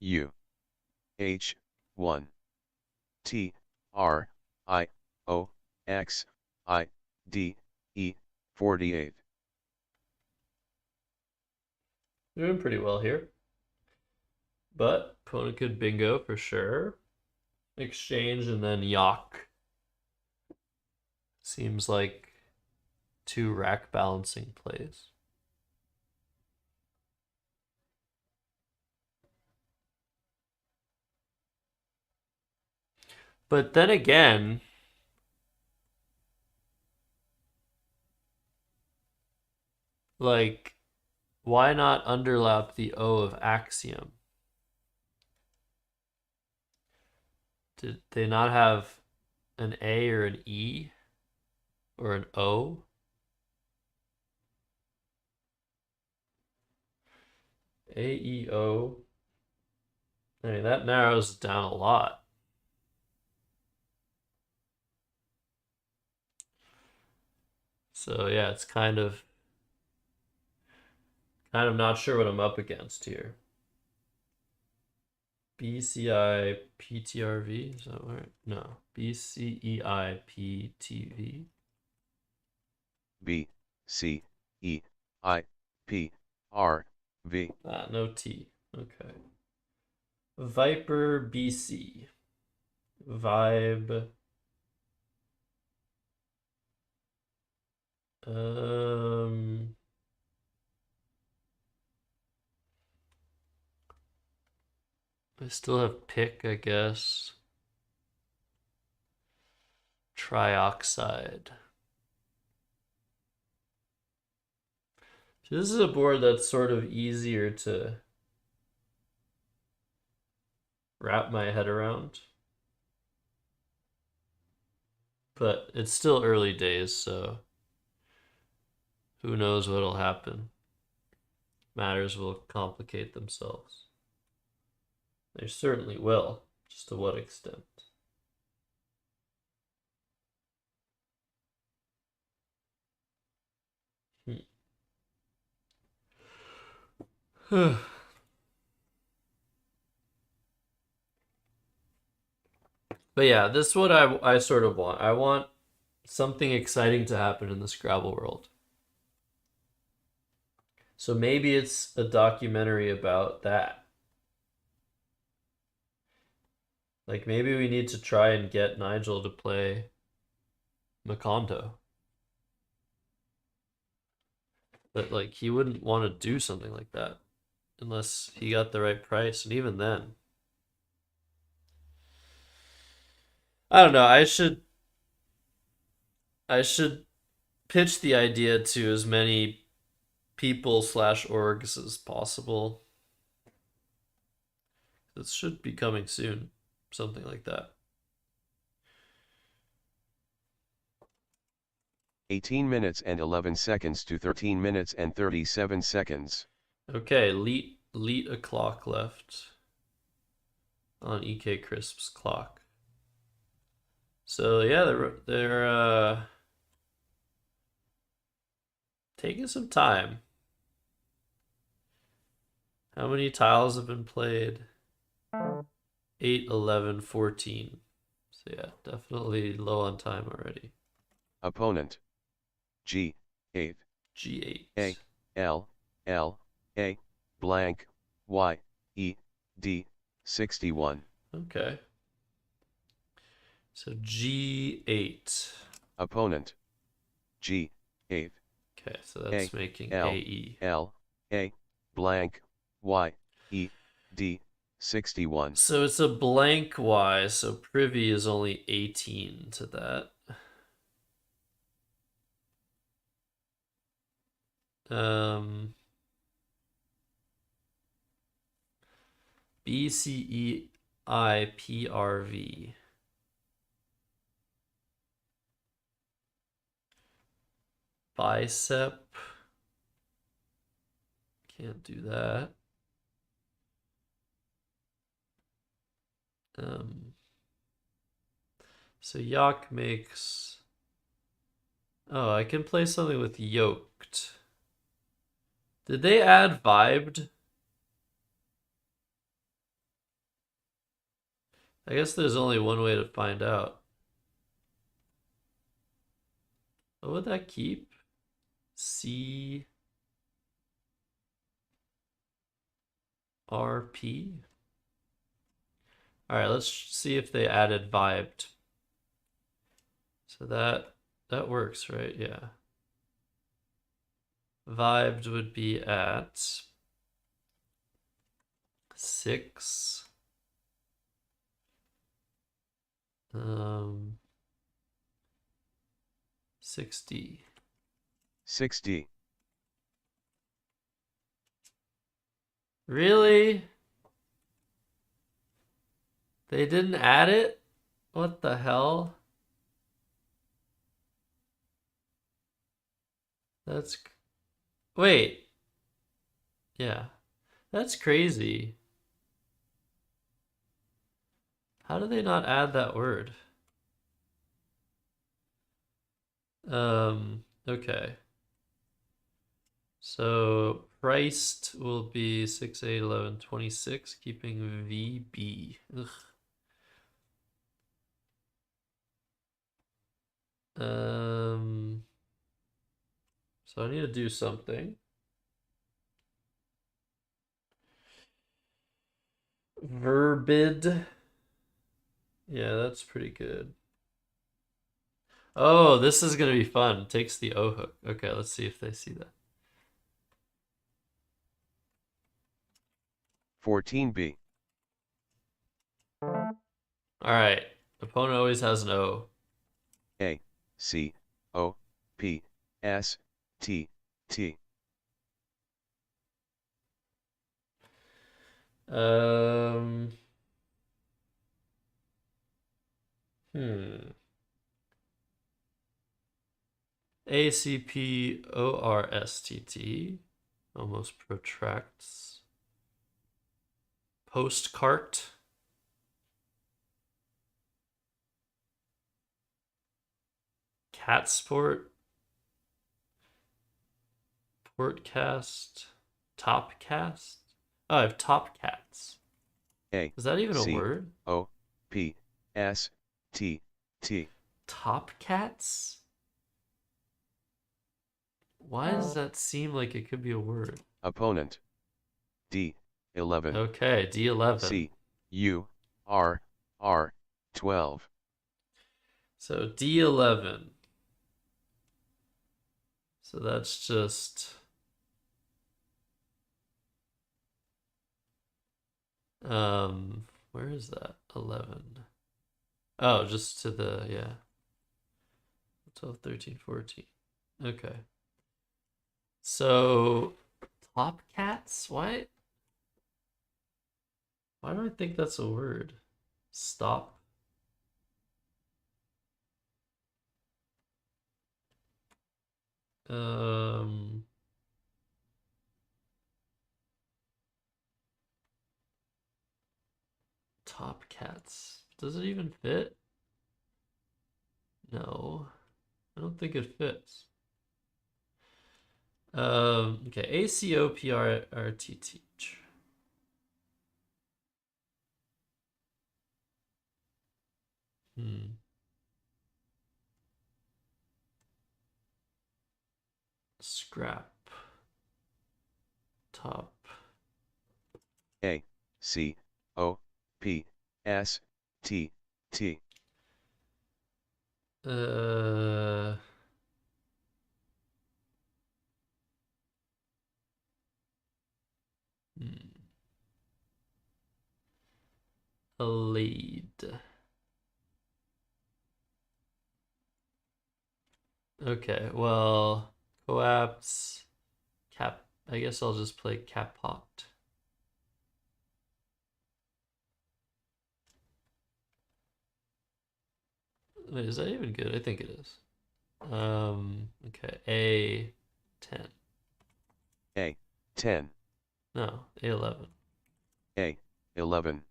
U. H. 1. T. R. I. O. X. I. D. E. 48. Doing pretty well here. But opponent could bingo for sure. Exchange and then Yak. Seems like two rack balancing plays. But then again, like, why not underlap the O of axiom? Did they not have an A or an E or an O? A, E, O. I mean, that narrows it down a lot. So yeah, it's kind of not sure what I'm up against here. BCI PTRV, is that right? No, BCEI PTV. B, C, E, I, P, R, V. Ah, no T. Okay. Viper BC. Vibe. Um, I still have pick, I guess. Trioxide. This is a board that's sort of easier to wrap my head around. But it's still early days, so who knows what'll happen. Matters will complicate themselves. They certainly will, just to what extent. But yeah, this is what I sort of want. I want something exciting to happen in the Scrabble world. So maybe it's a documentary about that. Like maybe we need to try and get Nigel to play Macondo. But like he wouldn't want to do something like that unless he got the right price, and even then. I don't know. I should pitch the idea to as many people slash orgs as possible. This should be coming soon. Something like that. 18 minutes and 11 seconds to 13 minutes and 37 seconds. Okay, leet o'clock left on EK Crisp's clock. So yeah, they're taking some time. How many tiles have been played? 8, 11, 14. So yeah, definitely low on time already. Opponent. G, 8. G8. A, L, L, A, blank, Y, E, D, 61. Okay. So G8. Opponent. G, 8. Okay, so that's making L, AE. L, A, blank, Y, E, D, 61. So it's a blank Y, so privy is only 18 to that. BCEIPRV. Bicep. Can't do that. So Yak makes... Oh, I can play something with yoked. Did they add vibed? I guess there's only one way to find out. What would that keep? C RP? Alright, let's see if they added vibed. So that works, right? Yeah. Vibed would be at 6. 60. 60. Really? They didn't add it? What the hell? That's... Wait. Yeah. That's crazy. How do they not add that word? Okay. So priced will be 6, 8, 11, 26, keeping VB. Ugh. So I need to do something. Verbid. Yeah, that's pretty good. Oh, this is gonna be fun. Takes the O hook. Okay, let's see if they see that. 14b. All right. Opponent always has an O. A, C, O, P, S, T, T. Um. Hmm. ACPORSTT almost protracts. Postcart. Cat sport. Portcast. Topcast. Oh, I have top cats. A, Is that even a C, word? O, P, S, T, T. Top cats? Why does that seem like it could be a word? Opponent. D, 11. Okay, D11. C, U, R, R, 12. So D11. So that's just where is that? 11. Oh, just to the, yeah. 12, 13, 14. Okay. So top cats? Why? Why do I think that's a word? Stop. Um Top cats. Does it even fit? No. I don't think it fits. Okay, ACOPRRT. Hmm. Scrap. Top. A, C, O, P, S, T, T. Uh, hmm. A lead. Okay, well, coaps, cap. I guess I'll just play cappot. Wait, is that even good? I think it is. Okay, A10. A, 10. No, A11. A, 11.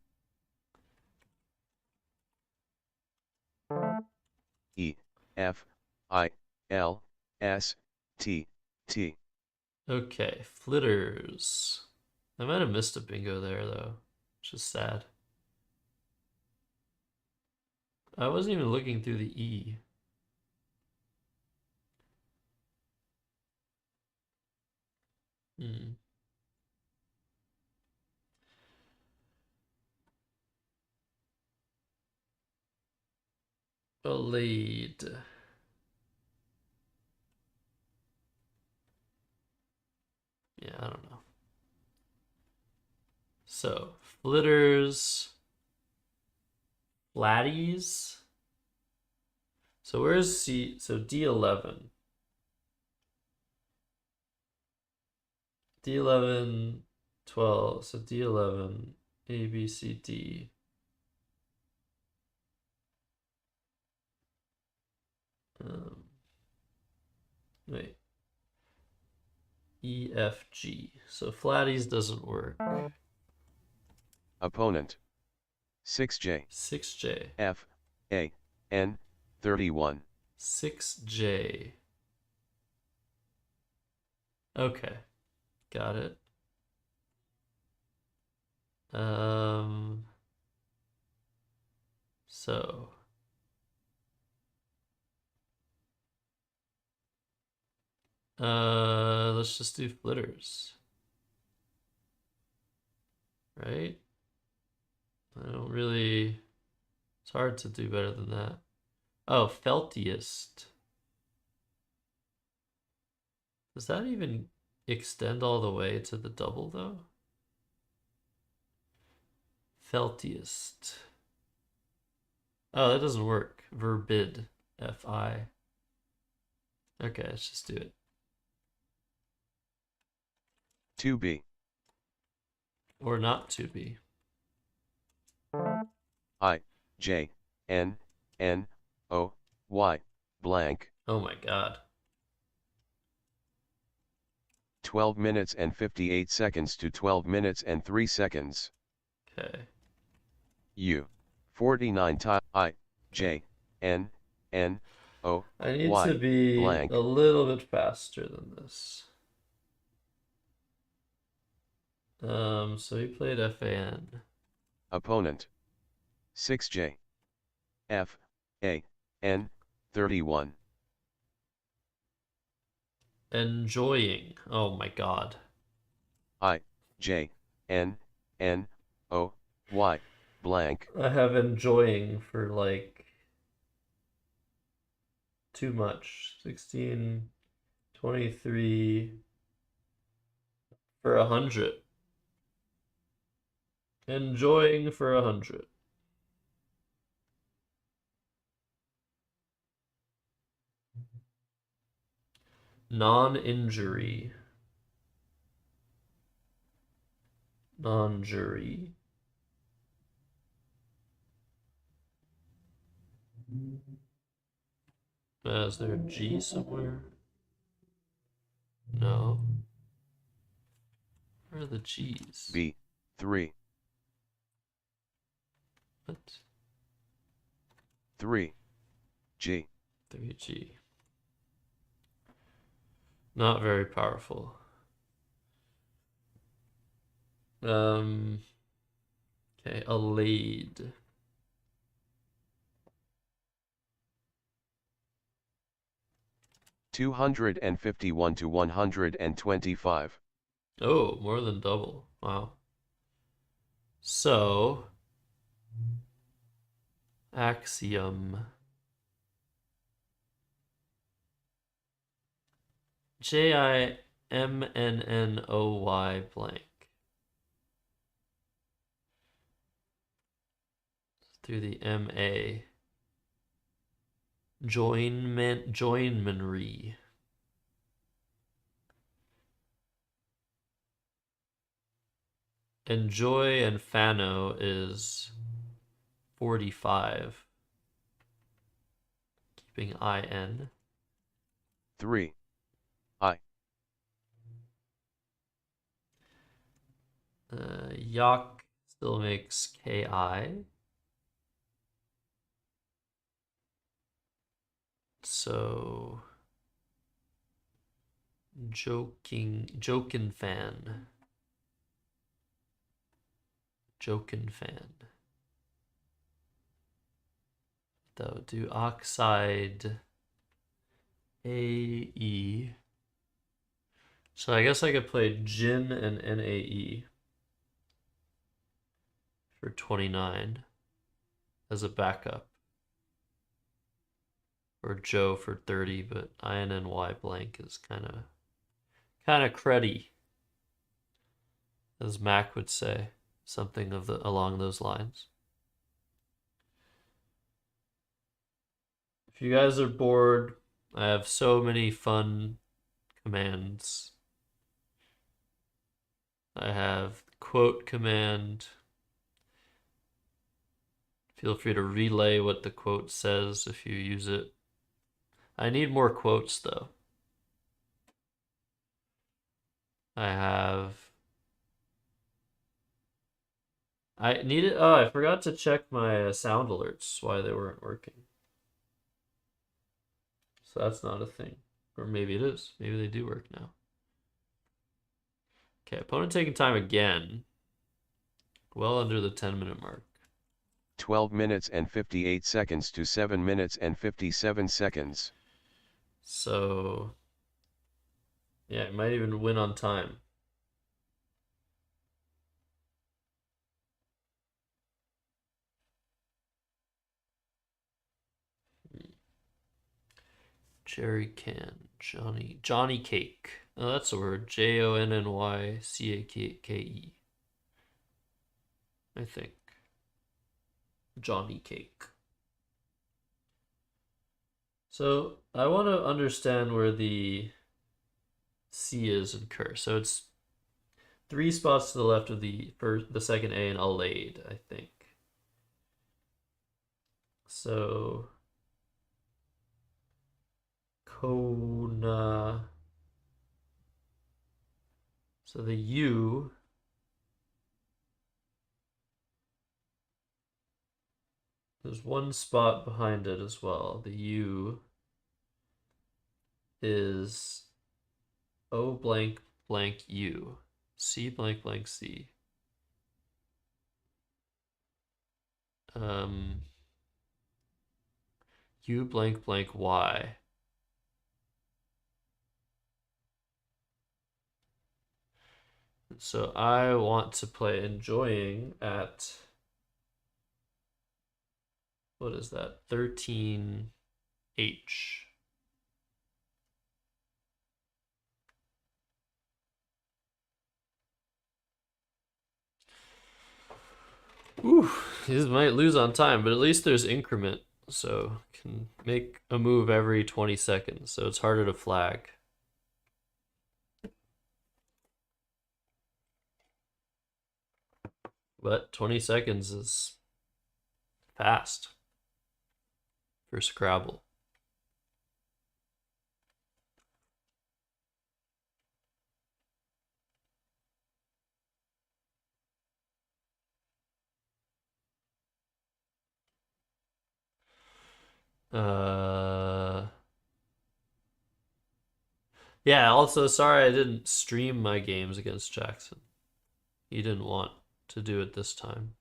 E, F, I, L, S, T, T. Okay, flitters. I might have missed a bingo there though, which is sad. I wasn't even looking through the E. Hmm. A lead. Yeah, I don't know. So, flitters, flatties. So where's C? So D11. D11, 12. So D11, A, B, C, D. Um, Wait. E, F, G. So flatties doesn't work. Opponent. 6J, 6J. F, A, N, 31. 6J. Okay, got it. So let's just do flitters, right? I don't really, it's hard to do better than that. Oh, feltiest. Does that even extend all the way to the double though? Feltiest. Oh, that doesn't work. Verbid. F-I. Okay, let's just do it. 2B, Or not to be. I, J, N, N, O, Y, blank. Oh my god. 12 minutes and 58 seconds to 12 minutes and 3 seconds. Okay. U, 49 time I, J, N, N, O, I need to Y, be blank. a little bit faster than this. So he played FAN. Opponent. 6J, F, A, N, 31. Enjoying. Oh my god. I, J, N, N, O, Y, blank. I have enjoying for like too much. 16, 23 for 100. Enjoying for 100. Non-injury. Non-jury. Is there a G somewhere? No. Where are the G's? B, 3, What? 3, G. 3G. Not very powerful. Okay, allayed. $251 to $125. Oh, more than double. Wow. So, axiom. Jimnnoy blank. Through the MA. Joinmanry. Enjoy and Fano is 45. Keeping IN. 3, I. Yak still makes KI. So joking fan. That would do oxide AE. So I guess I could play Jin and NAE for 29 as a backup. Or Joe for 30, but INNY blank is kind of cruddy, as Mac would say, something along those lines. If you guys are bored, I have so many fun commands. I have quote command. Feel free to relay what the quote says if you use it. I need more quotes though. I I needed. Oh, I forgot to check my sound alerts why they weren't working. So that's not a thing. Or maybe it is. Maybe they do work now. Okay, opponent taking time again. Well under the 10-minute mark. 12 minutes and 58 seconds to 7 minutes and 57 seconds. So, yeah, it might even win on time. Jerry can, Johnny Cake. Oh, that's a word. JONNYCAKE. I think. Johnny Cake. So I want to understand where the C is in curse. So it's 3 spots to the left of the second A and allayed, I think. So Kona. So the U there's 1 spot behind it as well. The U is O blank blank U. C blank blank C. U blank blank Y. So I want to play enjoying at, what is that? 13H. Ooh, these might lose on time, but at least there's increment, so can make a move every 20 seconds, so it's harder to flag. But 20 seconds is fast for Scrabble. Yeah, also sorry I didn't stream my games against Jackson. He didn't want to do it this time.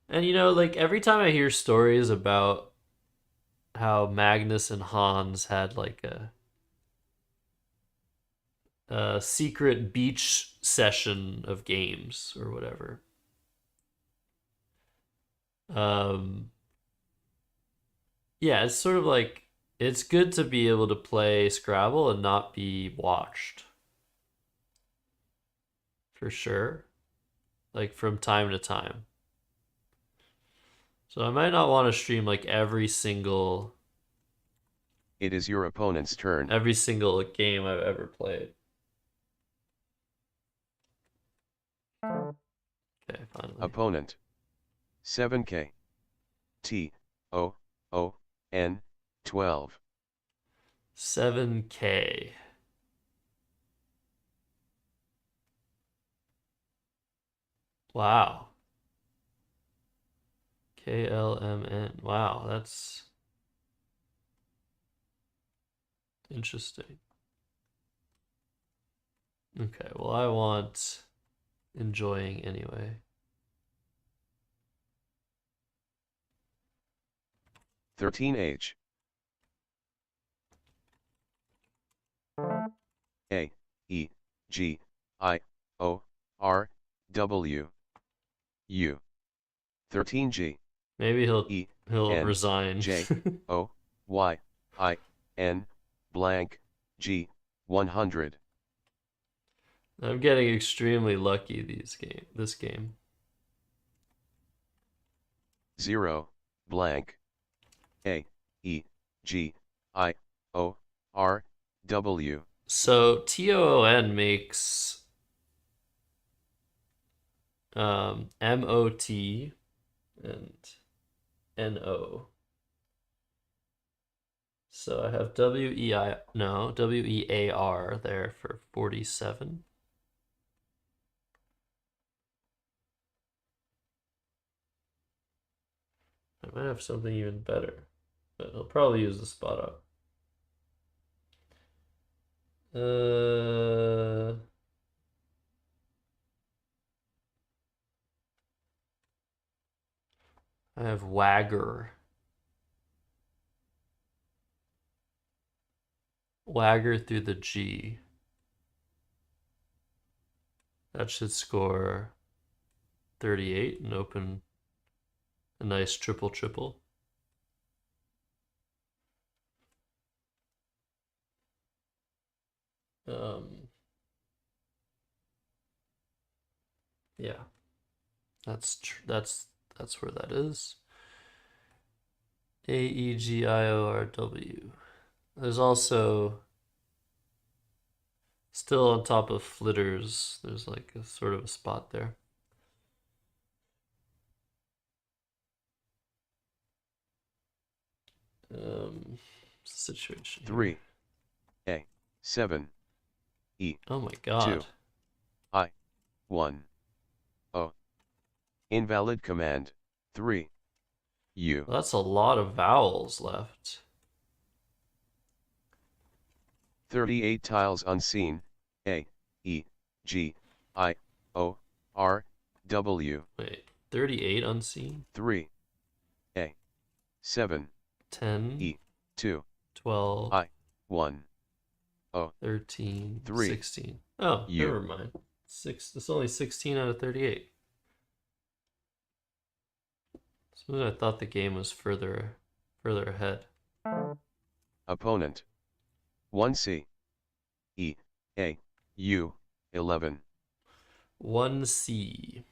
And you know, like every time I hear stories about how Magnus and Hans had like a secret beach session of games or whatever. Um, yeah, it's sort of like it's good to be able to play Scrabble and not be watched. For sure. Like from time to time. So I might not want to stream like It is your opponent's turn. every single game I've ever played. Okay, finally. Opponent. 7K. T. O. O. N. 12. 7K. Wow. KLMN. Wow, that's interesting. Okay, well, I want enjoying anyway. 13H. A. E. G. I. O. R. W. U. 13G. Maybe E. he'll N. resign. J. O. Y. I. N. Blank. G. 100. I'm getting extremely lucky this game. 0. Blank. A. E. G. I. O. R. W. So TOON makes MOT and NO. So I have W-E-A-R there for 47. I might have something even better, but he'll probably use the spot up. I have Wagger. Wagger through the G. That should score 38 and open a nice triple triple. Yeah, that's where that is. AEGIORW. There's also still on top of flitters. There's like a sort of a spot there. Situation here. 3. A. 7. E. Oh my god. 2. I. 1. O. Invalid command. 3. U. Well, that's a lot of vowels left. 38 tiles unseen. A. E. G. I. O. R. W. Wait, 38 unseen? 3. A. 7. 10. E. 2. 12. I. 1. O. 13. 3. 16. Oh, U. never mind. It's only 16 out of 38. So I thought the game was further ahead. Opponent. 1C. E. A. U. 11. 1C.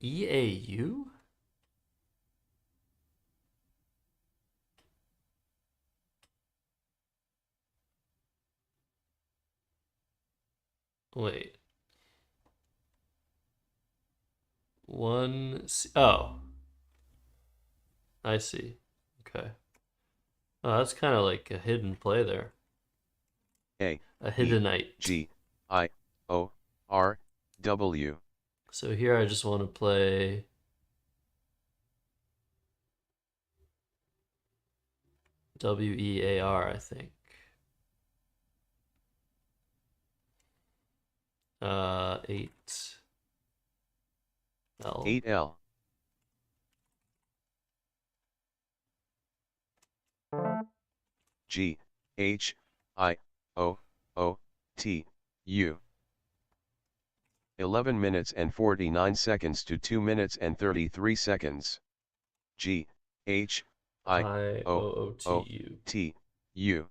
EAU? Wait. 1C. Oh. I see. Okay. Oh, that's kind of like a hidden play there. A. A hiddenite. G. I. O. R. W. So here I just want to play WEAR, I think. 8 L. 8L. G. H. I. O. O. T. U. 11 minutes and 49 seconds to 2 minutes and 33 seconds. G. H. I. O. O. IOOTU. T. U.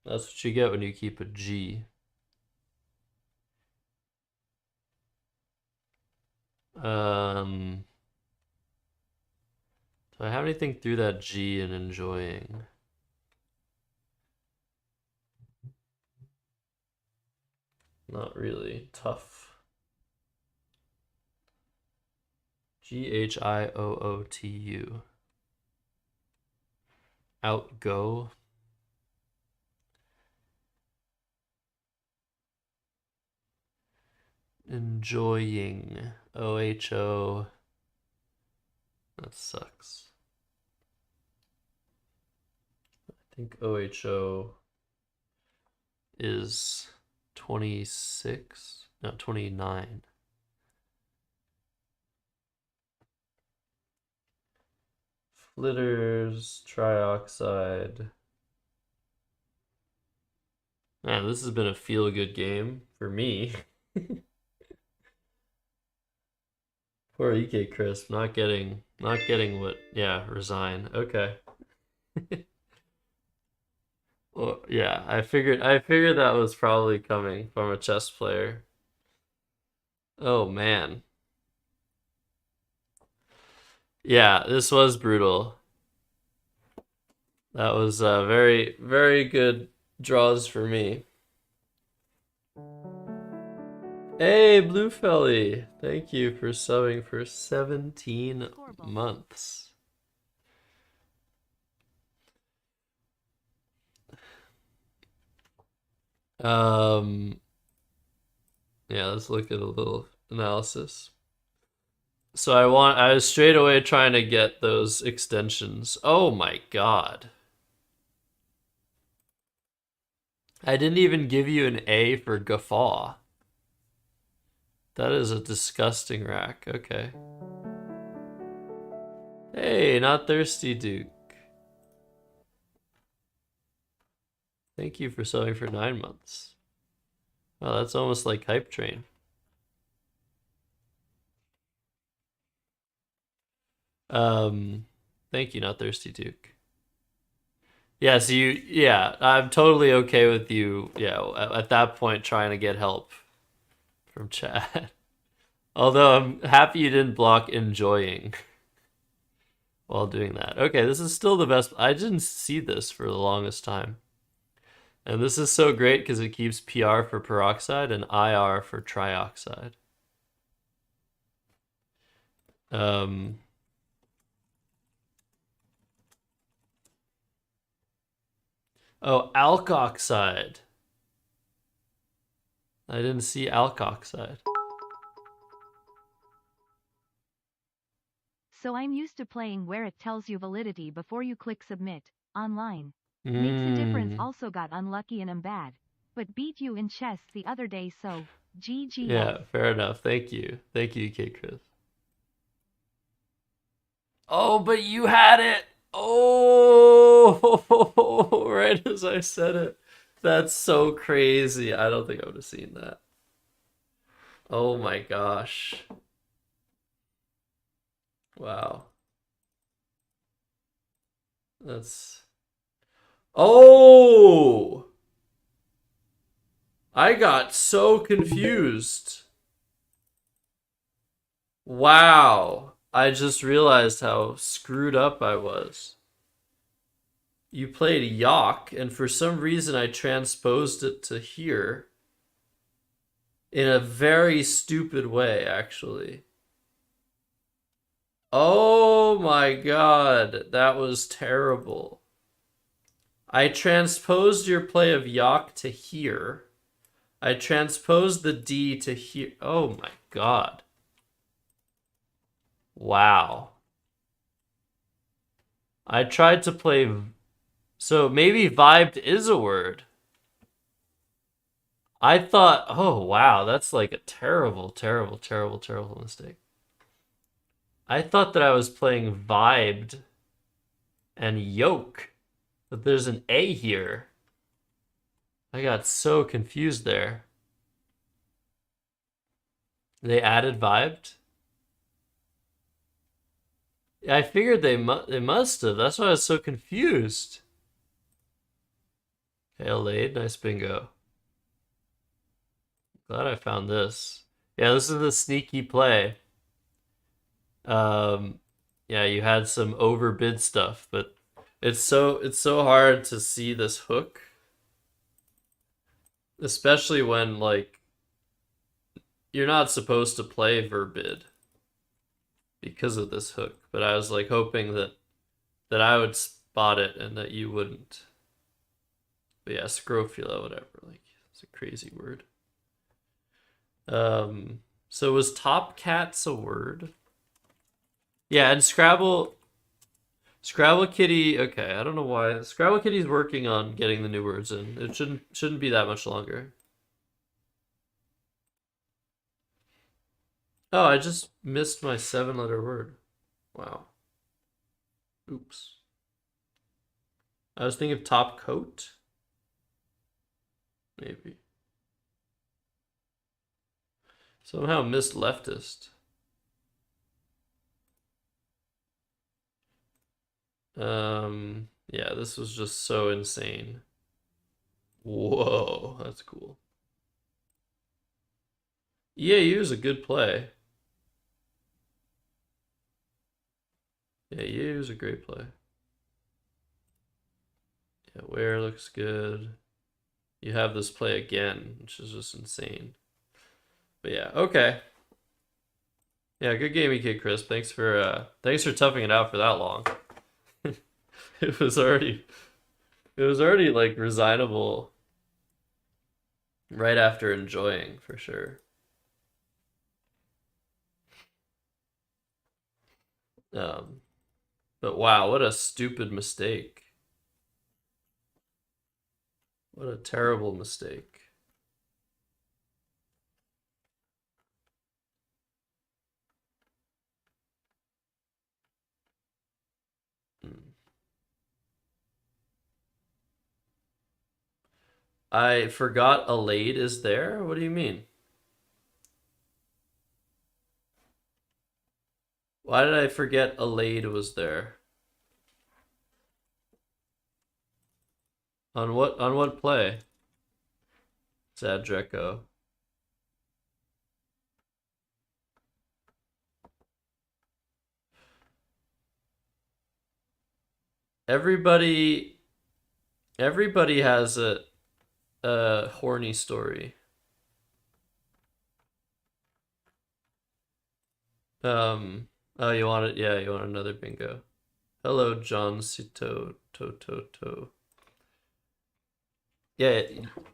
That's what you get when you keep a G. Do I have anything through that G and enjoying? Not really. Tough. GHIOOTU. Outgo. Enjoying. OHO. That sucks. I think OHO is 26. No, 29. Flitters, trioxide. Man, this has been a feel-good game for me. Poor EK Crisp, not getting what, yeah, resign. Okay. Well, yeah, I figured that was probably coming from a chess player. Oh man. Yeah, this was brutal. That was very, very good draws for me. Hey, Bluefelly. Thank you for subbing for 17 months. Yeah, let's look at a little analysis. So I was straight away trying to get those extensions. Oh my god. I didn't even give you an A for guffaw. That is a disgusting rack. Okay. Hey, not thirsty, Duke. Thank you for subbing for 9 months. Wow, that's almost like Hype Train. Thank you, not thirsty, Duke. Yeah, so yeah, I'm totally okay with you, yeah, at that point trying to get help from chat. Although I'm happy you didn't block enjoying while doing that. Okay, this is still the best. I didn't see this for the longest time. And this is so great because it keeps PR for peroxide and IR for trioxide. Oh, alkoxide. I didn't see alkoxide. So I'm used to playing where it tells you validity before you click submit, online. Makes a difference. Also got unlucky and I'm bad. But beat you in chess the other day, so GG. Yeah, fair enough. Thank you. Thank you, K. Chris. Oh, but you had it! Oh, right as I said it. That's so crazy. I don't think I would have seen that. Oh my gosh. Wow. That's... Oh! I got so confused. Wow. I just realized how screwed up I was. You played Yawk, and for some reason I transposed it to here. In a very stupid way, actually. Oh my god, that was terrible. I transposed your play of Yawk to here. I transposed the D to here. Oh my god. Wow. I tried to play... So maybe vibed is a word. I thought, oh wow, that's like a terrible, terrible, terrible, terrible mistake. I thought that I was playing vibed and yoke, but there's an A here. I got so confused there. They added vibed? Yeah, I figured they must have. That's why I was so confused. Hail laid, nice bingo. Glad I found this. Yeah, this is the sneaky play. Yeah, you had some overbid stuff, but it's so hard to see this hook, especially when like you're not supposed to play verbid because of this hook. But I was like hoping that I would spot it and that you wouldn't. But yeah, scrofula, whatever. Like it's a crazy word. So was top cats a word? Yeah, and Scrabble Kitty, okay, I don't know why. Scrabble Kitty's working on getting the new words in. It shouldn't be that much longer. Oh, I just missed my 7-letter word. Wow. Oops. I was thinking of top coat. Maybe. Somehow missed leftist. Yeah, this was just so insane. Whoa, that's cool. EAU is a good play. Yeah, EAU is a great play. Yeah, where looks good. You have this play again, which is just insane. But yeah, okay. Yeah, good gaming kid, Chris. Thanks for toughing it out for that long. It was already like resignable right after enjoying for sure. Um, but wow, what a stupid mistake. What a terrible mistake. Hmm. I forgot Alade is there? What do you mean? Why did I forget Alade was there? On what play? Sad Dreco. Everybody has a horny story. Oh, you want it? Yeah, you want another bingo. Hello, John Cito to. Yeah,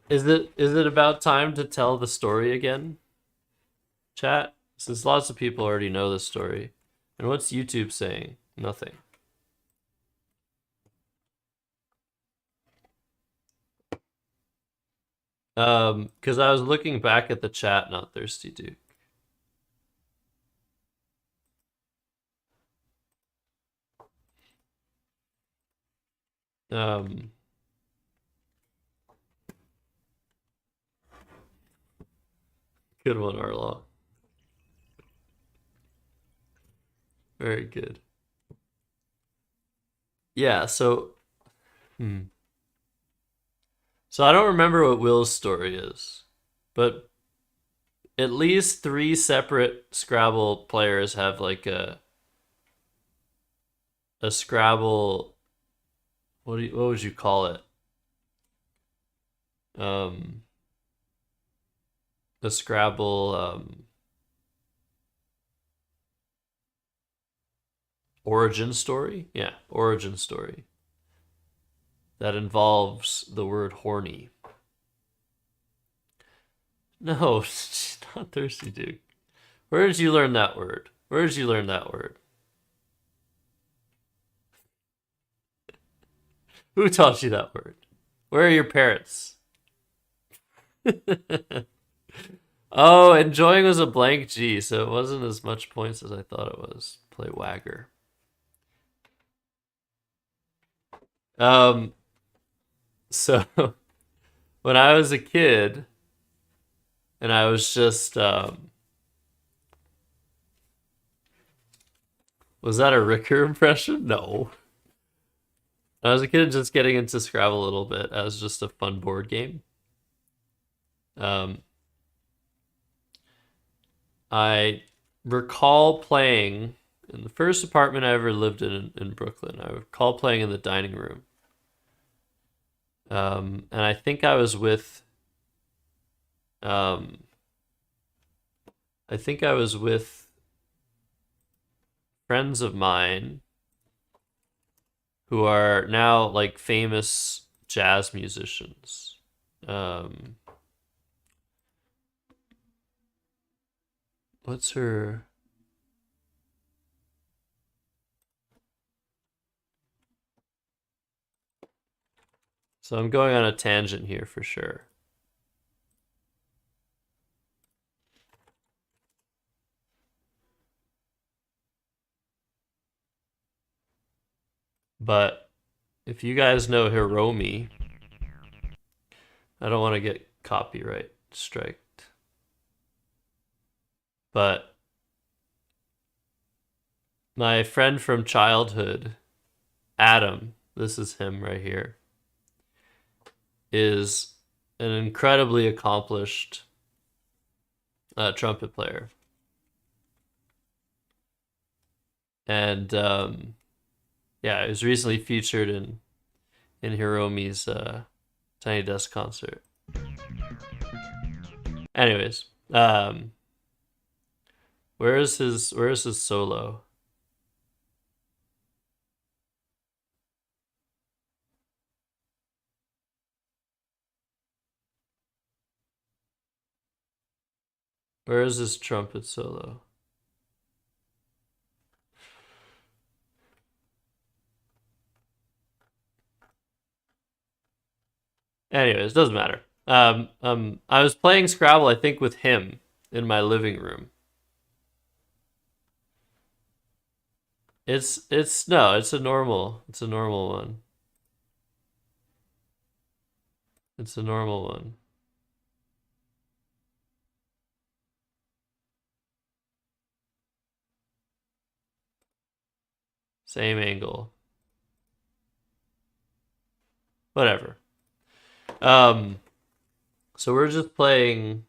is it about time to tell the story again? Chat? Since lots of people already know the story. And what's YouTube saying? Nothing. Because I was looking back at the chat, not Thirsty Duke. Um, Good one, Arlaw. Very good. Yeah, so So I don't remember what Will's story is, but at least 3 separate Scrabble players have like a Scrabble. What would you call it? Um, a Scrabble origin story. Yeah, origin story that involves the word horny. No, she's not thirsty, dude. Where did you learn that word? Where did you learn that word? Who taught you that word? Where are your parents? Oh, enjoying was a blank G, so it wasn't as much points as I thought it was. Play Wagger. So when I was a kid, and I was just was that a Ricker impression? No. When I was a kid just getting into Scrabble a little bit as just a fun board game. I recall playing in the first apartment I ever lived in Brooklyn. I recall playing in the dining room. And I think I was with friends of mine who are now like famous jazz musicians. What's her? So I'm going on a tangent here for sure. But if you guys know Hiromi, I don't want to get copyright striked. But my friend from childhood, Adam, this is him right here, is an incredibly accomplished trumpet player. And yeah, it was recently featured in Hiromi's Tiny Desk concert. Anyways, Where is his solo? Where is his trumpet solo? Anyways, doesn't matter. I was playing Scrabble, I think, with him in my living room. It's a normal one. It's a normal one. Same angle. Whatever. So we're just playing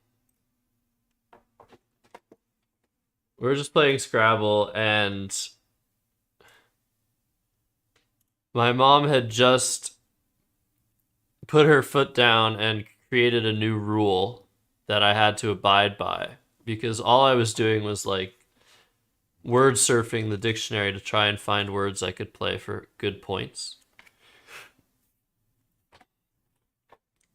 Scrabble, and my mom had just put her foot down and created a new rule that I had to abide by, because all I was doing was like word surfing the dictionary to try and find words I could play for good points.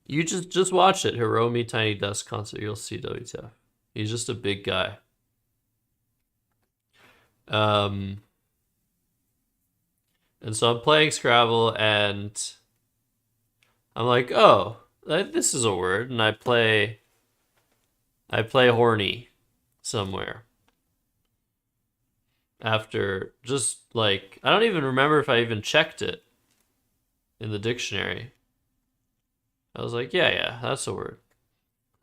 You just watch it, Hiromi Tiny Desk concert. You'll see WTF. He's just a big guy. And so I'm playing Scrabble, and I'm like, oh, this is a word, and I play horny somewhere. After just like, I don't even remember if I even checked it in the dictionary. I was like, yeah, that's a word.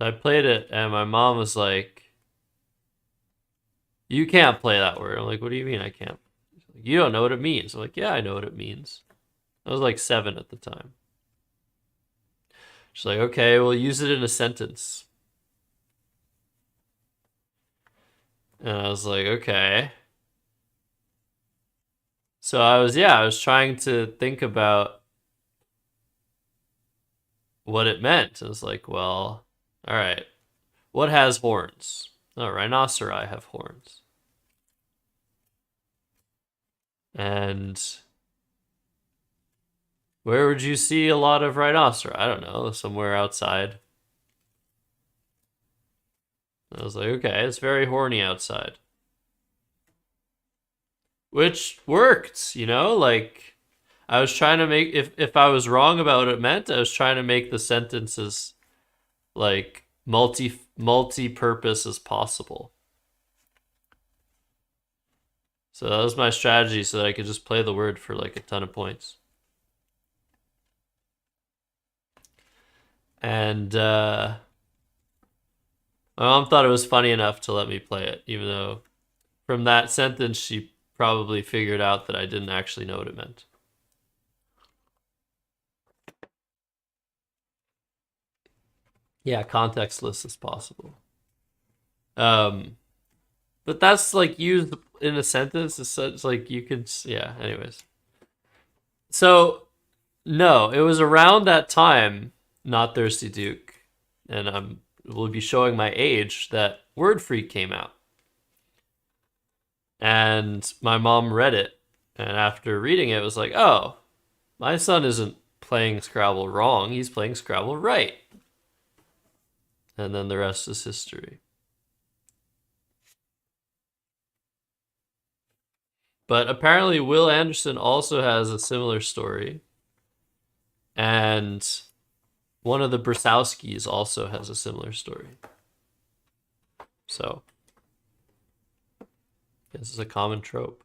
I played it, and my mom was like, you can't play that word. I'm like, what do you mean I can't? Like, you don't know what it means. I'm like, yeah, I know what it means. I was like 7 at the time. She's like, okay, we'll use it in a sentence. And I was like, okay. So I was trying to think about what it meant. I was like, well, all right, what has horns? Oh, rhinoceri have horns. And where would you see a lot of rhinoceri? I don't know, somewhere outside. I was like, okay, it's very horny outside. Which worked, like I was trying to make, if I was wrong about what it meant, I was trying to make the sentences like multi-purpose as possible. So that was my strategy, so that I could just play the word for like a ton of points. And my mom thought it was funny enough to let me play it, even though from that sentence she probably figured out that I didn't actually know what it meant. Yeah, contextless as possible. But that's like used in a sentence. It's such like you could, yeah. Anyways, so no, it was around that time, not Thirsty Duke, and will be showing my age, that Word Freak came out, and my mom read it, and after reading it, it was like, oh, my son isn't playing Scrabble wrong; he's playing Scrabble right. And then the rest is history. But apparently Will Anderson also has a similar story. And one of the Brasowskis also has a similar story. So this is a common trope.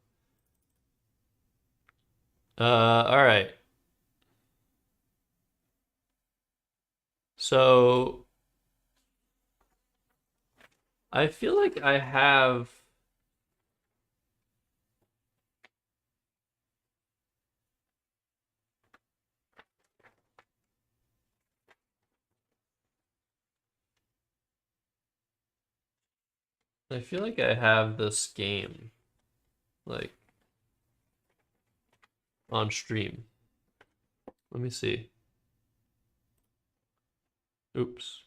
All right. So I feel like I have this game like on stream. Let me see. Oops.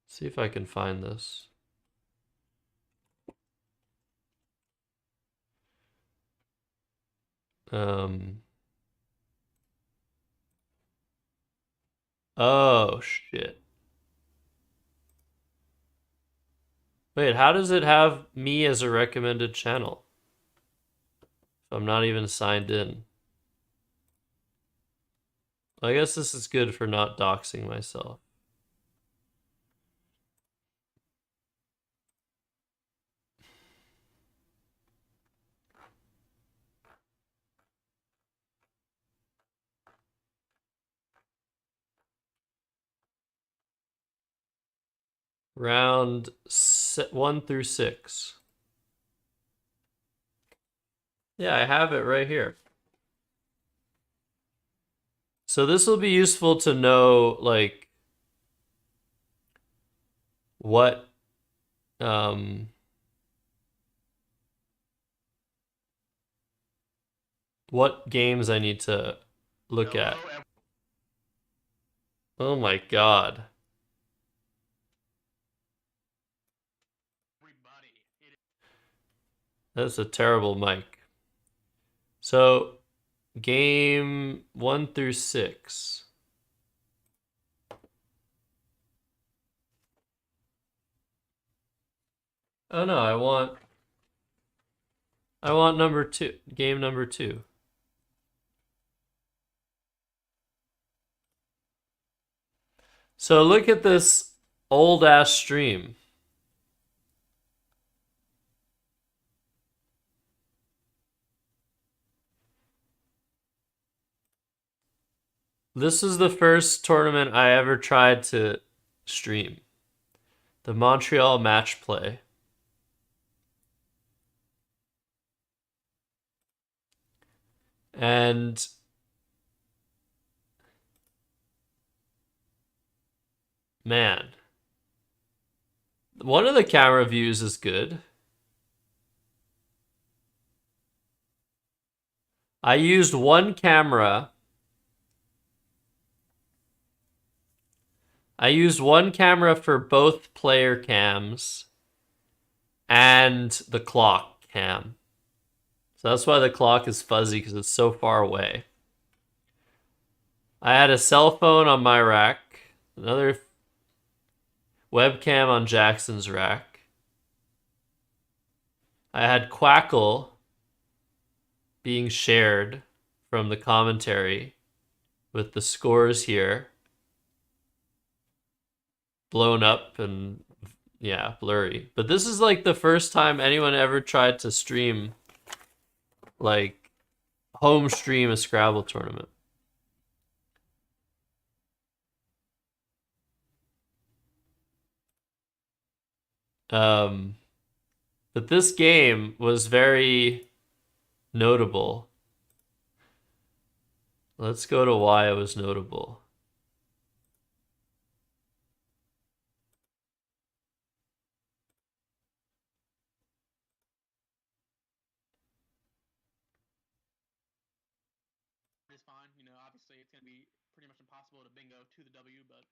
See if I can find this. Oh shit. Wait, how does it have me as a recommended channel? If I'm not even signed in. I guess this is good for not doxing myself. Round 1 through 6. Yeah, I have it right here. So this will be useful to know, like, what what games I need to look at. Oh my god. That's a terrible mic. So, game 1 through 6. Oh no, I want number 2, game number 2. So look at this old ass stream. This is the first tournament I ever tried to stream. The Montreal match play. And man, one of the camera views is good. I used one camera. I used one camera for both player cams and the clock cam. So that's why the clock is fuzzy, because it's so far away. I had a cell phone on my rack, another webcam on Jackson's rack. I had Quackle being shared from the commentary with the scores here blown up and yeah, blurry. But this is like the first time anyone ever tried to stream, like, home stream a Scrabble tournament. But this game was very notable. Let's go to why it was notable. It's fine. You know, obviously it's going to be pretty much impossible to bingo to the W, but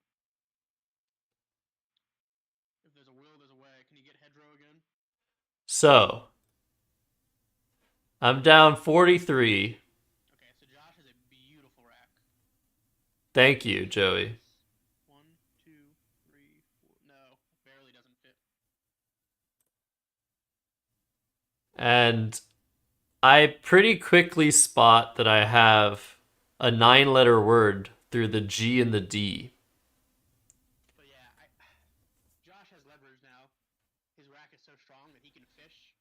if there's a will, there's a way. Can you get hedgerow again? So, I'm down 43. Okay, so Josh has a beautiful rack. Thank you, Joey. 1, 2, 3, 4. No, barely doesn't fit. And I pretty quickly spot that I have a 9-letter word through the G and the D. But yeah, Josh has leverage now. His rack is so strong that he can fish.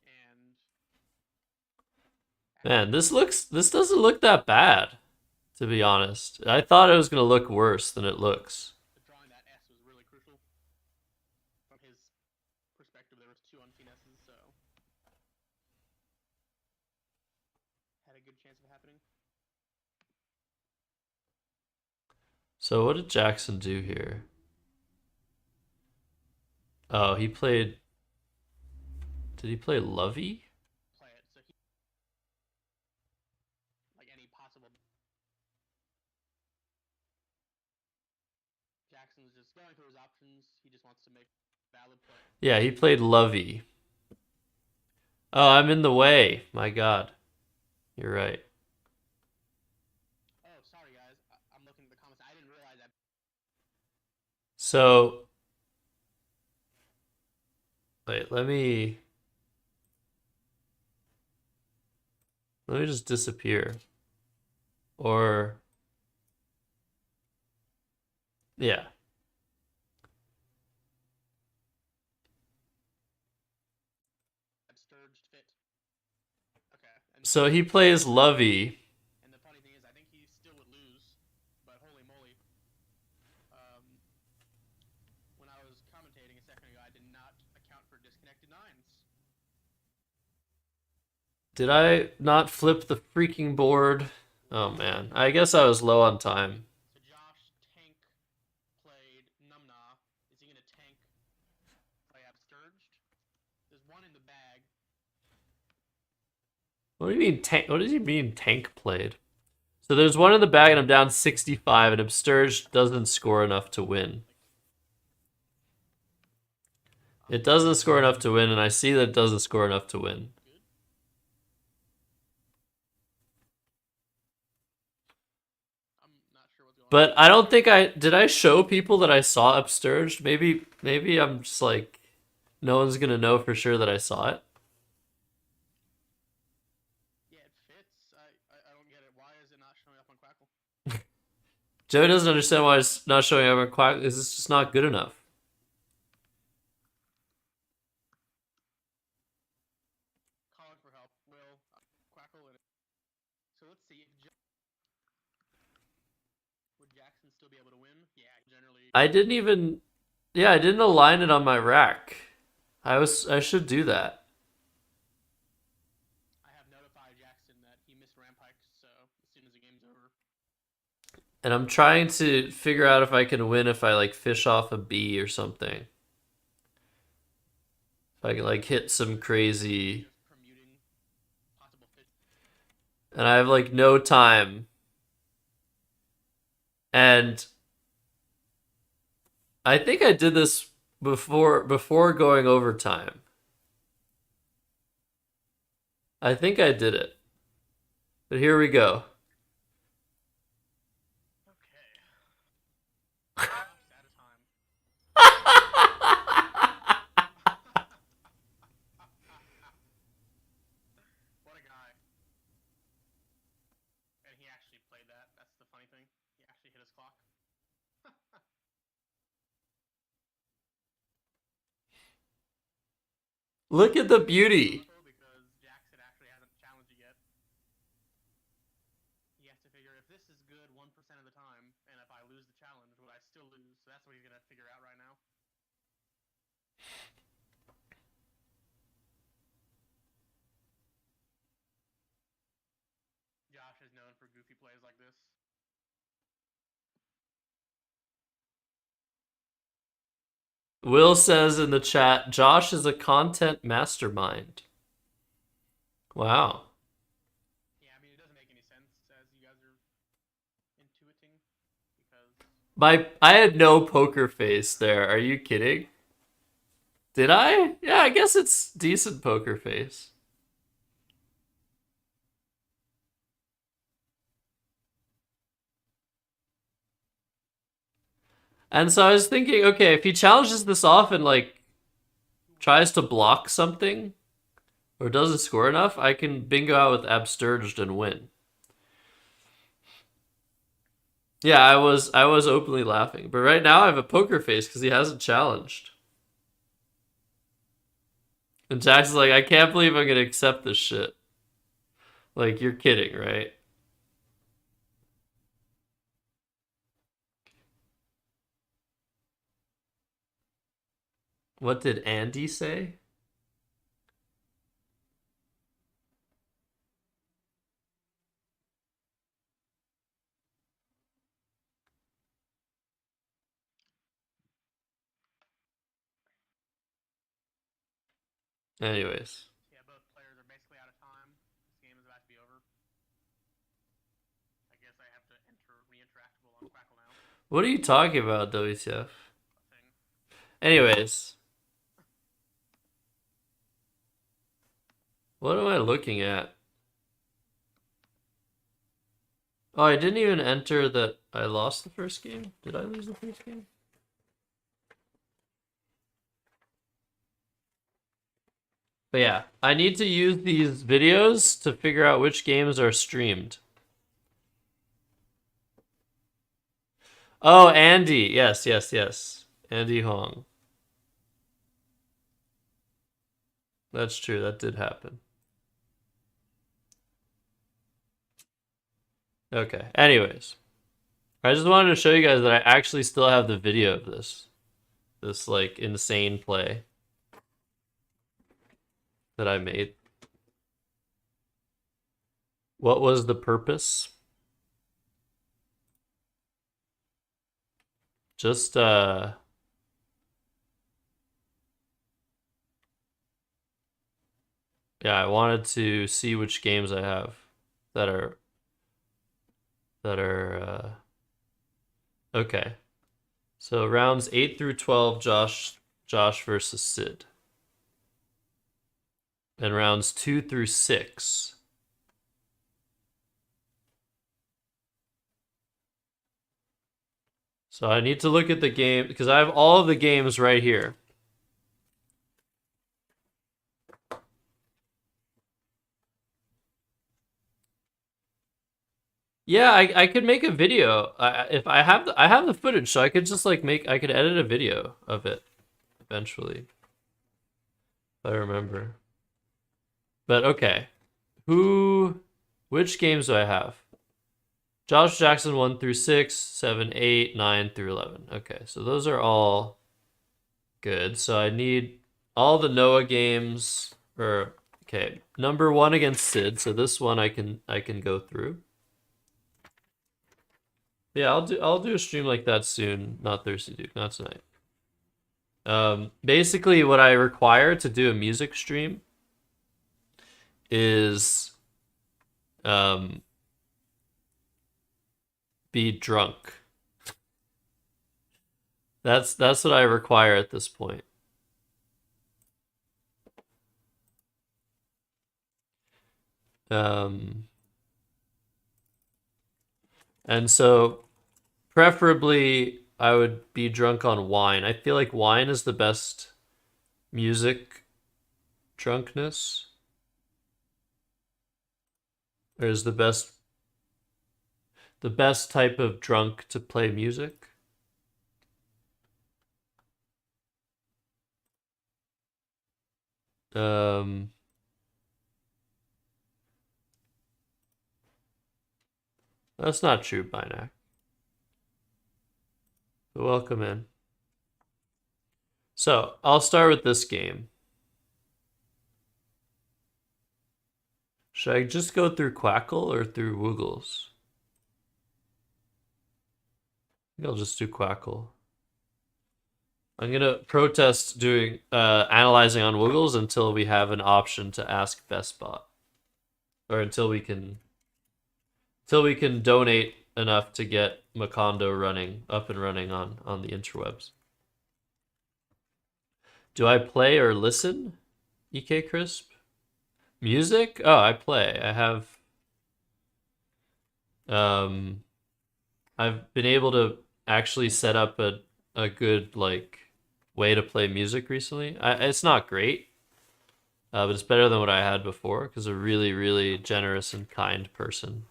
And Man, this doesn't look that bad, to be honest. I thought it was going to look worse than it looks. drawing that S was really crucial. From his perspective, there was 2 unseen S's, so had a good chance of happening. So what did Jackson do here? Oh, he played... Did he play Lovey? Play it, so he... Like any possible... Jackson's just going through his options. He just wants to make valid play. Yeah, he played Lovey. Oh, I'm in the way. My God. You're right. Oh, sorry guys. I'm looking at the comments. I didn't realize that. So, wait, let me just disappear. Or, yeah. Sturged fit. Okay. So he plays Lovey. And the funny thing is, I think he still would lose, but holy moly. When I was commentating a second ago, I did not account for disconnected nines. Did I not flip the freaking board? Oh man, I guess I was low on time. So Josh tank played Numna. Is he gonna tank play Absturged? There's one in the bag. What do you mean tank? What does he mean tank played? So there's one in the bag and I'm down 65 and Absturge doesn't score enough to win. It doesn't score enough to win and I see that it doesn't score enough to win. I'm not sure what's going on. But I don't think did I show people that I saw Absturged? Maybe I'm just like no one's gonna know for sure that I saw it. Yeah, it fits. I don't get it. Why is it not showing up on Quackle? Joe doesn't understand why it's not showing up on Quack. It's just not good enough. Calling for help. Will Quackle in it. So let's see. Would Jackson still be able to win? Yeah, generally. I didn't align it on my rack. I should do that. I have notified Jackson that he missed Rampike, so as soon as the game's over. And I'm trying to figure out if I can win if I like fish off a B or something. If I can like hit some crazy. And I have like no time. And I think I did this before going overtime. I think I did it. But here we go. Okay. Out of time. What a guy. And he actually played that. That's the funny thing. He actually hit his clock. Look at the beauty. Because Jackson actually hasn't challenged it yet. He has to figure if this is good 1% of the time, and if I lose the challenge, would I still lose? So that's what he's gonna figure out right now. Josh is known for goofy plays like this. Will says in the chat, Josh is a content mastermind. Wow. Yeah, I mean, it doesn't make any sense as you guys are intuiting because I had no poker face there. Are you kidding? Did I? Yeah, I guess it's decent poker face. And so I was thinking, okay, if he challenges this off and like tries to block something or doesn't score enough, I can bingo out with Absturged and win. Yeah, I was openly laughing. But right now I have a poker face because he hasn't challenged. And Jackson's like, I can't believe I'm gonna accept this shit. Like, you're kidding, right? What did Andy say? Anyways. yeah, both players are basically out of time. This game is about to be over. I guess I have to enter re-interactable on Quackle now. What are you talking about, WTF? Anyways. What am I looking at? Oh, I didn't even enter that I lost the first game. Did I lose the first game? But yeah, I need to use these videos to figure out which games are streamed. Oh, Andy. Yes, yes, yes. Andy Hong. That's true. That did happen. Okay. Anyways, I just wanted to show you guys that I actually still have the video of this like insane play that I made. What was the purpose? Just yeah, I wanted to see which games I have that are okay. So rounds 8 through 12, Josh versus Sid. And rounds 2 through 6. So I need to look at the game because I have all of the games right here. Yeah, I could make a video. If I have the footage, so I could just like I could edit a video of it eventually. If I remember. But okay. Which games do I have? Josh Jackson 1 through 6, 7, 8, 9 through 11. Okay, so those are all good. So I need all the Noah games okay, number 1 against Sid. So this one I can go through. Yeah, I'll do a stream like that soon. Not Thirsty Duke, not tonight. Basically what I require to do a music stream is be drunk. That's what I require at this point. And so preferably I would be drunk on wine. I feel like wine is the best music drunkenness. Or is the best type of drunk to play music. That's not true, Binac. But welcome in. So I'll start with this game. Should I just go through Quackle or through Woogles? I think I'll just do Quackle. I'm gonna protest doing analyzing on Woogles until we have an option to ask BestBot, or until we can donate enough to get Macondo up and running on the interwebs. Do I play or listen? EK Crisp? Music? Oh, I play. I have I've been able to actually set up a good like way to play music recently. It's not great, but it's better than what I had before because a really, really generous and kind person,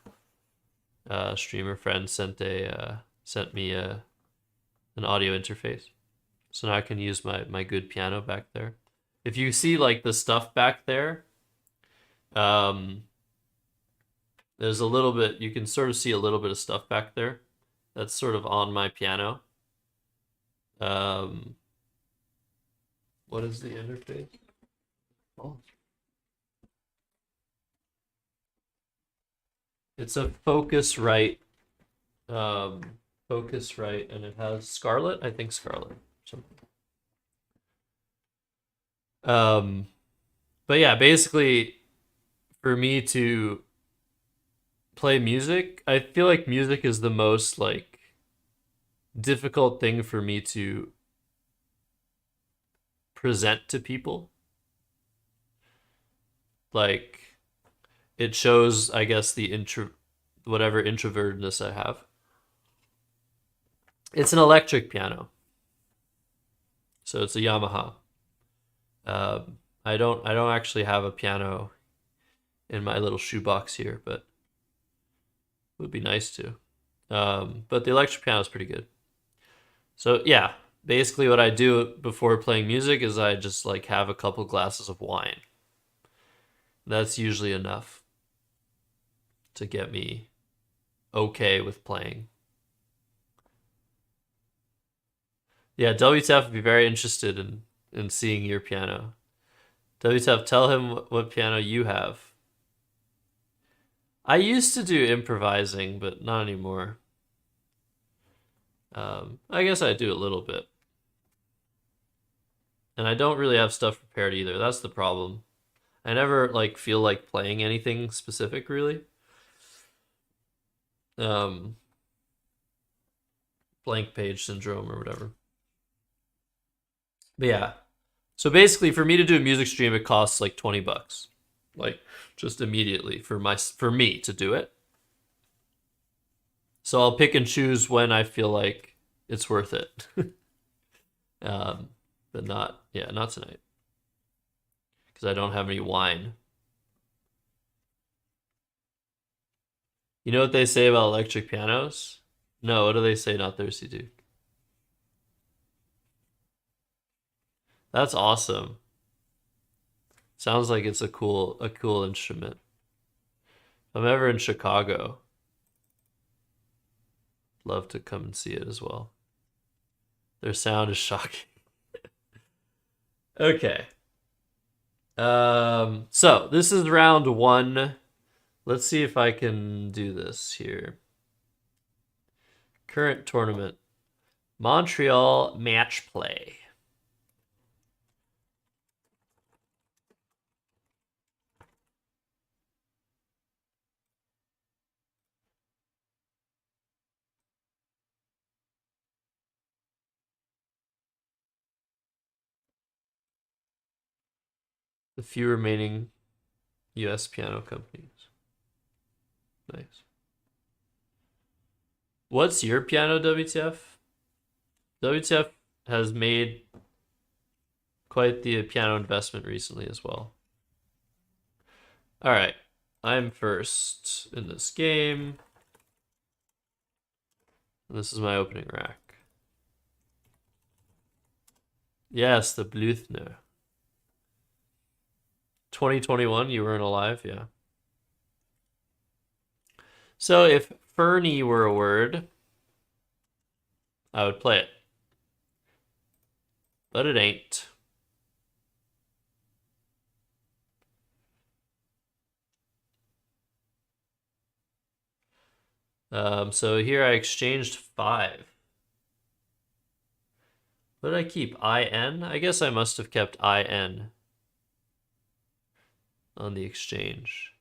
streamer friend sent me an audio interface, so now I can use my good piano back there. If you see like the stuff back there, there's a little bit, you can sort of see a little bit of stuff back there that's sort of on my piano. What is the interface? Oh. It's a Focusrite, and it has Scarlett, I think Scarlett, something. But yeah, basically, for me to play music, I feel like music is the most like difficult thing for me to present to people. like it shows, I guess, the whatever introvertedness I have. It's an electric piano, so it's a Yamaha. I don't actually have a piano in my little shoebox here, but it would be nice to. But the electric piano is pretty good. So yeah, basically what I do before playing music is I just like have a couple glasses of wine. That's usually enough to get me okay with playing. Yeah, WTF would be very interested in seeing your piano. WTF, tell him what piano you have. I used to do improvising, but not anymore. I guess I do a little bit. And I don't really have stuff prepared either. That's the problem. I never like feel like playing anything specific, really. Blank page syndrome or whatever. But yeah. So basically for me to do a music stream, it costs like 20 bucks. Like just immediately for me to do it. So I'll pick and choose when I feel like it's worth it. But not tonight. Because I don't have any wine. You know what they say about electric pianos? No, what do they say? Not thirsty, dude. That's awesome. Sounds like it's a cool instrument. If I'm ever in Chicago, love to come and see it as well. Their sound is shocking. Okay. So this is round 1. Let's see if I can do this here. Current tournament. Montreal match play. The few remaining US piano companies. Nice. What's your piano, WTF? WTF has made quite the piano investment recently as well. All right, I'm first in this game. And this is my opening rack. Yes, the Bluthner. 2021, you weren't alive, yeah. So if Fernie were a word, I would play it. But it ain't. So here I exchanged 5. What did I keep? IN? I guess I must have kept IN on the exchange.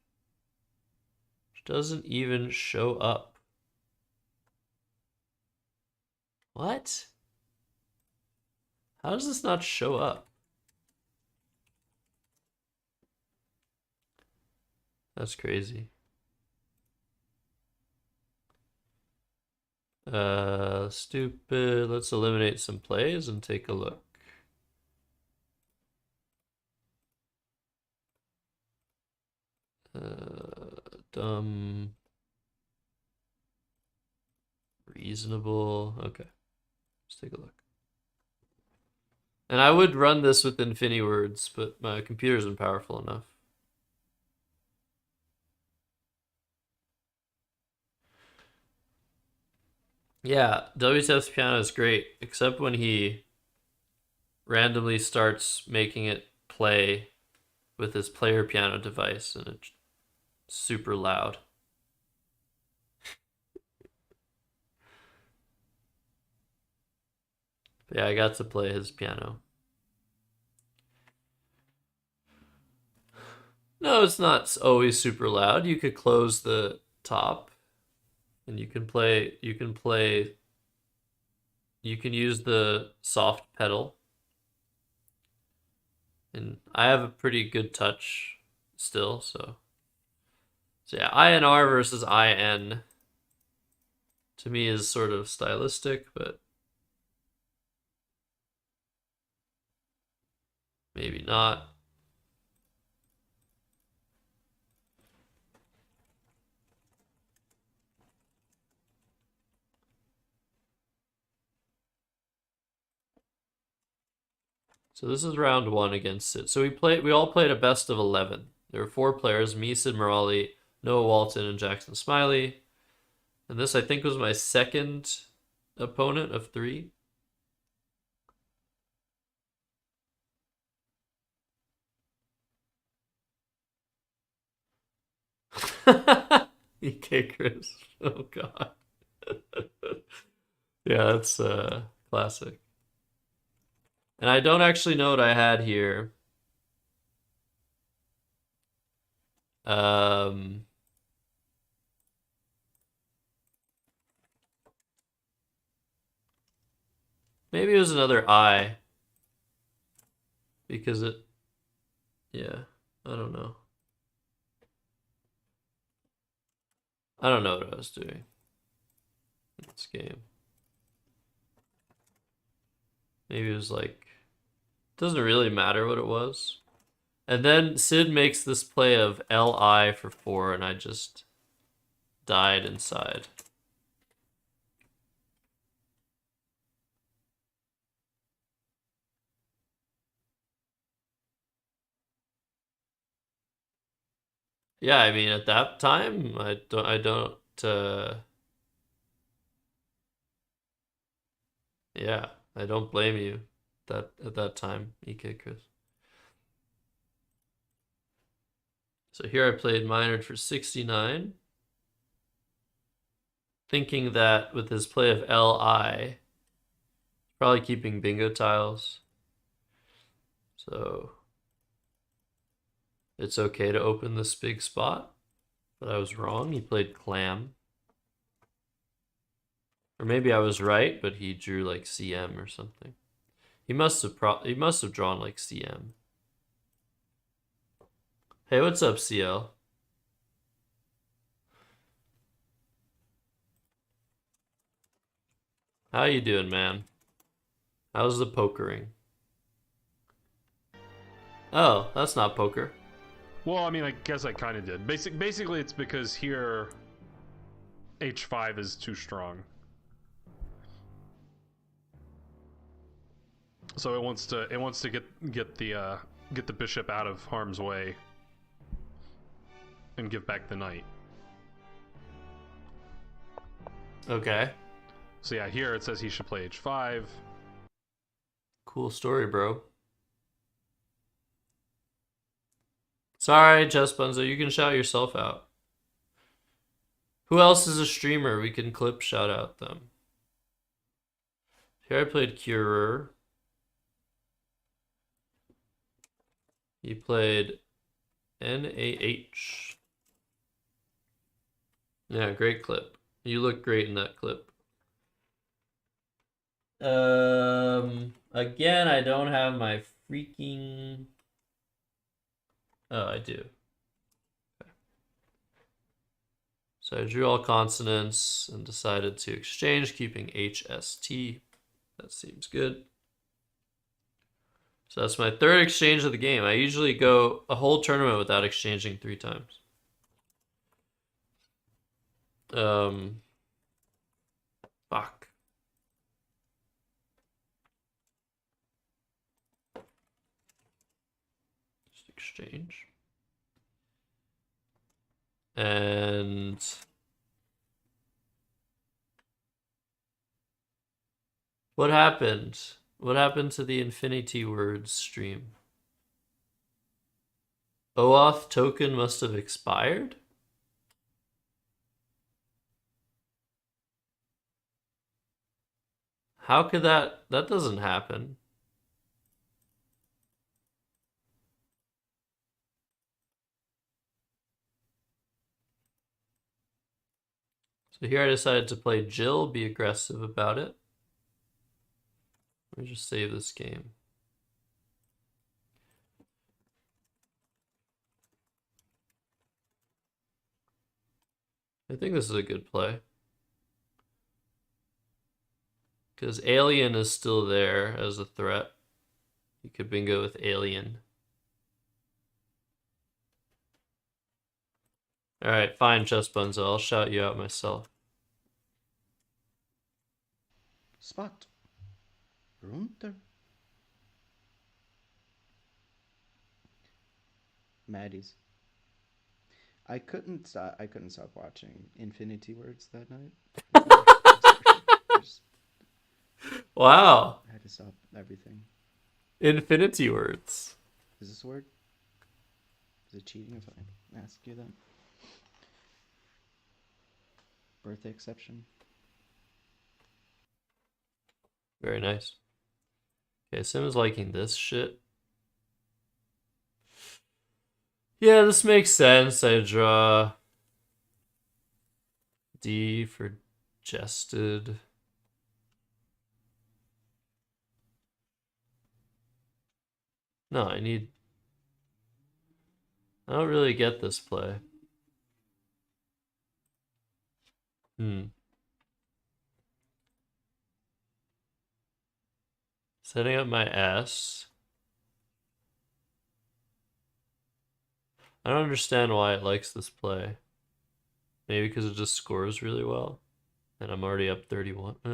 Which doesn't even show up. What? How does this not show up? That's crazy. Stupid. Let's eliminate some plays and take a look. Dumb. Reasonable. Okay. Let's take a look. And I would run this with InfiniWords, but my computer isn't powerful enough. Yeah, WTF's piano is great, except when he randomly starts making it play with his player piano device, and it's super loud. But yeah, I got to play his piano. No, it's not always super loud. You could close the top and you can use the soft pedal. And I have a pretty good touch. still, so yeah, INR versus IN to me is sort of stylistic, but maybe not. So this is round 1 against Sid. So we all played a best of 11. There were 4 players: me, Sid Morali, Noah Walton, and Jackson Smiley. And this, I think, was my second opponent of 3. EK Chris. Oh god. Yeah, that's classic. And I don't actually know what I had here. Maybe it was another I. Because yeah, I don't know. I don't know what I was doing in this game. Maybe it was like, doesn't really matter what it was. And then Sid makes this play of LI for 4, and I just died inside. Yeah, I mean, at that time, I don't, yeah, I don't blame you at that time, EK Chris. So here I played minored for 69, thinking that with his play of LI, probably keeping bingo tiles. So it's okay to open this big spot. But I was wrong. He played clam. Or maybe I was right, but he drew like CM or something. He must have drawn like CM. Hey, what's up, CL? How you doing, man? How's the pokering? Oh, that's not poker. Well, I mean, I guess I kind of did. Basically, it's because here H5 is too strong. So it wants to get the bishop out of harm's way and give back the knight. Okay. So yeah, here it says he should play H5. Cool story, bro. Sorry, Jess Bunzo, you can shout yourself out. Who else is a streamer we can clip shout out them? Here I played Curer. He played NAH. Yeah, great clip. You look great in that clip. Again, I don't have my freaking... Oh, I do. Okay. So I drew all consonants and decided to exchange, keeping HST. That seems good. So that's my 3rd exchange of the game. I usually go a whole tournament without exchanging 3 times. Fuck. Just exchange. And what happened? What happened to the Infinity Words stream? OAuth token must have expired? How could that doesn't happen. So here I decided to play Jill, be aggressive about it. Let me just save this game. I think this is a good play. Because Alien is still there as a threat. You could bingo with Alien. Alright, fine, Chess Bunzo. I'll shout you out myself. Spot. Runter. Maddies. I couldn't stop watching Infinity Words that night. Wow. I had to stop everything. Infinity Words. Is this a word? Is it cheating if I ask you that? Birthday exception. Very nice. Okay, Sim is liking this shit. Yeah, this makes sense. I draw D for jested. No, I don't really get this play. Setting up my S. I don't understand why it likes this play. Maybe because it just scores really well. And I'm already up 31. I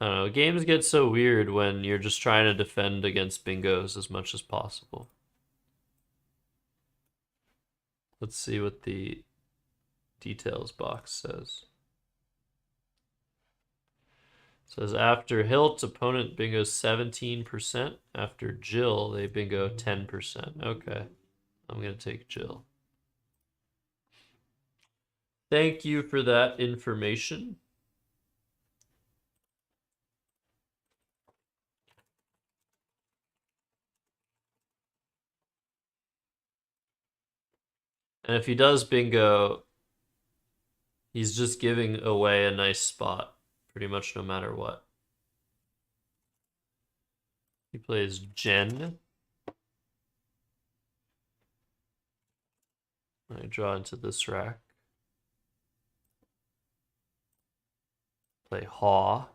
don't know. Games get so weird when you're just trying to defend against bingos as much as possible. Let's see what the details box says. It says after Hilt, opponent bingos 17%. After Jill, they bingo 10%. Okay. I'm going to take Jill. Thank you for that information. And if he does bingo, he's just giving away a nice spot, pretty much no matter what. He plays Jen. I draw into this rack. Play Haw.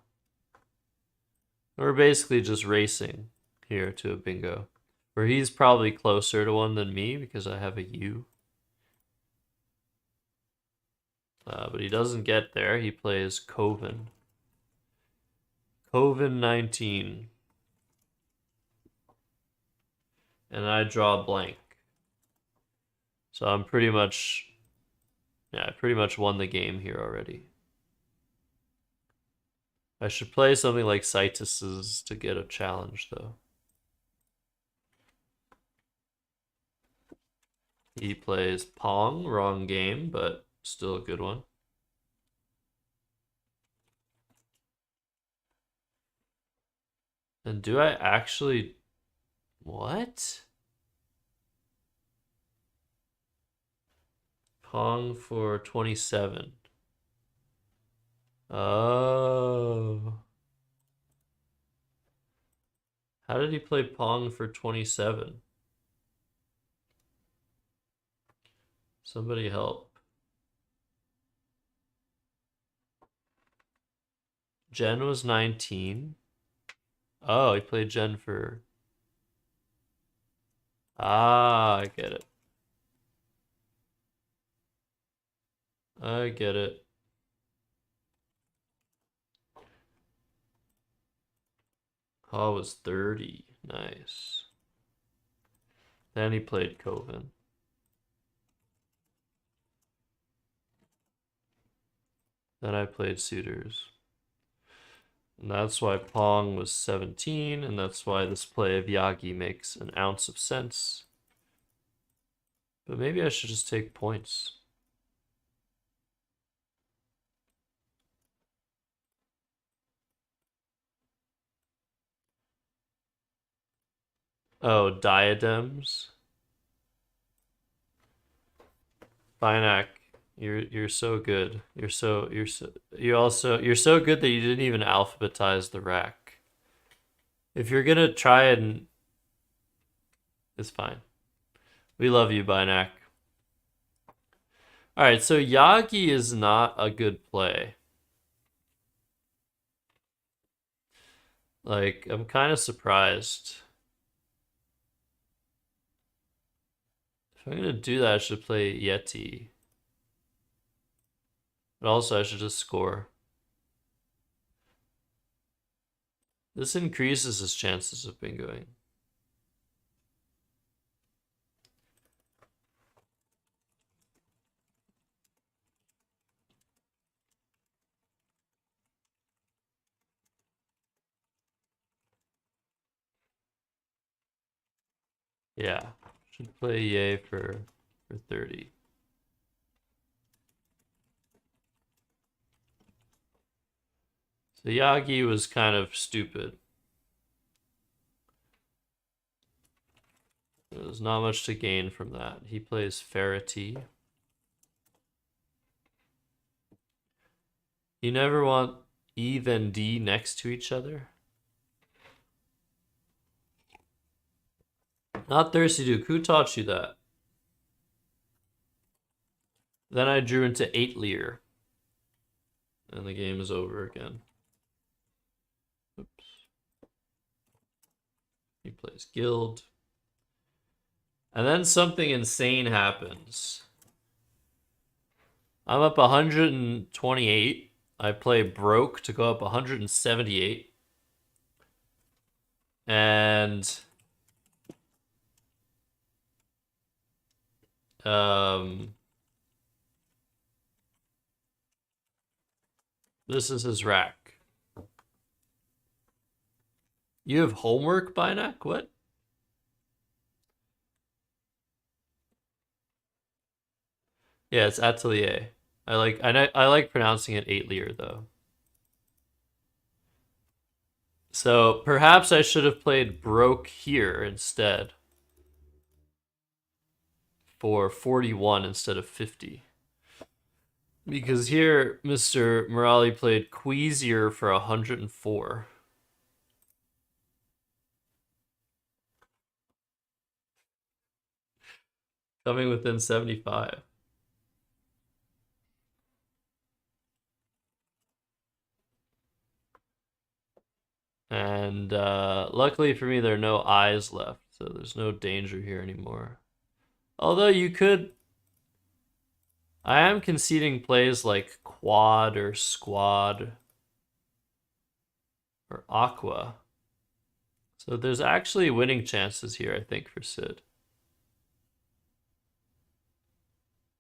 We're basically just racing here to a bingo. Where he's probably closer to one than me because I have a U. But he doesn't get there. He plays Coven. Coven 19. And I draw blank. So I'm pretty much... Yeah, I pretty much won the game here already. I should play something like Citus's to get a challenge, though. He plays Pong, wrong game, but still a good one. And do I actually... What? Pong for 27. Oh. How did he play Pong for 27? Somebody help. Jen was 19. Oh, he played Jen for... Ah, I get it. I get it. Oh, was 30. Nice. Then he played Coven. Then I played Suitors. And that's why Pong was 17, and that's why this play of Yagi makes an ounce of sense. But maybe I should just take points. Oh, diadems. Binac, you're so good. You're so good that you didn't even alphabetize the rack. If you're gonna try and it's fine. We love you, Binac. All right, so Yagi is not a good play. Like, I'm kind of surprised. If I'm gonna do that, I should play Yeti. But also, I should just score. This increases his chances of bingoing. Yeah, should play Yay for 30. So Yagi was kind of stupid. There's not much to gain from that. He plays Ferrety. You never want E then D next to each other. Not Thirsty Duke. Who taught you that? Then I drew into 8 Lear. And the game is over again. Oops. He plays Guild. And then something insane happens. I'm up 128. I play Broke to go up 178. And this is his rack. You have homework, Binac? What? Yeah, it's Atelier. I like pronouncing it 8 Lear though. So perhaps I should have played Broke here instead. For 41 instead of 50. Because here, Mr. Morali played Queasier for 104. Coming within 75. And luckily for me, there are no eyes left, so there's no danger here anymore. Although you could... I am conceding plays like Quad or Squad or Aqua. So there's actually winning chances here, I think, for Sid.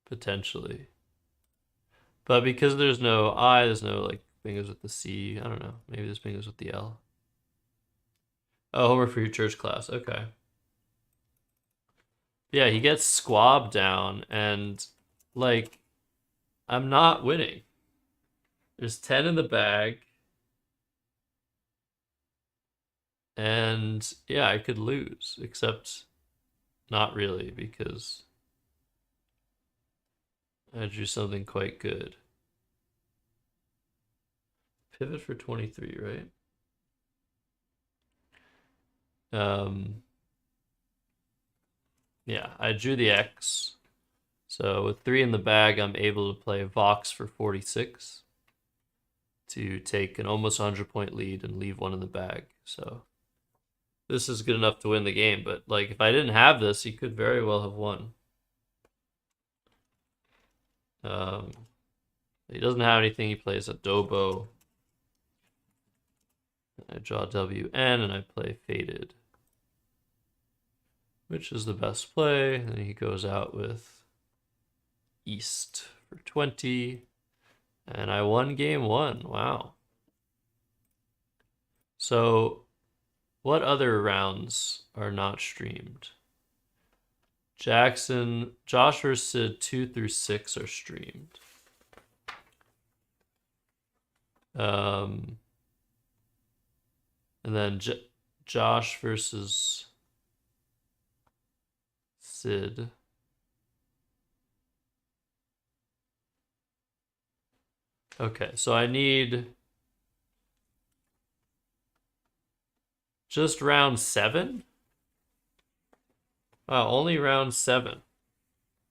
Potentially. But because there's no I, there's no like bingos with the C. I don't know. Maybe there's bingos with the L. Oh, homework for your church class. Okay. Yeah, he gets squab down and like I'm not winning. There's 10 in the bag. And yeah, I could lose, except not really because I drew something quite good. Pivot for 23, right? Yeah, I drew the X. So with 3 in the bag, I'm able to play Vox for 46 to take an almost 100-point lead and leave 1 in the bag. So this is good enough to win the game, but like if I didn't have this, he could very well have won. He doesn't have anything. He plays Adobo. I draw WN and I play Faded, which is the best play. And he goes out with East for 20. And I won game 1. Wow. So what other rounds are not streamed? Josh vs. Sid 2 through 6 are streamed. And then Josh versus Sid. Okay, so I need just round 7? Wow, only round 7.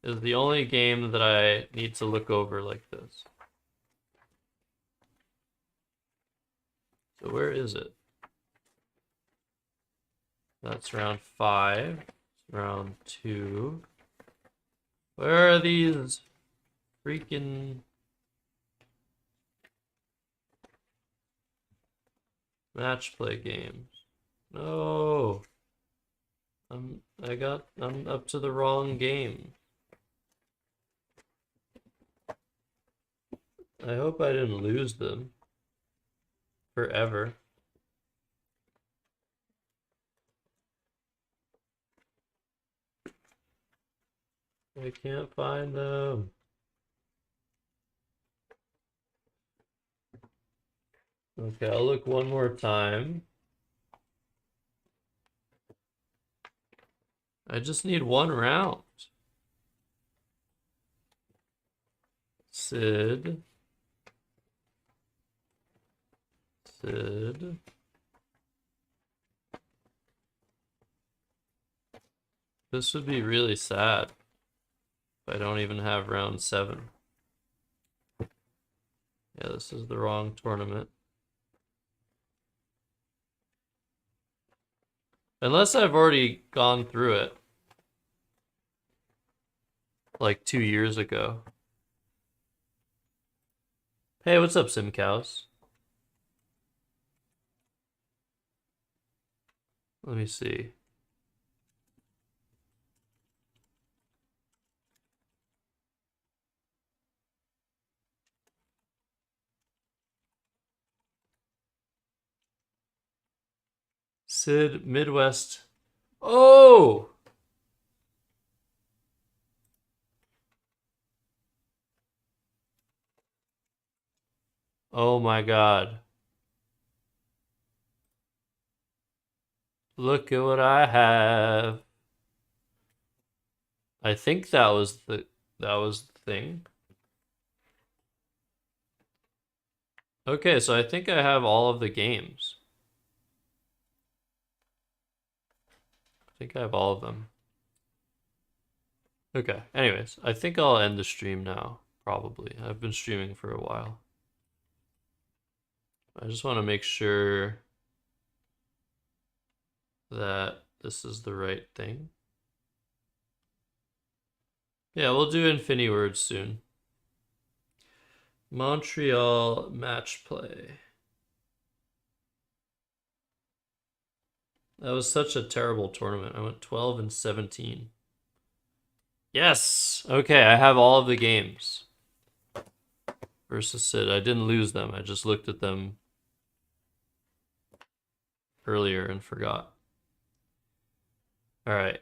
is the only game that I need to look over like this. So where is it? That's round 5. Round 2. Where are these freaking match play games? No. I'm up to the wrong game. I hope I didn't lose them forever. I can't find them. Okay, I'll look one more time. I just need one round. Sid. This would be really sad if I don't even have round 7. Yeah, this is the wrong tournament. Unless I've already gone through it. Like 2 years ago. Hey, what's up, Simcows? Let me see. Sid, Midwest. Oh! Oh my god. Look at what I have. I think that was the thing. Okay, so I think I have all of the games. I think I have all of them. Okay, anyways, I think I'll end the stream now, probably. I've been streaming for a while. I just want to make sure that this is the right thing. Yeah, we'll do Infinity Words soon. Montreal match play. That was such a terrible tournament. I went 12 and 17. Yes! Okay, I have all of the games. Versus Sid. I didn't lose them. I just looked at them earlier and forgot. Alright.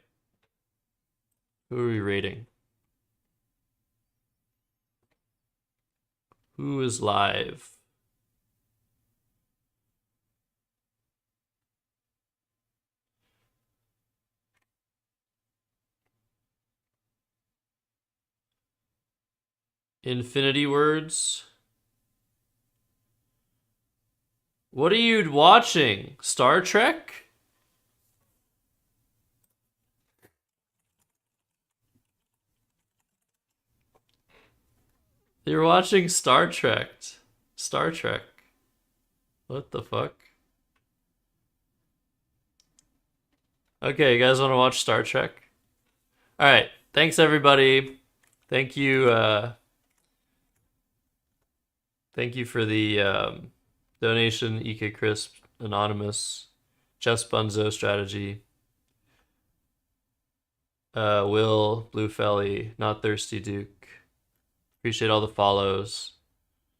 Who are we rating? Who is live? Infinity Words. What are you watching? Star Trek? You're watching Star Trek. Star Trek. What the fuck? Okay, you guys want to watch Star Trek? Alright, thanks everybody. Thank you for the donation, EK Crisp, Anonymous, Jess Bunzo Strategy, Will, Blue Felly, Not Thirsty Duke. Appreciate all the follows.